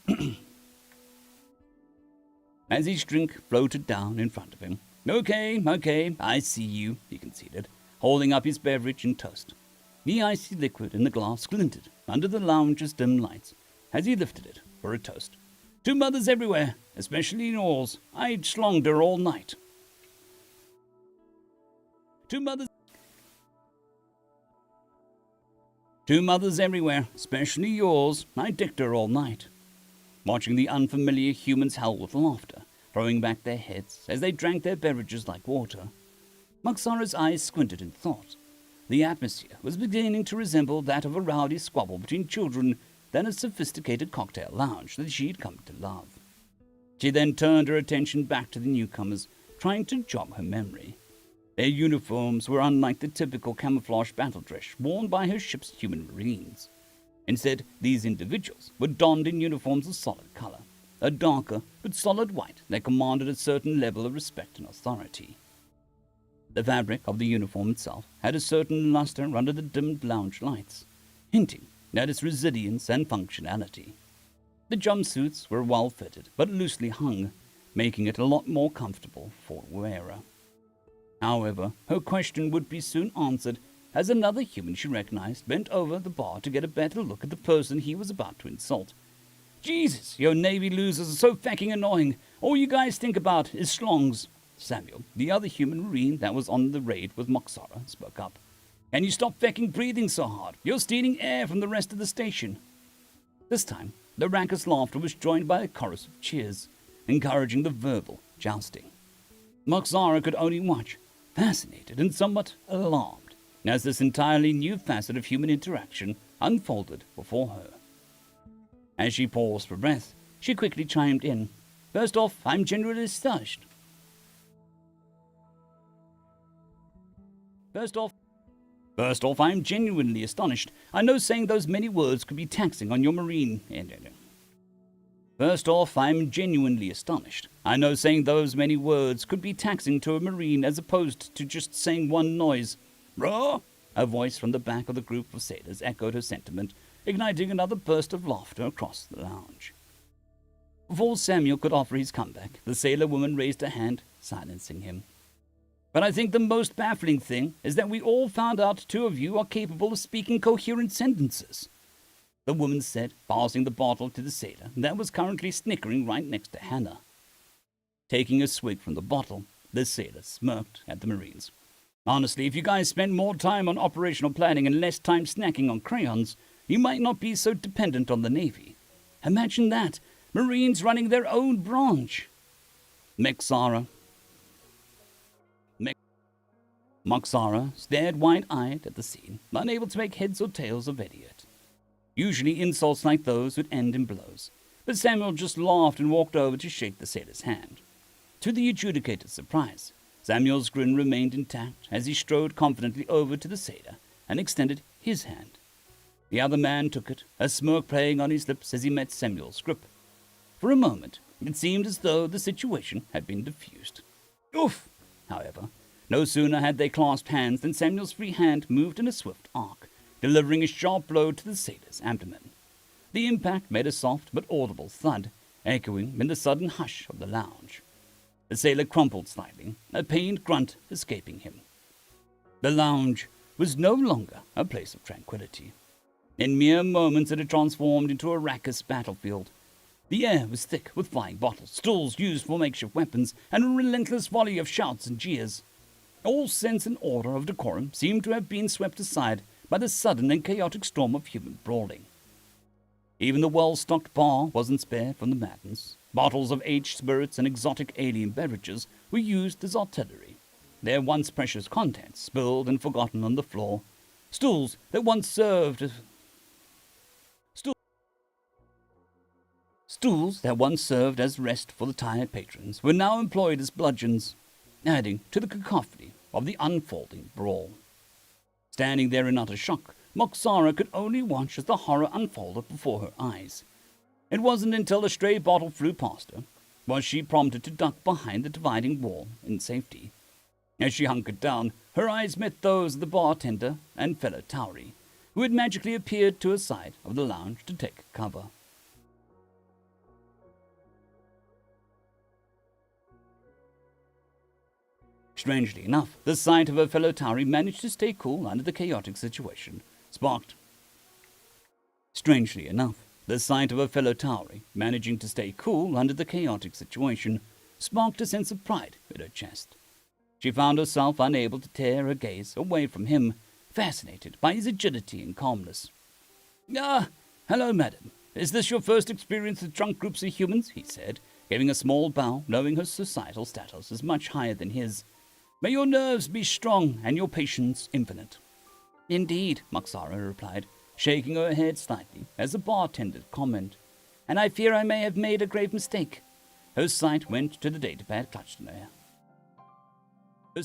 As his drink floated down in front of him. Okay, I see you, he conceded, holding up his beverage and toast. The icy liquid in the glass glinted under the lounge's dim lights as he lifted it for a toast. "To mothers everywhere, especially yours. I schlonged her all night." To mothers everywhere, especially yours. I dicked her all night. Watching the unfamiliar humans howl with laughter, throwing back their heads as they drank their beverages like water, Moxara's eyes squinted in thought. The atmosphere was beginning to resemble that of a rowdy squabble between children than a sophisticated cocktail lounge that she'd come to love. She then turned her attention back to the newcomers, trying to jog her memory. Their uniforms were unlike the typical camouflage battle dress worn by her ship's human marines. Instead, these individuals were donned in uniforms of solid color, a darker but solid white that commanded a certain level of respect and authority. The fabric of the uniform itself had a certain luster under the dimmed lounge lights, hinting at its resilience and functionality. The jumpsuits were well fitted but loosely hung, making it a lot more comfortable for a wearer. However, her question would be soon answered as another human she recognized bent over the bar to get a better look at the person he was about to insult. "Jesus, your Navy losers are so fucking annoying. All you guys think about is schlongs." Samuel, the other human marine that was on the raid with Moxara, spoke up. "Can you stop fucking breathing so hard? You're stealing air from the rest of the station." This time, the raucous laughter was joined by a chorus of cheers, encouraging the verbal jousting. Moxara could only watch, fascinated and somewhat alarmed, as this entirely new facet of human interaction unfolded before her. As she paused for breath, she quickly chimed in. "First off, I'm genuinely astonished. First off, I'm genuinely astonished. I know saying those many words could be taxing on your marine. First off, I'm genuinely astonished. I know saying those many words could be taxing to a marine as opposed to just saying one noise. Raw!" A voice from the back of the group of sailors echoed her sentiment, igniting another burst of laughter across the lounge. Before Samuel could offer his comeback, the sailor woman raised her hand, silencing him. "But I think the most baffling thing is that we all found out two of you are capable of speaking coherent sentences," the woman said, passing the bottle to the sailor that was currently snickering right next to Hannah. Taking a swig from the bottle, the sailor smirked at the Marines. "Honestly, if you guys spent more time on operational planning and less time snacking on crayons, you might not be so dependent on the Navy. Imagine that, Marines running their own branch." Moxara stared wide-eyed at the scene, unable to make heads or tails of any of it. Usually insults like those would end in blows, but Samuel just laughed and walked over to shake the sailor's hand. To the adjudicator's surprise, Samuel's grin remained intact as he strode confidently over to the sailor and extended his hand. The other man took it, a smirk playing on his lips as he met Samuel's grip. For a moment, it seemed as though the situation had been diffused. Oof! However, no sooner had they clasped hands than Samuel's free hand moved in a swift arc, delivering a sharp blow to the sailor's abdomen. The impact made a soft but audible thud, echoing in the sudden hush of the lounge. The sailor crumpled slightly, a pained grunt escaping him. The lounge was no longer a place of tranquility. In mere moments it had transformed into a raucous battlefield. The air was thick with flying bottles, stools used for makeshift weapons, and a relentless volley of shouts and jeers. All sense and order of decorum seemed to have been swept aside by the sudden and chaotic storm of human brawling. Even the well-stocked bar wasn't spared from the madness. Bottles of aged spirits and exotic alien beverages were used as artillery, their once precious contents spilled and forgotten on the floor. Stools that once served as rest for the tired patrons were now employed as bludgeons, adding to the cacophony of the unfolding brawl. Standing there in utter shock, Moxara could only watch as the horror unfolded before her eyes. It wasn't until a stray bottle flew past her was she prompted to duck behind the dividing wall in safety. As she hunkered down, her eyes met those of the bartender and fellow Tauri, who had magically appeared to her side of the lounge to take cover. Strangely enough, the sight of her fellow Tauri managed to stay cool under the chaotic situation, sparked a sense of pride in her chest. She found herself unable to tear her gaze away from him, fascinated by his agility and calmness. "Ah, hello, madam. Is this your first experience with drunk groups of humans?" he said, giving a small bow, knowing her societal status is much higher than his. "May your nerves be strong and your patience infinite." Indeed, Moxara replied, shaking her head slightly as the bartender commented, and I fear I may have made a grave mistake. Her sight went to the datapad clutched in her hand. Her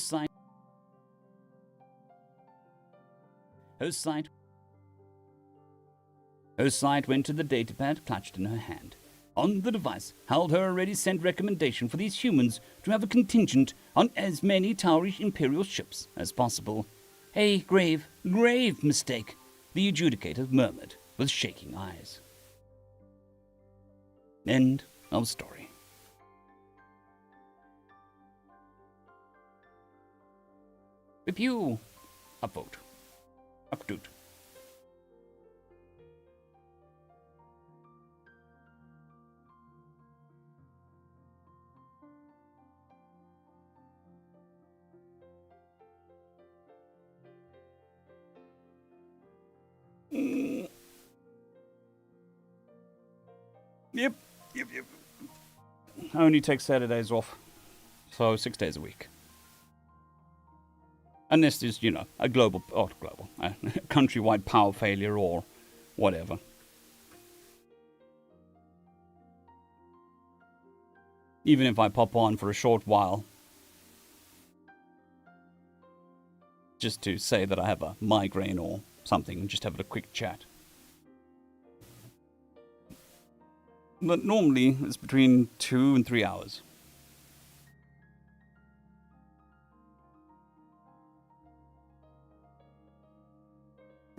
sight went to the datapad clutched in her hand. On the device held her already sent recommendation for these humans to have a contingent on as many Tauri Imperial ships as possible. A grave mistake, the adjudicator murmured with shaking eyes. End of story. Review. Upvote. Updoot. Yep. I only take Saturdays off, so 6 days a week. Unless there's, a countrywide power failure or whatever. Even if I pop on for a short while, just to say that I have a migraine or something, and just have a quick chat. But normally it's between 2 and 3 hours.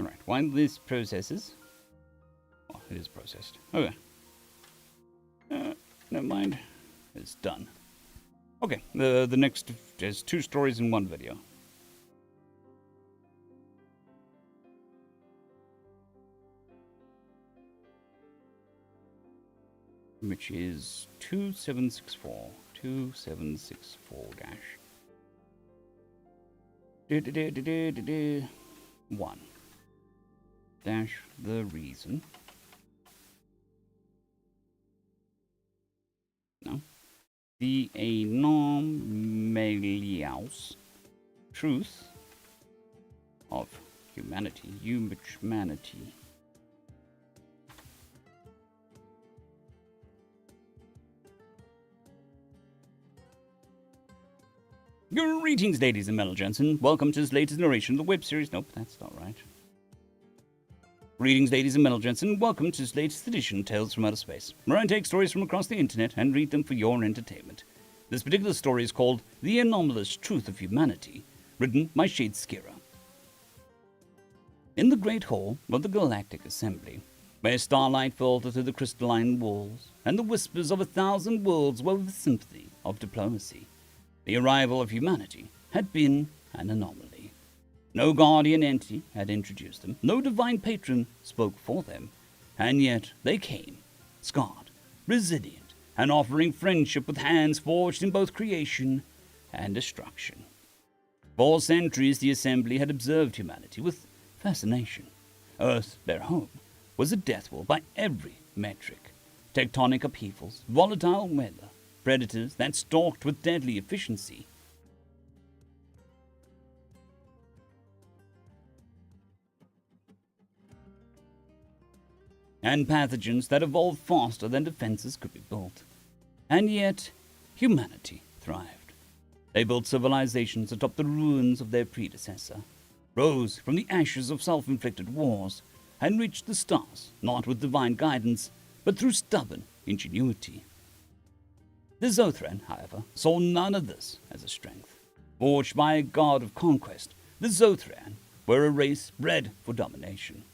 Alright, while this processes... Oh, it is processed. Okay. Never mind. It's done. Okay, the next... There's 2 stories in 1 video. Which is 2764. 2764 dash. 1. Dash the reason. No. The anomalous truth of humanity. Humanity. Greetings, ladies and gentlemen. Welcome to this latest narration of the web series. Nope, that's not right. Greetings, ladies and gentlemen. Welcome to this latest edition of Tales from Outer Space, where I take stories from across the internet and read them for your entertainment. This particular story is called The Anomalous Truth of Humanity, written by Shade Skira. In the great hall of the Galactic Assembly, where starlight filtered through the crystalline walls, and the whispers of 1,000 worlds wove the symphony of diplomacy, the arrival of humanity had been an anomaly. No guardian entity had introduced them, no divine patron spoke for them, and yet they came, scarred, resilient, and offering friendship with hands forged in both creation and destruction. For centuries the Assembly had observed humanity with fascination. Earth, their home, was a death world by every metric. Tectonic upheavals, volatile weather, predators that stalked with deadly efficiency. And pathogens that evolved faster than defenses could be built. And yet, humanity thrived. They built civilizations atop the ruins of their predecessor, rose from the ashes of self-inflicted wars, and reached the stars not with divine guidance, but through stubborn ingenuity. The Zothran, however, saw none of this as a strength. Forged by a god of conquest, the Zothran were a race bred for domination.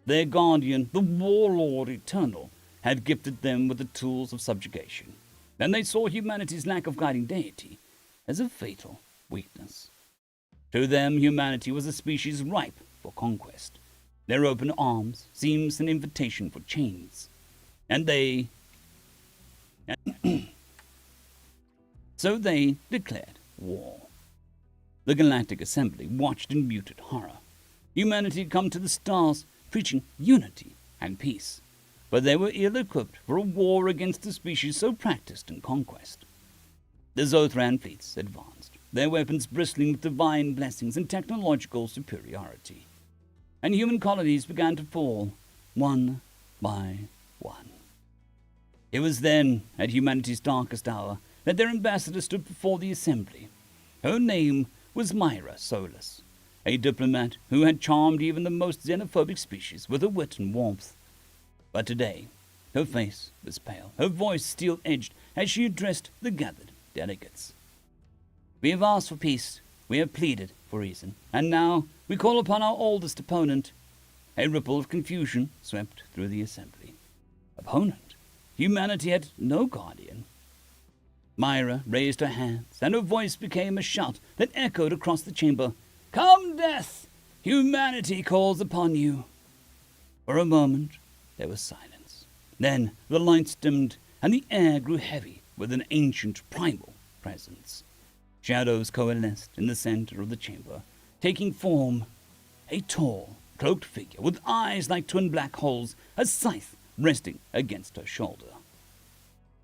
Their guardian, the warlord eternal, had gifted them with the tools of subjugation, and they saw humanity's lack of guiding deity as a fatal weakness. To them, humanity was a species ripe for conquest. Their open arms seemed an invitation for chains, and they... So they declared war. The Galactic Assembly watched in muted horror. Humanity had come to the stars, preaching unity and peace, but they were ill-equipped for a war against a species so practiced in conquest. The Zothran fleets advanced, their weapons bristling with divine blessings and technological superiority. and human colonies began to fall, one by one. It was then, at humanity's darkest hour, that their ambassador stood before the assembly. Her name was Myra Solus, a diplomat who had charmed even the most xenophobic species with her wit and warmth. But today, her face was pale, her voice steel-edged as she addressed the gathered delegates. We have asked for peace, we have pleaded for reason, and now we call upon our oldest opponent. A ripple of confusion swept through the assembly. Opponent? Humanity had no guardian. Myra raised her hands, and her voice became a shout that echoed across the chamber. Come, Death! Humanity calls upon you. For a moment, there was silence. Then the lights dimmed, and the air grew heavy with an ancient primal presence. Shadows coalesced in the center of the chamber, taking form. A tall, cloaked figure with eyes like twin black holes, a scythe resting against her shoulder.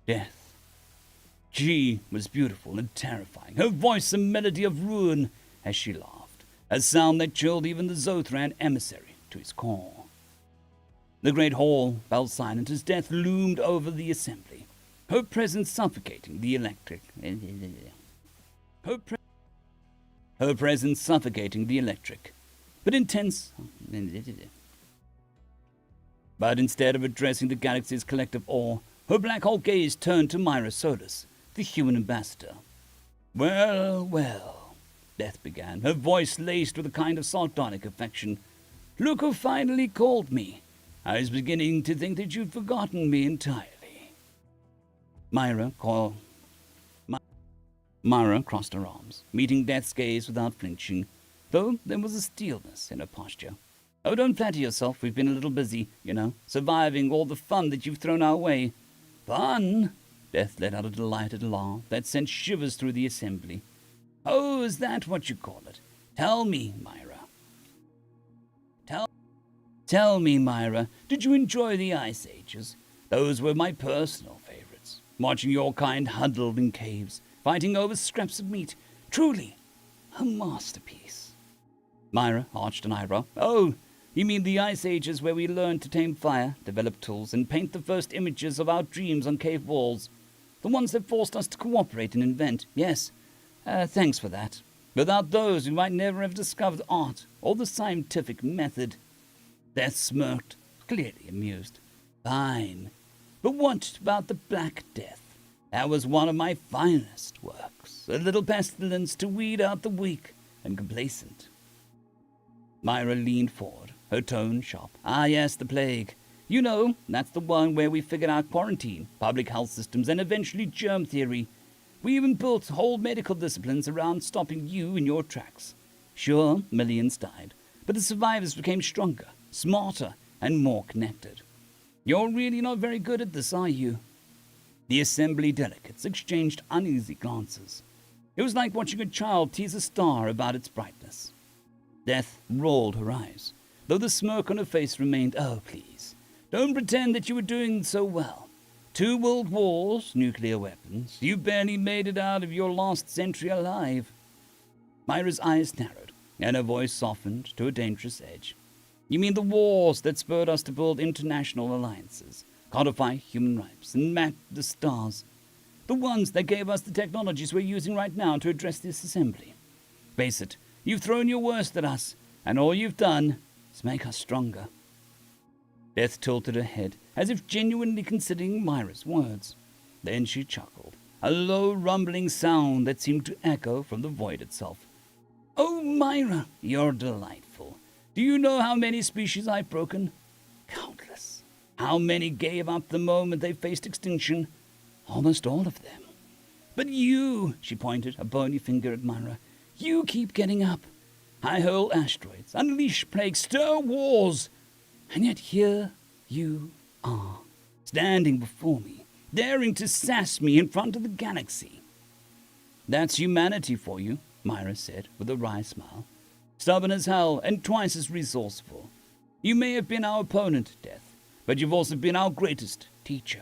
Death. She was beautiful and terrifying, her voice a melody of ruin as she laughed, a sound that chilled even the Zothran emissary to his core. The great hall fell silent as Death loomed over the assembly, her presence suffocating the electric. Her presence suffocating the electric, but intense. But instead of addressing the galaxy's collective awe, her black hole gaze turned to Myra Solus, the human ambassador. Well, well, Death began, her voice laced with a kind of sardonic affection. Look who finally called me. I was beginning to think that you'd forgotten me entirely. Myra crossed her arms, meeting Death's gaze without flinching, though there was a steelness in her posture. Oh, don't flatter yourself. We've been a little busy, surviving all the fun that you've thrown our way. Fun? Death let out a delighted laugh that sent shivers through the assembly. Oh, is that what you call it? Tell me, Myra. Tell me, Myra, did you enjoy the Ice Ages? Those were my personal favorites. Watching your kind huddled in caves, fighting over scraps of meat. Truly, a masterpiece. Myra arched an eyebrow. Oh, you mean the Ice Ages where we learned to tame fire, develop tools, and paint the first images of our dreams on cave walls. The ones that forced us to cooperate and invent. Yes, thanks for that. Without those, we might never have discovered art or the scientific method. Death smirked, clearly amused. Fine. But what about the Black Death? That was one of my finest works. A little pestilence to weed out the weak and complacent. Myra leaned forward, her tone sharp. Ah, yes, the plague. You know, that's the one where we figured out quarantine, public health systems, and eventually germ theory. We even built whole medical disciplines around stopping you in your tracks. Sure, millions died, but the survivors became stronger, smarter, and more connected. You're really not very good at this, are you? The assembly delegates exchanged uneasy glances. It was like watching a child tease a star about its brightness. Death rolled her eyes, though the smirk on her face remained. Oh, please, don't pretend that you were doing so well. 2 world wars, nuclear weapons. You barely made it out of your last century alive. Myra's eyes narrowed, and her voice softened to a dangerous edge. You mean the wars that spurred us to build international alliances, codify human rights, and map the stars. The ones that gave us the technologies we're using right now to address this assembly. Face it, you've thrown your worst at us, and all you've done is make us stronger. Death tilted her head, as if genuinely considering Myra's words. Then she chuckled, a low rumbling sound that seemed to echo from the void itself. Oh, Myra, you're delightful. Do you know how many species I've broken? Countless. How many gave up the moment they faced extinction? Almost all of them. But you, she pointed a bony finger at Myra, you keep getting up. I hurl asteroids, unleash plagues, stir wars. And yet here you are, standing before me, daring to sass me in front of the galaxy. That's humanity for you, Myra said with a wry smile. Stubborn as hell and twice as resourceful. You may have been our opponent, Death, but you've also been our greatest teacher.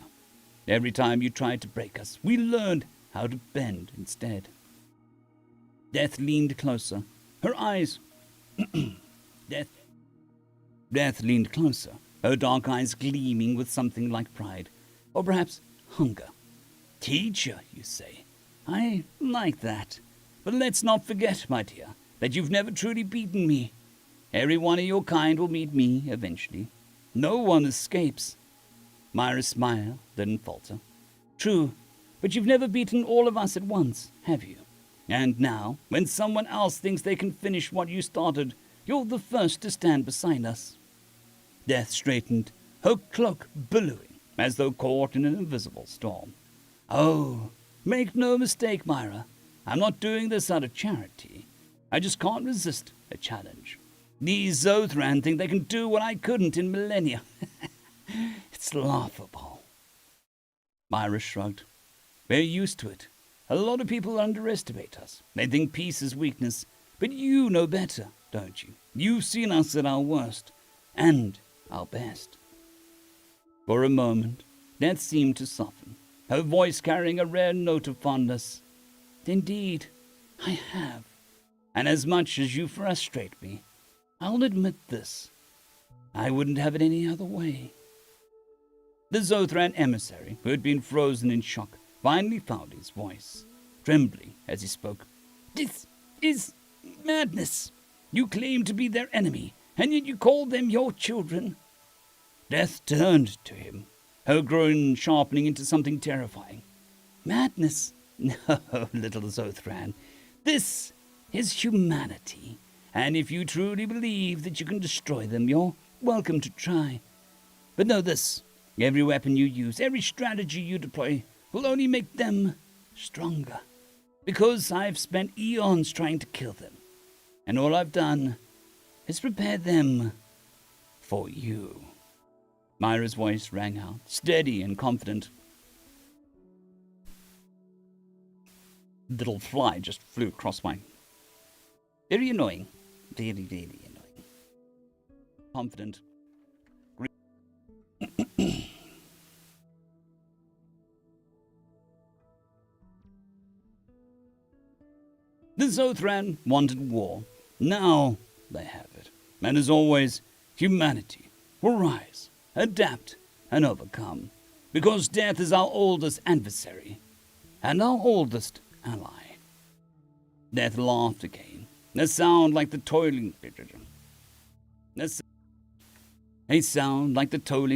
Every time you tried to break us, we learned how to bend instead. Death leaned closer, her eyes... Death leaned closer, her dark eyes gleaming with something like pride, or perhaps hunger. Teacher, you say? I like that. But let's not forget, my dear, that you've never truly beaten me. Every one of your kind will meet me eventually. No one escapes. Myra smiled, then faltered. True, but you've never beaten all of us at once, have you? And now, when someone else thinks they can finish what you started, you're the first to stand beside us. Death straightened, her cloak billowing, as though caught in an invisible storm. Oh, make no mistake, Myra. I'm not doing this out of charity. I just can't resist a challenge. These Zothran think they can do what I couldn't in millennia. It's laughable. Myra shrugged. We're used to it. A lot of people underestimate us. They think peace is weakness. But you know better, don't you? You've seen us at our worst. And our best. For a moment, Death seemed to soften, her voice carrying a rare note of fondness. Indeed, I have. And as much as you frustrate me, I'll admit this. I wouldn't have it any other way. The Zothran emissary, who had been frozen in shock, finally found his voice, trembling as he spoke. This is madness. You claim to be their enemy, and yet you call them your children. Death turned to him, her groan sharpening into something terrifying. Madness? No, little Zothran. This is humanity, and if you truly believe that you can destroy them, you're welcome to try. But know this, every weapon you use, every strategy you deploy, will only make them stronger, because I've spent eons trying to kill them, and all I've done is prepare them for you. Myra's voice rang out, steady and confident. Little fly just flew across my... Very annoying. Very, very annoying. Confident. The Zothran wanted war. Now they have it. And as always, humanity will rise, adapt, and overcome. Because death is our oldest adversary, and our oldest ally. Death laughed again, a sound like the tolling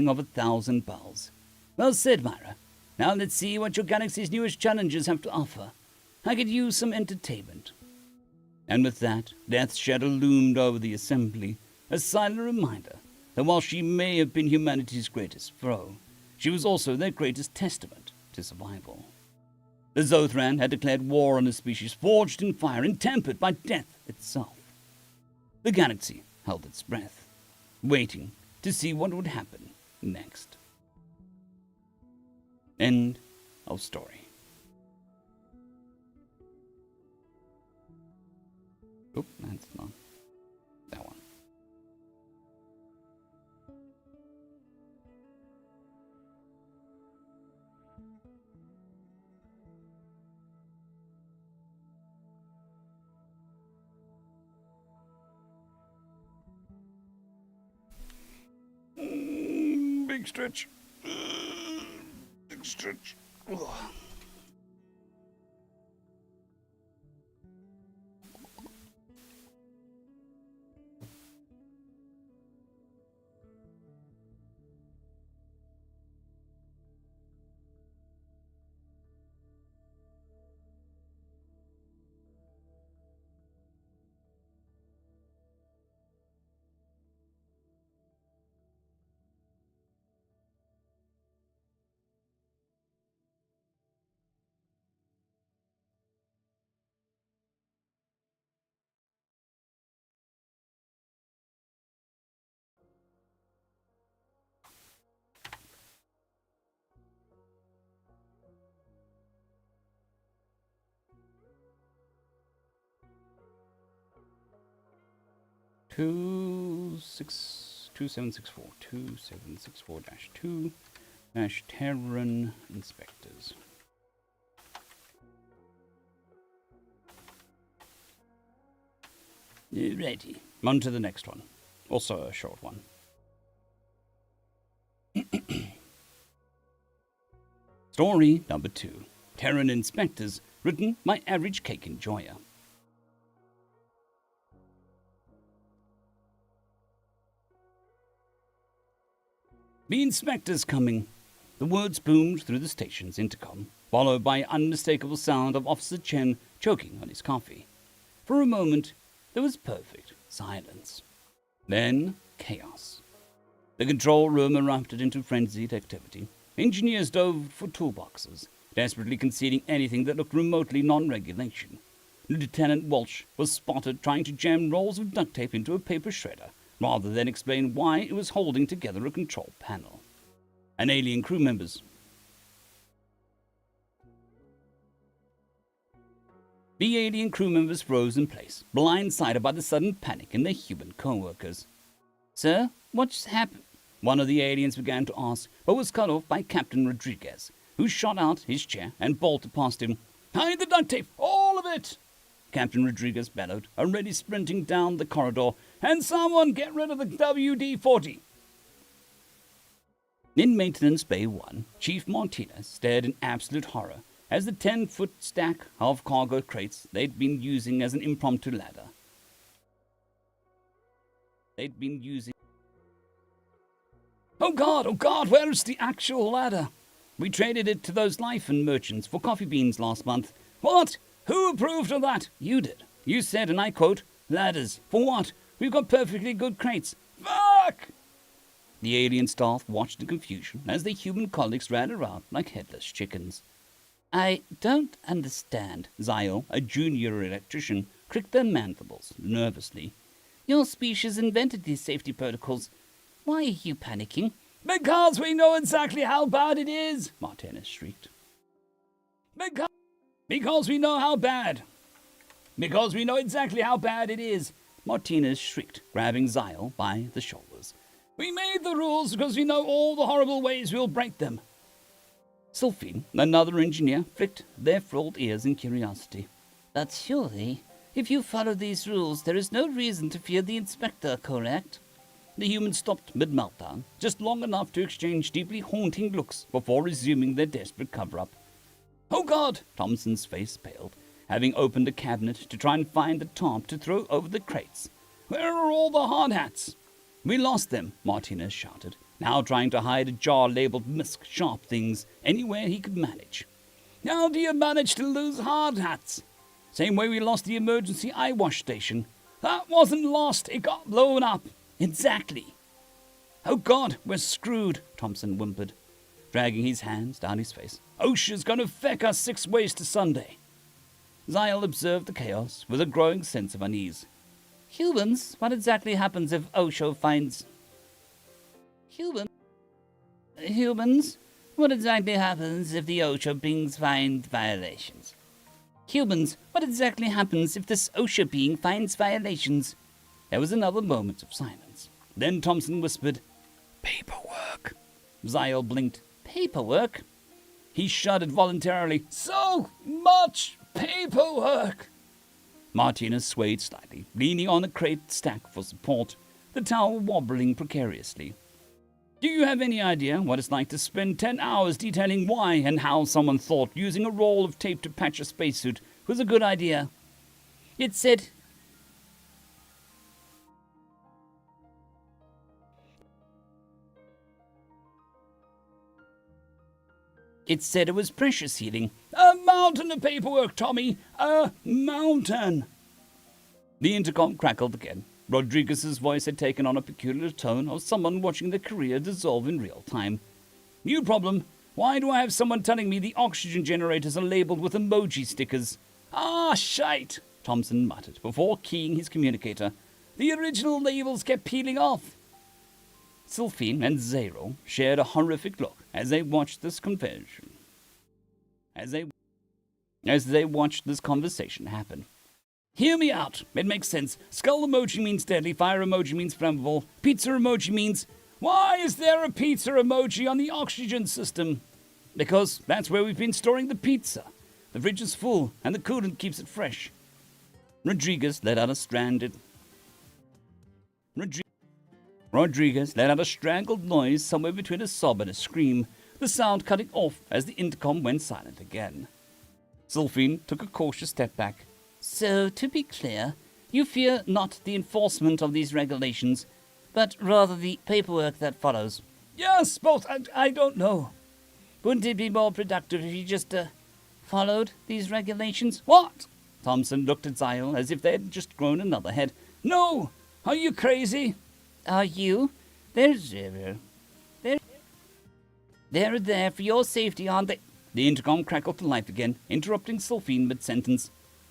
of 1,000 bells. Well said, Myra. Now let's see what your galaxy's newest challenges have to offer. I could use some entertainment. And with that, Death's shadow loomed over the assembly, a silent reminder that while she may have been humanity's greatest foe, she was also their greatest testament to survival. The Zothran had declared war on a species forged in fire and tempered by death itself. The galaxy held its breath, waiting to see what would happen next. End of story. Oop, that's not that one. Big stretch. Big stretch. Ugh. Two 2764-2 Terran Inspectors. Ready. On to the next one. Also a short one. Story number 2. Terran Inspectors, written by Average Cake Enjoyer. The inspector's coming. The words boomed through the station's intercom, followed by unmistakable sound of Officer Chen choking on his coffee. For a moment, there was perfect silence. Then, chaos. The control room erupted into frenzied activity. Engineers dove for toolboxes, desperately conceding anything that looked remotely non-regulation. Lieutenant Walsh was spotted trying to jam rolls of duct tape into a paper shredder, rather than explain why it was holding together a control panel. The alien crew members froze in place, blindsided by the sudden panic in their human co-workers. "Sir, what's happened?" one of the aliens began to ask, but was cut off by Captain Rodriguez, who shot out his chair and bolted past him. "Hide the duct tape, all of it!" Captain Rodriguez bellowed, already sprinting down the corridor. "And someone get rid of the WD-40. In Maintenance Bay 1, Chief Martinez stared in absolute horror as the 10-foot stack of cargo crates they'd been using as an impromptu ladder. Oh God, where is the actual ladder? We traded it to those Lifen merchants for coffee beans last month. What? Who approved of that? You did. You said, and I quote, ladders. For what? We've got perfectly good crates. Fuck! The alien staff watched in confusion as their human colleagues ran around like headless chickens. "I don't understand." Zyle, a junior electrician, cricked their mandibles nervously. "Your species invented these safety protocols. Why are you panicking?" "Because we know exactly how bad it is," Martinez shrieked. Because we know how bad. Because we know exactly how bad it is," Martinez shrieked, grabbing Zyle by the shoulders. "We made the rules because we know all the horrible ways we'll break them." Sylphine, another engineer, flicked their frilled ears in curiosity. "But surely, if you follow these rules, there is no reason to fear the inspector, correct?" The humans stopped mid-meltdown, just long enough to exchange deeply haunting looks before resuming their desperate cover-up. "Oh God!" Thompson's face paled, having opened a cabinet to try and find the tarp to throw over the crates. "Where are all the hard hats?" "We lost them," Martinez shouted, now trying to hide a jar labeled Misk Sharp Things anywhere he could manage. "How do you manage to lose hard hats?" "Same way we lost the emergency eye wash station." "That wasn't lost, it got blown up." "Exactly." "Oh God, we're screwed," Thompson whimpered, dragging his hands down his face. "OSHA's gonna feck us 6 ways to Sunday." Zyle observed the chaos with a growing sense of unease. "Humans, what exactly happens if OSHA finds..." Humans, what exactly happens if the OSHA beings find violations? Humans, what exactly happens if this OSHA being finds violations? There was another moment of silence. Then Thompson whispered, "Paperwork." Zyle blinked. "Paperwork?" He shuddered voluntarily. "So much paperwork!" Martinez swayed slightly, leaning on a crate stack for support, the tower wobbling precariously. "Do you have any idea what it's like to spend 10 hours detailing why and how someone thought using a roll of tape to patch a spacesuit was a good idea?" It said it was pressure sealing. "A mountain of paperwork, Tommy! A mountain!" The intercom crackled again. Rodriguez's voice had taken on a peculiar tone of someone watching their career dissolve in real time. "New problem. Why do I have someone telling me the oxygen generators are labeled with emoji stickers?" "Ah, shite!" Thompson muttered before keying his communicator. "The original labels kept peeling off." Sylphine and Zero shared a horrific look as they watched this conversation. As they watched this conversation happen. "Hear me out. It makes sense. Skull emoji means deadly, fire emoji means flammable, pizza emoji means... Why is there a pizza emoji on the oxygen system?" "Because that's where we've been storing the pizza. The fridge is full, and the coolant keeps it fresh." Rodriguez let out a strangled noise somewhere between a sob and a scream, the sound cutting off as the intercom went silent again. Sylphine took a cautious step back. So, to be clear, you fear not the enforcement of these regulations, but rather the paperwork that follows. Yes, both. I don't know. Wouldn't it be more productive if you just, followed these regulations? What? Thompson looked at Zyle as if they had just grown another head. No! Are you crazy? Are you? They're there for your safety, aren't they? The intercom crackled to life again, interrupting Sylphine mid-sentence.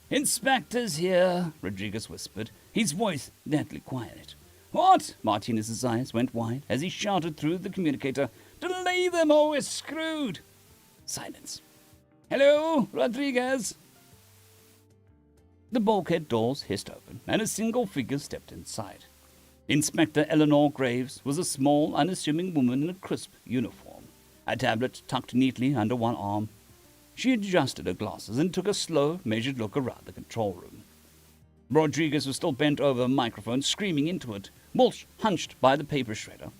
Inspector's here, Rodriguez whispered, his voice deadly quiet. What? Martinez's eyes went wide as he shouted through the communicator. Delay them or we're screwed. Silence. Hello, Rodriguez. The bulkhead doors hissed open, and a single figure stepped inside. Inspector Eleanor Graves was a small, unassuming woman in a crisp uniform, a tablet tucked neatly under one arm. She adjusted her glasses and took a slow, measured look around the control room. Rodriguez was still bent over a microphone, screaming into it. Walsh, hunched by the paper shredder,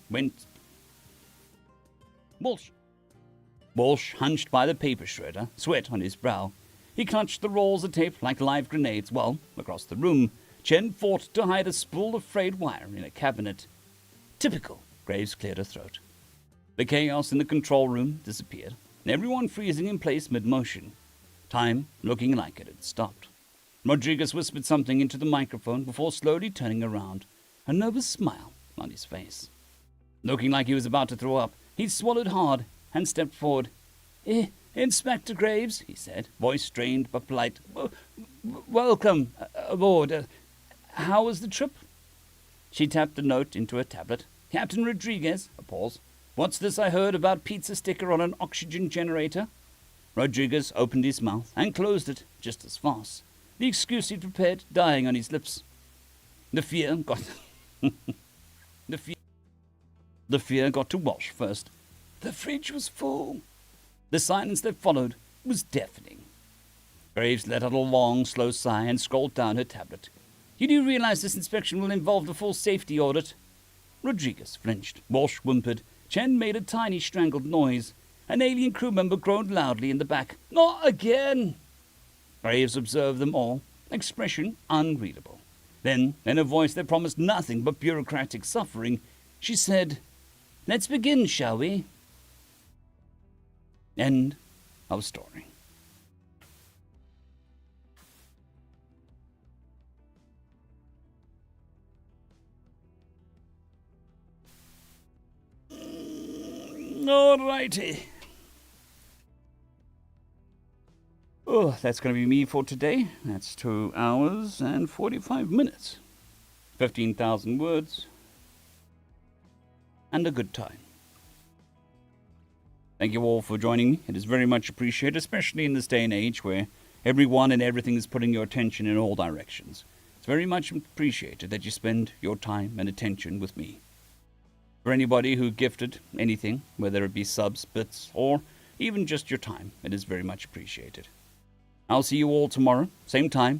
sweat on his brow. He clutched the rolls of tape like live grenades while, across the room, Chen fought to hide a spool of frayed wire in a cabinet. Typical, Graves cleared her throat. The chaos in the control room disappeared, everyone freezing in place mid-motion. Time looking like it had stopped. Rodriguez whispered something into the microphone before slowly turning around, a nervous smile on his face. Looking like he was about to throw up, he swallowed hard and stepped forward. Inspector Graves, he said, voice strained but polite. Welcome aboard. How was the trip? She tapped the note into her tablet. Captain Rodriguez, a pause. What's this I heard about pizza sticker on an oxygen generator? Rodriguez opened his mouth and closed it just as fast, the excuse he'd prepared dying on his lips. The fear got to Walsh first. The fridge was full. The silence that followed was deafening. Graves let out a long, slow sigh and scrolled down her tablet. You do realize this inspection will involve the full safety audit? Rodriguez flinched. Walsh whimpered. Chen made a tiny strangled noise. An alien crew member groaned loudly in the back. Not again! Graves observed them all, expression unreadable. Then, in a voice that promised nothing but bureaucratic suffering, she said, Let's begin, shall we? End of story. Alrighty. Oh, that's going to be me for today. That's 2 hours and 45 minutes. 15,000 words. And a good time. Thank you all for joining me. It is very much appreciated, especially in this day and age where everyone and everything is putting your attention in all directions. It's very much appreciated that you spend your time and attention with me. For anybody who gifted anything, whether it be subs, bits, or even just your time, it is very much appreciated. I'll see you all tomorrow, same time,